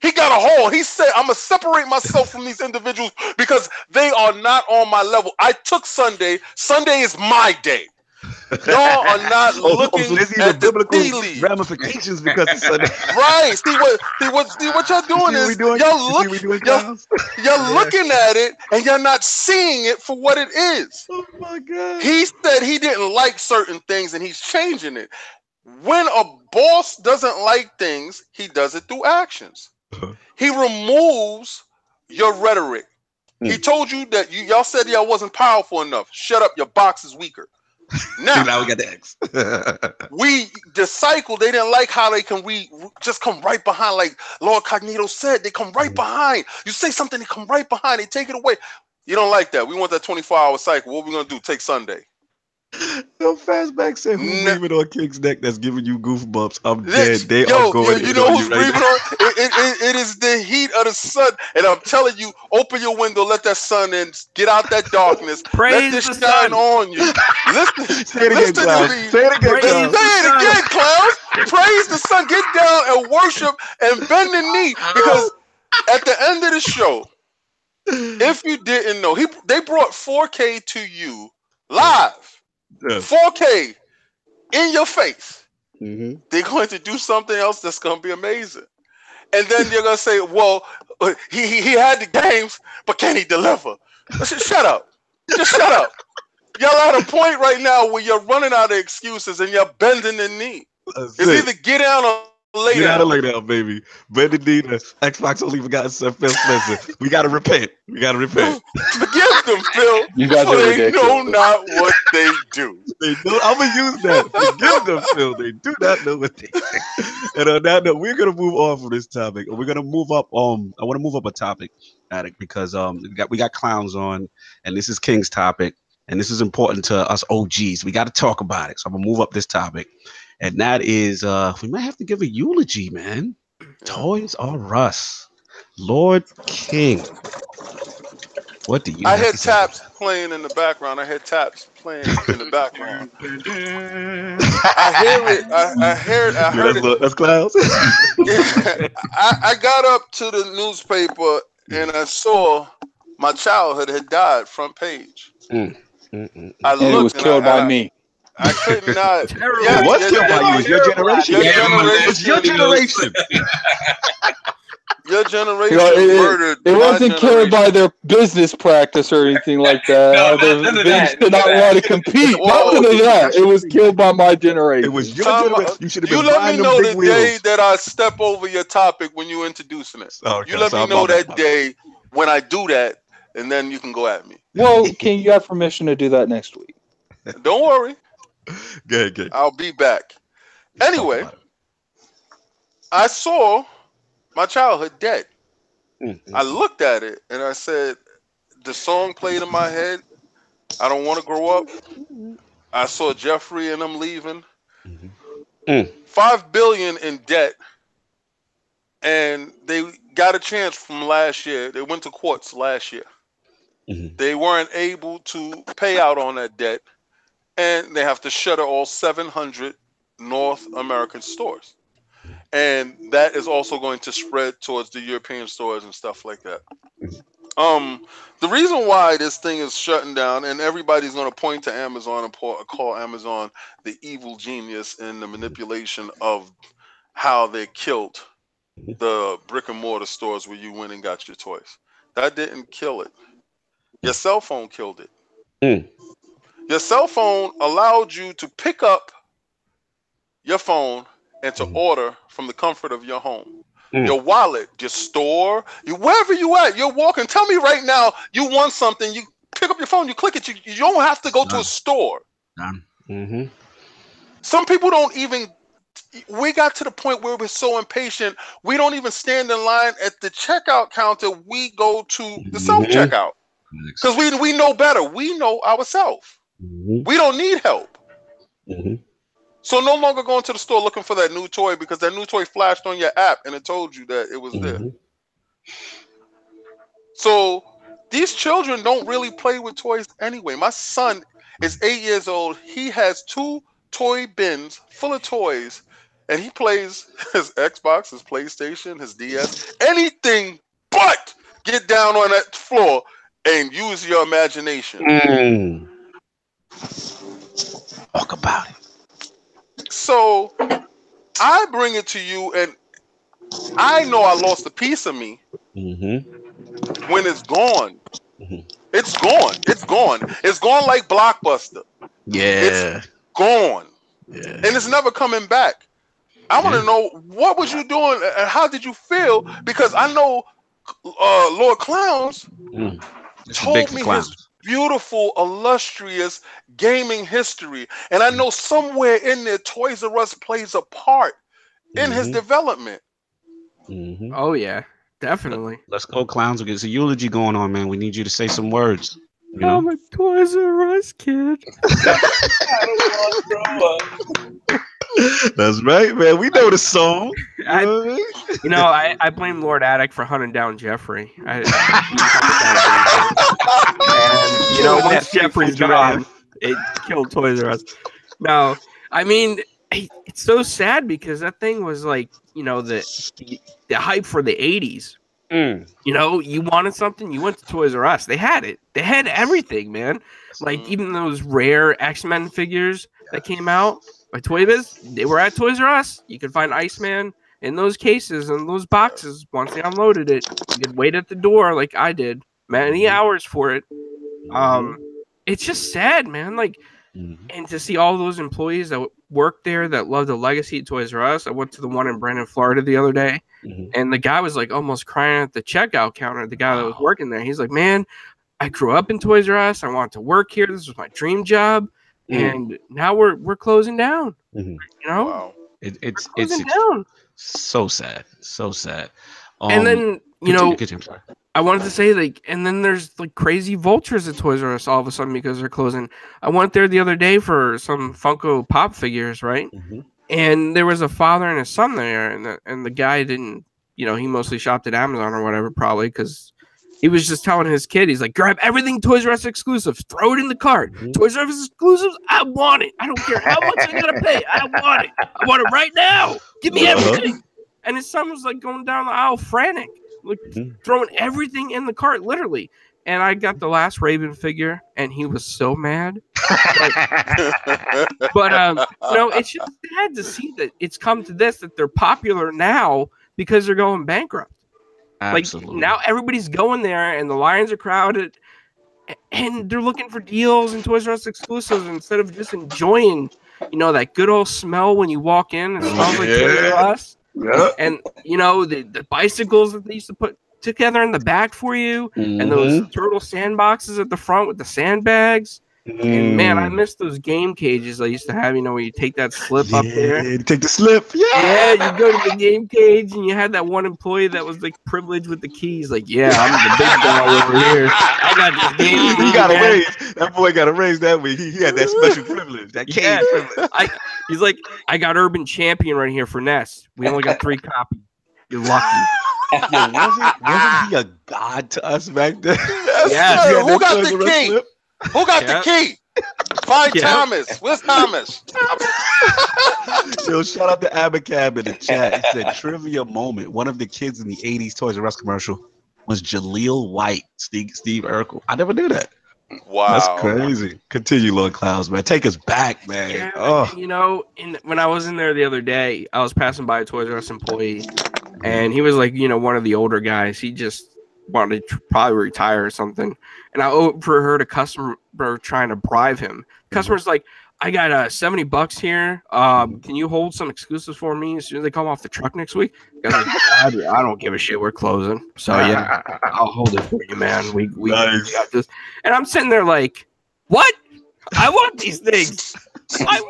He got a haul. He said, I'm going to separate myself from these individuals because they are not on my level. I took Sunday. Sunday is my day. Y'all are not looking at the biblical ramifications because of Sunday. Right. See what y'all doing is y'all looking at it and you're not seeing it for what it is. Oh my God. He said he didn't like certain things and he's changing it. When a boss doesn't like things, he does it through actions. He removes your rhetoric. He told you that y'all said y'all wasn't powerful enough. Shut up, your box is weaker. Now we got the X. The cycle, they didn't like how they can just come right behind, like Lord Cognito said, they come right behind. You say something, they come right behind, they take it away. You don't like that. We want that 24-hour cycle. What we gonna do? Take Sunday. No, Fastback said, who's breathing on King's neck that's giving you goosebumps? I'm dead. They are going. You know who's breathing on? It is the heat of the sun. And I'm telling you, open your window, let that sun in, get out that darkness. Let this shine on you. Listen, say it again, Clownz. Say it again, Clownz. Praise the sun. Get down and worship and bend the knee. Because at the end of the show, if you didn't know, they brought 4K to you live. 4K in your face. They're going to do something else that's going to be amazing. And then you're going to say, well, he had the games, but can he deliver? Shut up. Just shut up. Y'all at a point right now where you're running out of excuses and you're bending the knee. It's either get down or lay down. You gotta lay down, baby. Bend the knee. Xbox only forgotten Phil Spencer. We gotta repent. Forgive them, Phil. You guys are ridiculous. They know not what they do. I'm gonna use that. Forgive them, Phil. They do not know what they do. And on that note, we're gonna move on from this topic. We're gonna move up. I want to move up a topic, Addict, because we got Clownz on, and this is King's topic, and this is important to us OGs. We got to talk about it. So I'm gonna move up this topic. And that is, we might have to give a eulogy, man. Toys R Us. Lord King. What do you I heard taps playing in the background. I heard taps playing in the background. I hear it. I heard it. That's Clownz. I got up to the newspaper and I saw my childhood had died front page. I looked, it was killed by me. I could not. It was killed by you. It's your generation. It's your generation. Your generation murdered. It wasn't killed by their business practice or anything like that. They did not want to compete. Nothing of that. It was killed by my generation. It was your generation. You should have been let me know the wheels. day that I step over your topic when you introducing it. Okay, you let me know that day when I do that, and then you can go at me. Well, King, you have permission to do that next week. Don't worry. Good. I'll be back. Anyway, I saw my childhood dead. Mm-hmm. I looked at it and I said, the song played in my head. I don't want to grow up. I saw Jeffrey and them leaving. Mm-hmm. $5 billion in debt. And they got a chance from last year. They went to courts last year. Mm-hmm. They weren't able to pay out on that debt. And they have to shutter all 700 North American stores. And that is also going to spread towards the European stores and stuff like that. The reason why this thing is shutting down, and everybody's going to point to Amazon and call Amazon the evil genius in the manipulation of how they killed the brick and mortar stores where you went and got your toys. That didn't kill it. Your cell phone killed it. Mm. Your cell phone allowed you to pick up your phone and to order from the comfort of your home. Your wallet, your store, wherever you at, you're walking. Tell me right now, you want something, you pick up your phone, you click it, you don't have to go to a store. Mm-hmm. Some people don't even, we got to the point where we're so impatient, we don't even stand in line at the checkout counter, we go to the self-checkout. Because we know better, we know ourselves. Mm-hmm. We don't need help. Mm-hmm. So no longer going to the store looking for that new toy because that new toy flashed on your app and it told you that it was there. So these children don't really play with toys anyway. My son is 8 years old. He has 2 toy bins full of toys and he plays his Xbox, his PlayStation, his DS, anything but get down on that floor and use your imagination. Talk about it. So I bring it to you, and I know I lost a piece of me when it's gone. It's gone. It's gone. It's gone like Blockbuster. Yeah. It's gone. Yeah. And it's never coming back. I want to know, what was you doing and how did you feel? Because I know Lord Clownz told me his beautiful, illustrious gaming history. And I know somewhere in there, Toys R Us plays a part in his development. Oh, yeah, definitely. Let's go, Clownz. There's a eulogy going on, man. We need you to say some words. You know? I'm a Toys R Us kid. I don't want to grow up. That's right, man. We know the song. I blame Lord Addict for hunting down Jeffrey. And, once Jeffrey's gone, it killed Toys R Us. No, I mean, it's so sad because that thing was like, the hype for the 80s. You wanted something, you went to Toys R Us. They had it. They had everything, man. Like even those rare X-Men figures that came out by Toy Biz, they were at Toys R Us. You could find Iceman in those cases and those boxes. Once they unloaded it, you could wait at the door like I did, many hours for it. It's just sad, man. Like, and to see all those employees that work there that love the legacy of Toys R Us. I went to the one in Brandon, Florida the other day, and the guy was like almost crying at the checkout counter. The guy that was working there, he's like, "Man, I grew up in Toys R Us. I wanted to work here. This was my dream job, and now we're closing down." Wow. It's so sad, so sad. And then I wanted to say, like, and then there's like crazy vultures at Toys R Us all of a sudden because they're closing. I went there the other day for some Funko Pop figures, right? And there was a father and a son there, and the guy didn't, he mostly shopped at Amazon or whatever, probably because he was just telling his kid, he's like, grab everything Toys R Us exclusive, throw it in the cart. Toys R Us exclusives, I want it. I don't care how much I gotta pay. I want it. I want it right now. Give me everything. And his son was like going down the aisle frantic, like throwing everything in the cart, literally. And I got the last Raven figure, and he was so mad. But it's just sad to see that it's come to this, that they're popular now because they're going bankrupt. Absolutely. Like now everybody's going there and the lines are crowded and they're looking for deals and Toys R Us exclusives instead of just enjoying, that good old smell when you walk in. It smells like Toys R Us. Yeah. And the bicycles that they used to put together in the back for you, and those turtle sandboxes at the front with the sandbags. And man, I miss those game cages I used to have, where you take that slip up there. Take the slip. Yeah, you go to the game cage and you had that one employee that was like privileged with the keys. Like, yeah, I'm the big dog over here. I got this game. He got a raise. That boy got a raise that week. He had that special privilege, that cage privilege. He's like, I got Urban Champion right here for Ness. We only got 3 copies. You're lucky. Yo, wasn't he a god to us back then? Yeah. Who got the key? Who got the key? Find Thomas. Where's Thomas? So shout out to Abacab in the chat. He said trivia moment. One of the kids in the 80s Toys R Us commercial was Jaleel White, Steve Urkel. I never knew that. Wow. That's crazy. Continue, Lord Clownz, man. Take us back, man. When I was in there the other day, I was passing by a Toys R Us employee, and he was like, one of the older guys. He just wanted to probably retire or something. And I overheard a customer trying to bribe him. Customer's like, I got $70 here. Can you hold some exclusives for me as soon as they come off the truck next week? Guy's like, I don't give a shit. We're closing. So yeah, I'll hold it for you, man. We got this. And I'm sitting there like, what? I want these things. I'm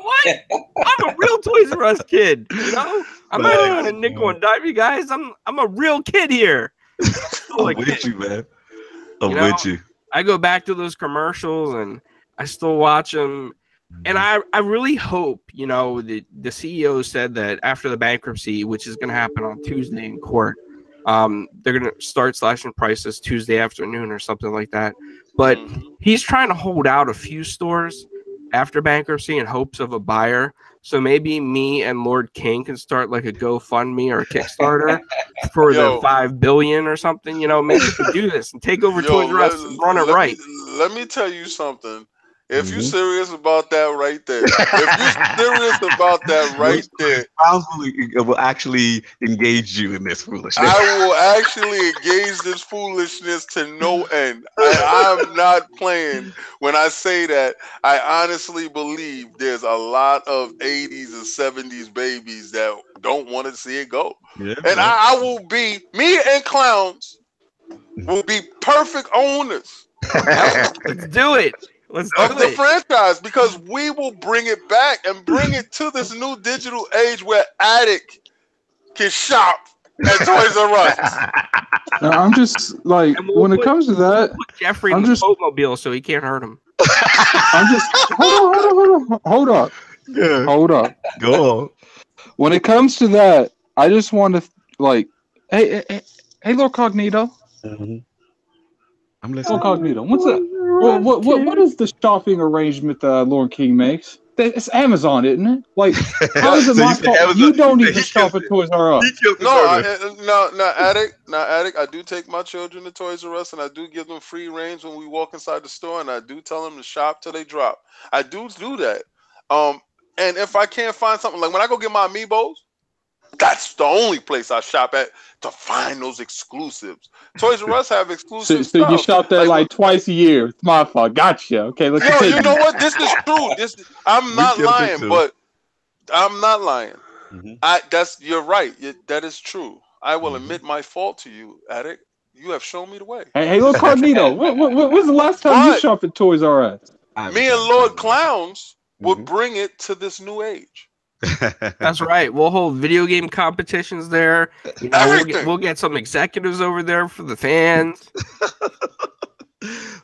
a real Toys R Us kid. I'm not even a nickel and dime you guys. I'm a real kid here. I'm with you, man. I'm with you. I go back to those commercials and I still watch them. And I really hope, the CEO said that after the bankruptcy, which is going to happen on Tuesday in court, they're going to start slashing prices Tuesday afternoon or something like that. But he's trying to hold out a few stores after bankruptcy in hopes of a buyer. So maybe me and Lord King can start like a GoFundMe or a Kickstarter for the $5 billion or something. Maybe we can do this and take over Toys R Us and run it right. Let me tell you something. If you're serious about that right there, I will actually engage you in this foolishness. I will actually engage this foolishness to no end. I'm not playing when I say that. I honestly believe there's a lot of 80s and 70s babies that don't want to see it go. Yeah, and I will be, me and Clownz will be perfect owners. Let's do it. Of the franchise, because we will bring it back and bring it to this new digital age where Addict can shop at Toys R Us. Now, I'm just like, when it comes to that, Jeffrey in the boatmobile so he can't hurt him. I'm just hold up. Yeah. Hold up. Go on. When it comes to that, I just want to hey, Lord Cognito. Mm-hmm. I'm listening. Lord Cognito, what's up? What is the shopping arrangement that Lord King makes? It's Amazon, isn't it? Like, how is it my fault? You don't need to shop at Toys R Us. No, Addict. I do take my children to Toys R Us, and I do give them free range when we walk inside the store, and I do tell them to shop till they drop. I do that. And if I can't find something, like when I go get my Amiibos, that's the only place I shop at to find those exclusives. Toys R Us have exclusive stuff. So you shop there like twice a year. It's my fault. Gotcha. Okay, let's continue. You know what? This is true. I'm not lying, but I'm not lying. Mm-hmm. You're right. That is true. I will admit my fault to you, Addict. You have shown me the way. Hey, Lord Cognito, when's the last time you shopped at Toys R Us? Me and Lord Clownz would bring it to this new age. That's right. We'll hold video game competitions there. We'll get some executives over there for the fans.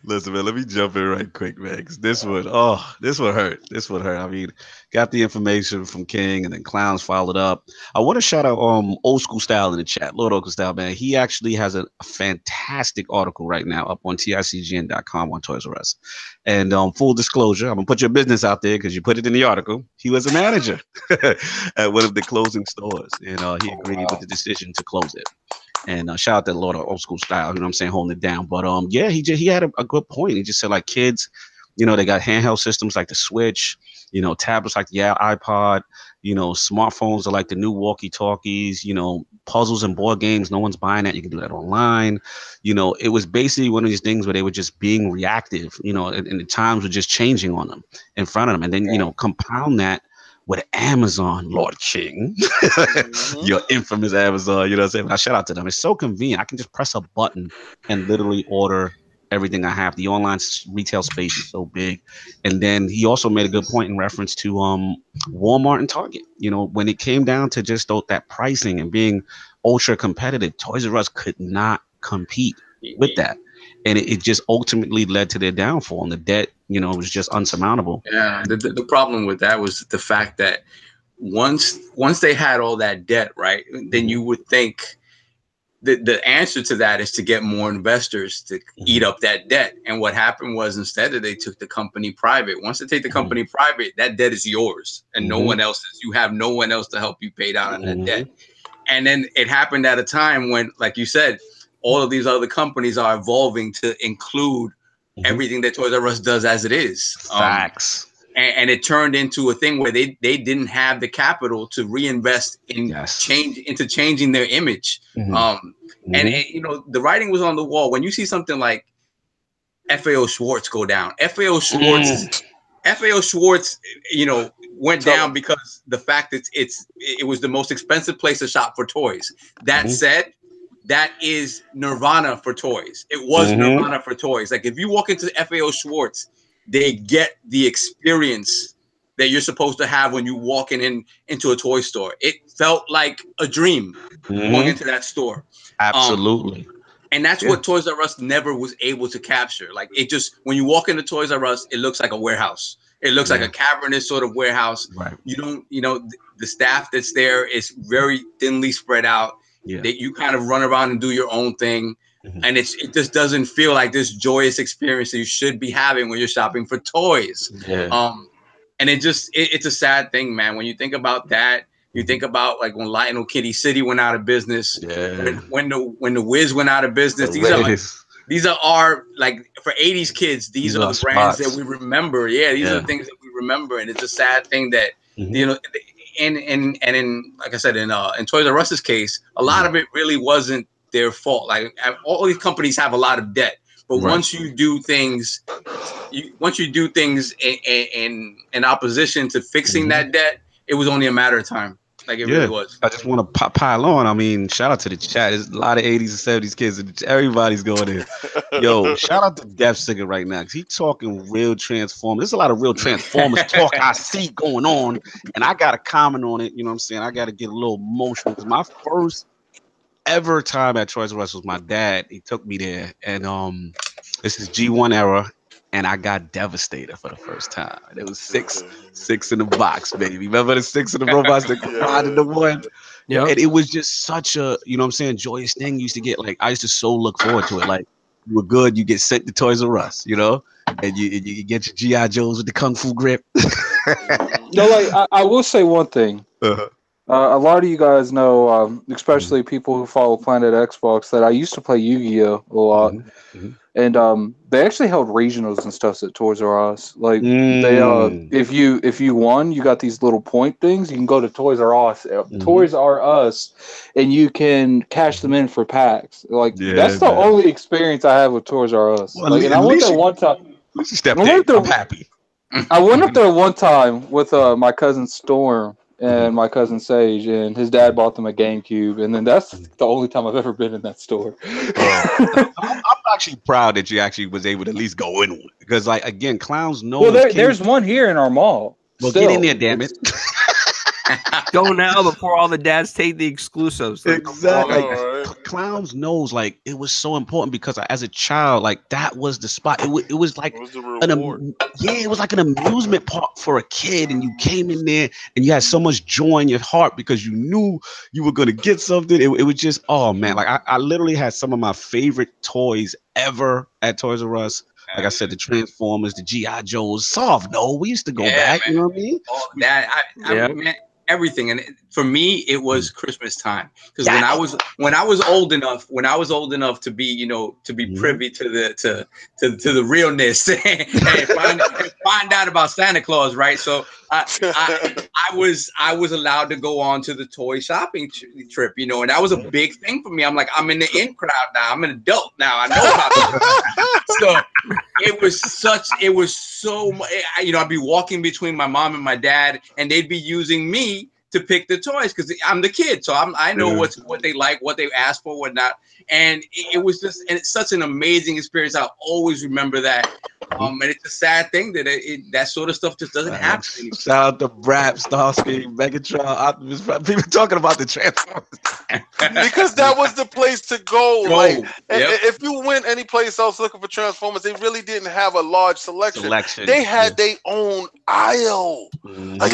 Listen, man, let me jump in right quick, man. This would hurt. I mean, got the information from King, and then Clownz followed up. I want to shout out Old School Style in the chat. Lord Old School Style, man. He actually has a fantastic article right now up on TICGN.com on Toys R Us. And full disclosure, I'm gonna put your business out there because you put it in the article. He was a manager at one of the closing stores, and he agreed with the decision to close it. And shout out to Lord of Old School Style, you know what I'm saying, holding it down. But yeah, he had a good point. He just said, like, kids, You know, they got handheld systems like the Switch, you know, tablets like the iPod, you know, smartphones are like the new walkie-talkies, you know, puzzles and board games. No one's buying that. You can do that online. You know, it was basically one of these things where they were just being reactive, you know, and the times were just changing on them in front of them. And then, you know, compound that with Amazon, Lord King, your infamous Amazon, you know what I'm saying? I shout out to them. It's so convenient. I can just press a button and literally order everything I have. The online retail space is so big. And then he also made a good point in reference to Walmart and Target. You know, when it came down to just that pricing and being ultra competitive, Toys R Us could not compete with that. And it just ultimately led to their downfall, and the debt, you know, was just unsurmountable. Yeah, the problem with that was the fact that once they had all that debt, right, then you would think the answer to that is to get more investors to eat up that debt. And what happened was, instead they took the company private. Once they take the company private, that debt is yours, and no one else's. You have no one else to help you pay down on that debt. And then it happened at a time when, like you said, all of these other companies are evolving to include everything that Toys R Us does as it is. Facts. And it turned into a thing where they didn't have the capital to reinvest in changing their image. And you know, the writing was on the wall. When you see something like FAO Schwartz go down, FAO Schwartz, you know, went down because the fact that it was the most expensive place to shop for toys. That said, that is Nirvana for toys. It was Nirvana for toys. Like, if you walk into FAO Schwartz, they get the experience that you're supposed to have when you walking into a toy store. It felt like a dream going into that store. Absolutely. And that's what Toys R Us never was able to capture. Like, it just, when you walk into Toys R Us, it looks like a warehouse. It looks like a cavernous sort of warehouse. Right. You don't, you know, the staff that's there is very thinly spread out. That you kind of run around and do your own thing. And it just doesn't feel like this joyous experience that you should be having when you're shopping for toys. And it's a sad thing, man. When you think about that, you think about like when Lionel Kitty City went out of business, when the Wiz went out of business. These are our, like, for 80s kids, these are the brands that we remember. Yeah, these are the things that we remember. And it's a sad thing that, you know, and in, like I said, in Toys R Us's case, a lot of it really wasn't their fault. Like, all these companies have a lot of debt, but once you do things, in opposition to fixing that debt, it was only a matter of time. Like, it really was. I just want to pile on. I mean, shout out to the chat. There's a lot of 80s and 70s kids, and everybody's going in. Yo, shout out to Def Singer right now, because he's talking real Transformers. There's a lot of real Transformers talk I see going on, and I got to comment on it. You know what I'm saying? I got to get a little emotional, because my first ever time at Toys R Us was my dad. He took me there, and this is G1 era. And I got devastated for the first time. There was six in the box, baby. Remember the 6 in the robots that combined into one? Yeah. And it was just such a, you know what I'm saying, joyous thing. You used to get, like, I used to so look forward to it. Like, you were good, you get sent to Toys R Us, you know? And you get your G.I. Joes with the Kung Fu grip. No, like, I will say one thing. A lot of you guys know, especially people who follow Planet Xbox, that I used to play Yu-Gi-Oh! A lot. And they actually held regionals and stuff at Toys R Us. Like, they if you won, you got these little point things. You can go to Toys R Us, and you can cash them in for packs. Like, that's the only experience I have with Toys R Us. Well, like, and I went there one time. I'm happy. I went up there one time with my cousin Storm and my cousin Sage, and his dad bought them a GameCube, and then that's the only time I've ever been in that store. I'm actually proud that you actually was able to at least go in one, because, like, again, Clownz know. Well, there's one here in our mall. Well, get in there, damn it. Go now before all the dads take the exclusives. Exactly. Clownz knows, like, it was so important, because as a child, like, that was the spot. It was like it was like an amusement park for a kid, and you came in there and you had so much joy in your heart because you knew you were gonna get something. It was just, oh man, like I literally had some of my favorite toys ever at Toys R Us. Like I said, the Transformers, the G.I. Joes, soft. No, we used to go back. Man. You know what I mean? Oh, that, man, everything. And for me, it was Christmas time, because when I was old enough to be, you know, to be privy to the realness and find out about Santa Claus, right? So I was allowed to go on to the toy shopping trip, you know, and that was a big thing for me. I'm like, I'm in the in crowd now. I'm an adult now. I know about this. So it was so much, you know, I'd be walking between my mom and my dad, and they'd be using me to pick the toys because I'm the kid. So I know what they like, what they ask for, whatnot. And it was just, and it's such an amazing experience. I'll always remember that. And it's a sad thing that that sort of stuff just doesn't happen anymore. Shout out to Brap, Starscream, Megatron, Optimus Prime. People talking about the Transformers. Because that was the place to go. Like, if you went any place else looking for Transformers, they really didn't have a large selection. They had their own aisle. Like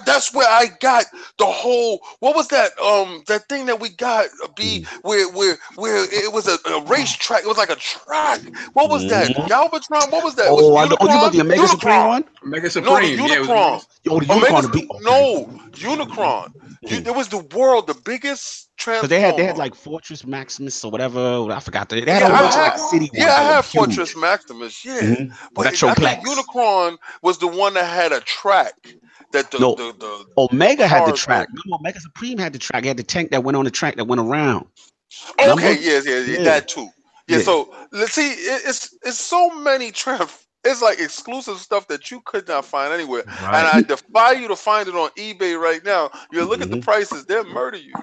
that's where I got the whole. What was that? That thing that we got where it was a racetrack. It was like a track. What was that? Galvatron. What was that? Oh, you about the Omega Supreme one? Omega Supreme. No, the Unicron. Unicron. It was the world, the biggest Transformer. They had like Fortress Maximus or whatever. I forgot. They had a bunch of like city ones. Yeah, I had Fortress Maximus. Yeah, but I think Unicron was the one that had a track. The Omega had the track. No, Omega Supreme had the track. It had the tank that went on the track that went around. Okay, yeah, that too. Yeah, so let's see. It's so many it's like exclusive stuff that you could not find anywhere. Right. And I defy you to find it on eBay right now. You look at the prices, they'll murder you.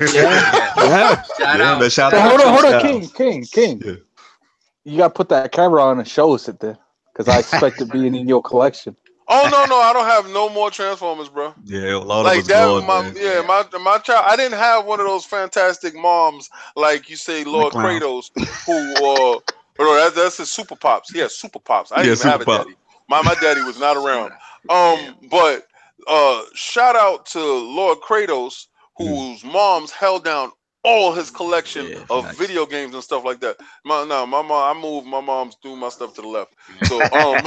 Shout out. Hold on, King. Yeah. You gotta put that camera on and show us it then, because I expect it being in your collection. Oh no, I don't have no more Transformers, bro. Yeah, a lot of us. My child. I didn't have one of those fantastic moms like you say, Lord Kratos, who that's his Super Pops. He has Super Pops. I didn't even have a daddy. My daddy was not around. But shout out to Lord Kratos, whose moms held down all his collection of video games and stuff like that. My mom, I moved my mom's threw my stuff to the left. So shout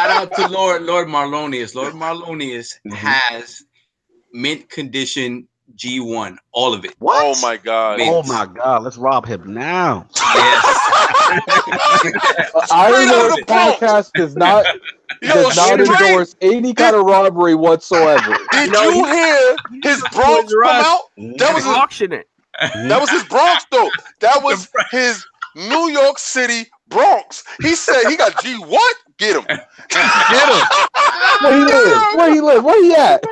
out to Lord Marlonius. Lord Marlonius has mint condition G1, all of it. What? Oh my god! Mint. Oh my god! Let's rob him now. Yes. Iron Lord podcast does not endorse any kind of robbery whatsoever. Did you hear his Bronx come out? That was auction it. That was his Bronx though. That was his New York City Bronx. He said he got G what? Get him. Get him. Where he live? Where he at?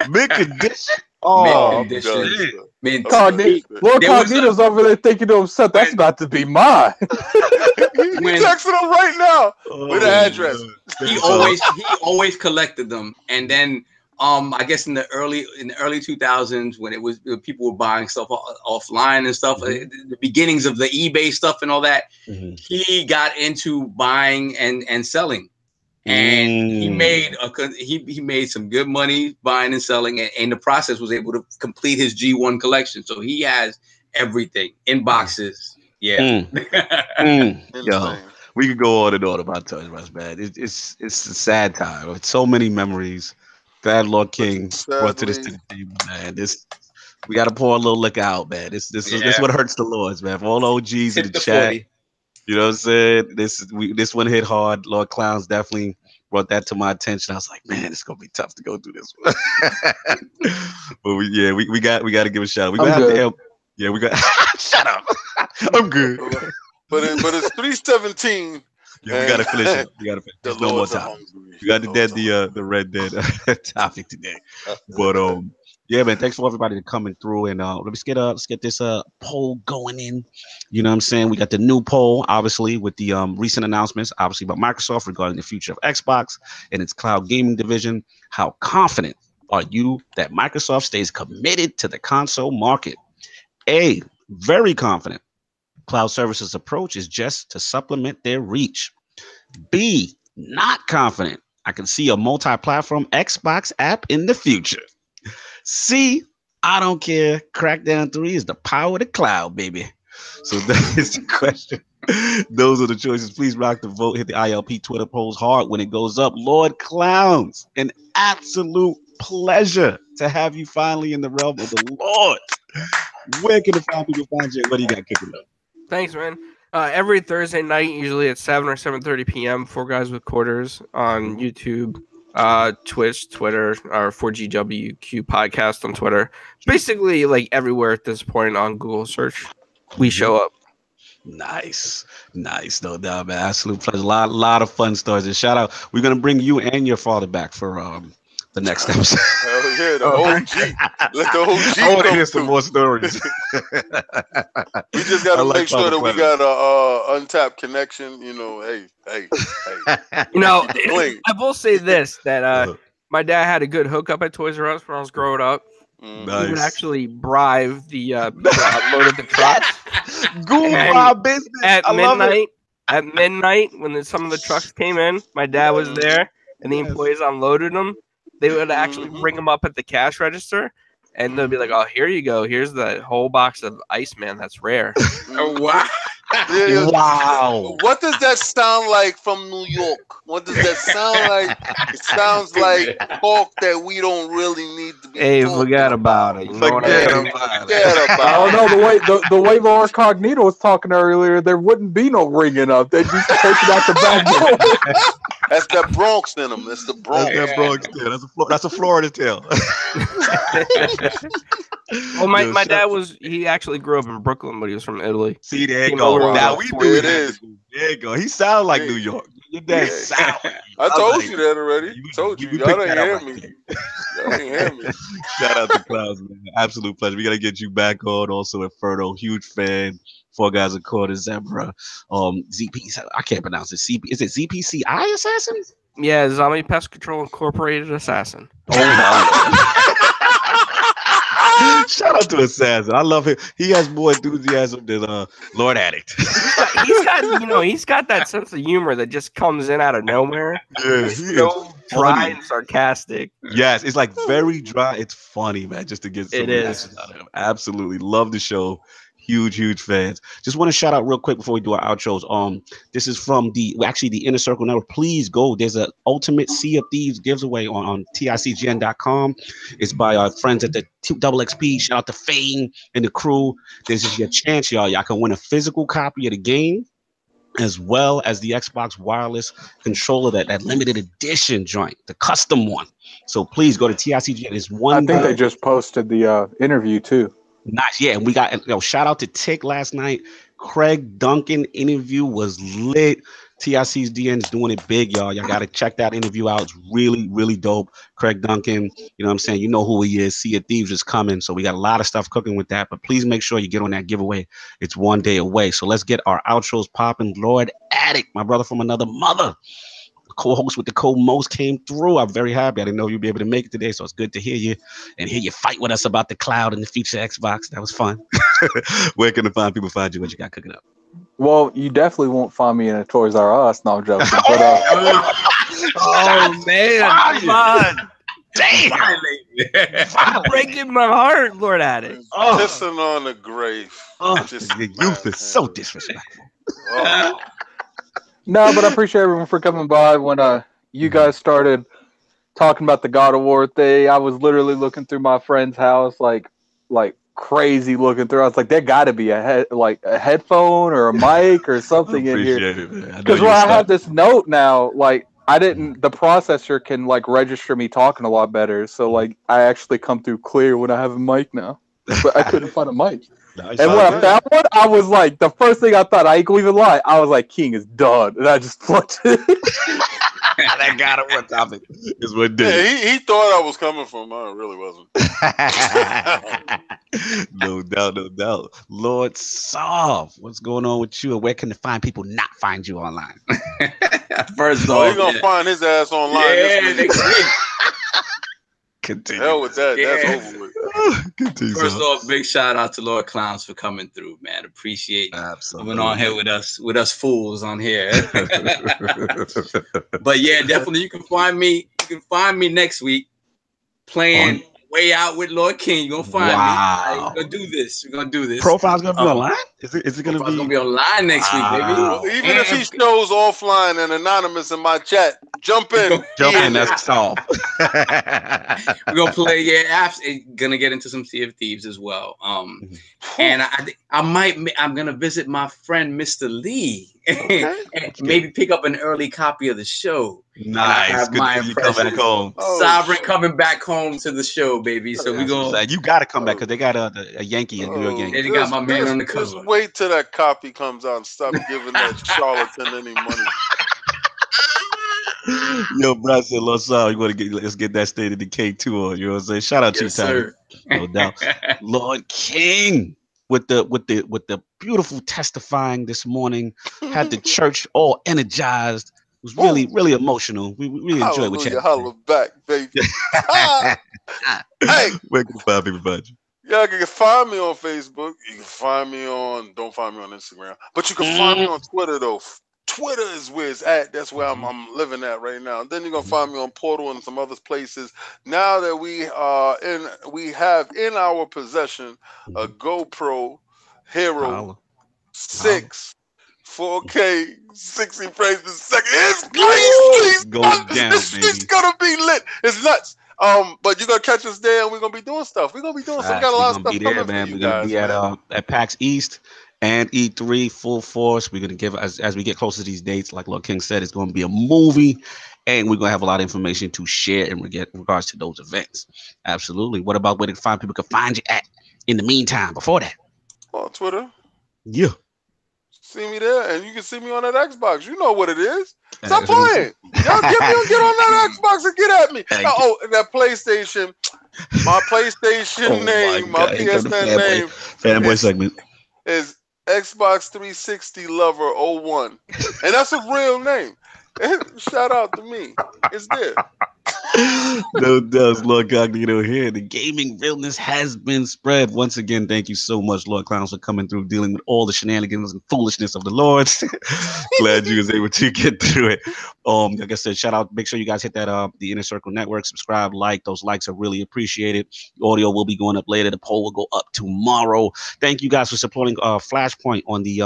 Mint condition. Oh, Lord Cognito's over there thinking to himself, that's about to be mine. He texting him right now with the address. He always collected them, and then I guess in the early 2000s when people were buying stuff offline and stuff, the beginnings of the eBay stuff and all that, he got into buying and selling. And he made some good money buying and selling, and in the process was able to complete his G1 collection. So he has everything in boxes. Yeah. Yo, we could go on and on about Toys R Us, man. It's a sad time. It's so many memories. Glad Lord King brought to this to the table, man. We got to pour a little liquor out, man. This what hurts the Lords, man. For all OGs in the chat. 40. You know what I'm saying? This one hit hard. Lord Clownz definitely brought that to my attention. I was like, man, it's gonna be tough to go through this one. But we got to give a shout out. We got shut up. I'm good. But it's 3:17. Yeah, we gotta finish it. There's no more time. We got the Red Dead topic today. But yeah, man, thanks for everybody coming through, and let's get this poll going in. You know what I'm saying? We got the new poll, obviously, with the recent announcements, obviously, about Microsoft regarding the future of Xbox and its cloud gaming division. How confident are you that Microsoft stays committed to the console market? A, very confident. Cloud services approach is just to supplement their reach. B, not confident. I can see a multi-platform Xbox app in the future. C, I don't care. Crackdown 3 is the power of the cloud, baby. So that is the question Those are the choices. Please rock the vote. Hit the ILP Twitter polls hard when it goes up. Lord Clownz, an absolute pleasure to have you finally in the realm of the Lord. Where can the fine people find you? What do you got cooking up? Thanks, man. Every Thursday night, usually at 7 or 7:30 p.m., 4 Guys with Quarters on YouTube, Twitch, Twitter, or 4GWQ podcast on Twitter. Basically, like everywhere at this point on Google search, we show up. Nice. No doubt, man. Absolute pleasure. A lot of fun stories. And shout out. We're gonna bring you and your father back for the next episode. Hell yeah, the OG. Let the OG I want to hear come some through. more stories. We just got to like make sure Papa that we Clownz. got a untapped connection. You know, hey. You know, Bling. I will say this, that my dad had a good hookup at Toys R Us when I was growing up. Nice. He would actually bribe the people that unloaded the trucks. Goomba business. At I love it. midnight, when some of the trucks came in, my dad was there, and the employees unloaded them. They would actually bring them up at the cash register, and they'll be like, "Oh, here you go. Here's the whole box of Iceman. That's rare." Oh, wow. Yeah. Wow. What does that sound like from New York? What does that sound like? It sounds like talk that we don't really need to be Hey, talking forget about it. You know what I mean? Forget I about don't know the way Lord Cognito was talking earlier. There wouldn't be no ringing up. They'd just take it out the back door. That's that Bronx in them. That's the Bronx. That's that Bronx tale. That's a Florida tale. Well, my dad he actually grew up in Brooklyn, but he was from Italy. See, there you Came go. over Now on we the do It it. is. There you go. He sounds like New York. Your dad Yeah. sound like I told like- you that already. You- Told you. we Y'all picked didn't that up hear right me. there. Y'all didn't hear me. Shout out to Clownz, man. Absolute pleasure. We got to get you back on. Also, Inferno, huge fan. 4 Guys with Quarters, Zebra. ZP, I can't pronounce it. Is it ZPCI Assassins? Yeah, Zombie Pest Control Incorporated Assassin. Shout out to Assassin. I love him. He has more enthusiasm than Lord Addict. He's got that sense of humor that just comes in out of nowhere. Yeah, It's he so is dry funny. and sarcastic. Yes, it's like very dry. It's funny, man, just to get some It is. reactions out of him. Absolutely. Love the show. Huge fans. Just want to shout out real quick before we do our outros. This is from the Inner Circle Network. Please go. There's an Ultimate Sea of Thieves giveaway on TICGN.com. It's by our friends at the XP. Shout out to Fane and the crew. This is your chance, y'all. Y'all can win a physical copy of the game, as well as the Xbox wireless controller, that limited edition joint, the custom one. So please go to TICGN. It's one. I think they just posted the interview too. Nice, yeah. And we got shout out to Tick last night. Craig Duncan interview was lit. TIC's DN's doing it big, y'all. Y'all gotta check that interview out. It's really dope. Craig Duncan, you know what I'm saying? You know who he is. Sea of Thieves is coming. So we got a lot of stuff cooking with that. But please make sure you get on that giveaway. It's one day away. So let's get our outros popping. Lord Addict, my brother from another mother. Co-host with the co-most came through. I'm very happy. I didn't know you'd be able to make it today, so it's good to hear you and hear you fight with us about the cloud and the future Xbox. That was fun. Where can the fine people find you? What you got cooking up? Well, you definitely won't find me in a Toys R Us. No, I'm joking. But, Oh man, come on. Damn. Breaking my heart, Lord Addict. Kissing on the grave. The youth is so disrespectful. Oh. no, but I appreciate everyone for coming by. When you guys started talking about the God of War thing, I was literally looking through my friend's house, like crazy looking through. I was like, there got to be a headphone or a mic or something in here. Because I have this note now, like the processor can like register me talking a lot better. So like I actually come through clear when I have a mic now. But I couldn't find a mic. Nice. And when I found one, I was like, the first thing I thought, I ain't gonna even lie, I was like, King is done. And I just plugged it. That got it. What topic is what did. Yeah, he thought I was coming from. I really wasn't. No doubt. Lord Solve, what's going on with you? And where can the fine people not find you online? First Oh, off, he's gonna find his ass online. yeah, this week. next week. Continue. Hell with that. Yeah. That's over with. Continue. First off, big shout out to Lord Clownz for coming through, man. Appreciate Absolutely. coming on here with us fools on here. But yeah, definitely you can find me next week playing Way Out with Lord King. You're gonna find me. We're gonna do this. We're gonna do this. Profile's gonna be online. Is it gonna be? Gonna be online next week, baby. Well, even if he shows offline and anonymous in my chat, jump in. That's solved. We're gonna play apps. Gonna get into some Sea of Thieves as well. And I'm gonna visit my friend Mr. Lee and maybe pick up an early copy of the show. Nice. Good to you come back home. Sovereign coming back home to the show, baby. So we gonna. You gotta come back because they got a Yankee in New York Yankee. They got my man on the cover. Just wait till that copy comes out and stop giving that charlatan any money. Yo, bro, said, let's get that State of Decay 2 on. You know what I'm saying? Shout out to you, Tyler. No doubt. Lord King with the beautiful testifying this morning. Had the church all energized. It was really, really emotional. We really enjoyed what you had. Holla back, baby. Hey, where can you find people about you? Yeah, you can find me on Facebook. You can find me on. Don't find me on Instagram, but you can find me on Twitter though. Twitter is where it's at. That's where I'm living at right now. Then you're gonna find me on Portal and some other places. Now that we have in our possession a GoPro Hero 6 4K 60 frames per second. It's crazy. This shit's gonna be lit. It's nuts. But you're gonna catch us there, and we're gonna be doing stuff. We're gonna be doing some. Got a lot of stuff coming, man. We're gonna be at PAX East and E3 full force. We're gonna give as we get closer to these dates. Like Lord King said, it's gonna be a movie, and we're gonna have a lot of information to share in regards to those events. Absolutely. What about where to find people can find you at in the meantime? Before that, on Twitter. Yeah. See me there, and you can see me on that Xbox. You know what it is. Stop playing. Y'all get on that Xbox and get at me. That PlayStation. My PlayStation name, my PSN name. Fanboy segment is Xbox 360 Lover 01, and that's a real name. Shout out to me. It's there. No doubt, Lord Cognito here. The gaming realness has been spread. Once again, thank you so much, Lord Clownz, for coming through, dealing with all the shenanigans and foolishness of the Lords. Glad you was able to get through it. Like I said, shout out. Make sure you guys hit that the Inner Circle Network, subscribe, like. Those likes are really appreciated. The audio will be going up later. The poll will go up tomorrow. Thank you guys for supporting Flashpoint on the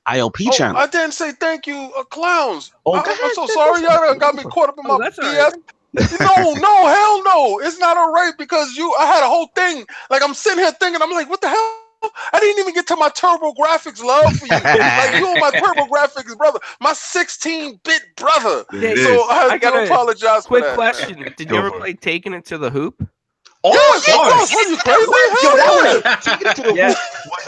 ILP channel. I didn't say thank you, Clownz. I'm so sorry. Y'all got me caught up in my BS. No, hell no. It's not all right because I had a whole thing. Like, I'm sitting here thinking, I'm like, what the hell? I didn't even get to my TurboGrafx love for you. Like, you are my TurboGrafx brother, my 16-bit brother. Yeah, so I got to apologize for that. Quick question. Did you ever play Taking It to the Hoop? Oh, yes, are you crazy? Yo, that was Taking It to the Hoop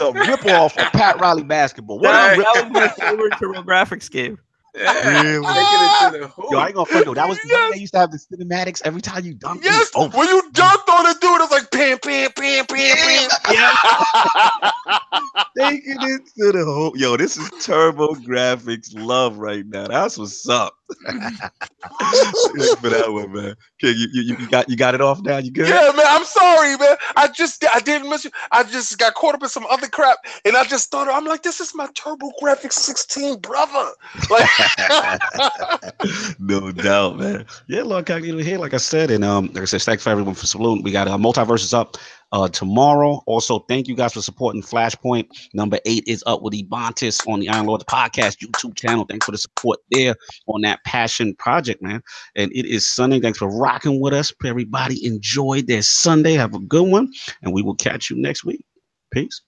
was a ripoff of Pat Riley basketball. That was my favorite TurboGrafx game. Really? Yo, I ain't gonna front though. That was they used to have the cinematics every time you dunked. Yes, when you dunked on the dude, it's like pam, pam, pam, pam, pam. Yeah. Taking it to the whole. Yo, this is TurboGrafx love right now. That's what's up. For that one, man. Okay, you got it off now. You good? Yeah, man. I'm sorry, man. I didn't miss you. I just got caught up in some other crap, and I just thought I'm like, this is my TurboGrafx 16 brother. Like, no doubt, man. Yeah, Lord Cognito here, like I said, and like I said, thanks for everyone for saluting. We got Multiverses up tomorrow. Also, thank you guys for supporting Flashpoint. Number 8 is up with Ebontis on the Iron Lords Podcast YouTube channel. Thanks for the support there on that passion project, man. And it is Sunday. Thanks for rocking with us. Everybody enjoy their Sunday. Have a good one, and we will catch you next week. Peace.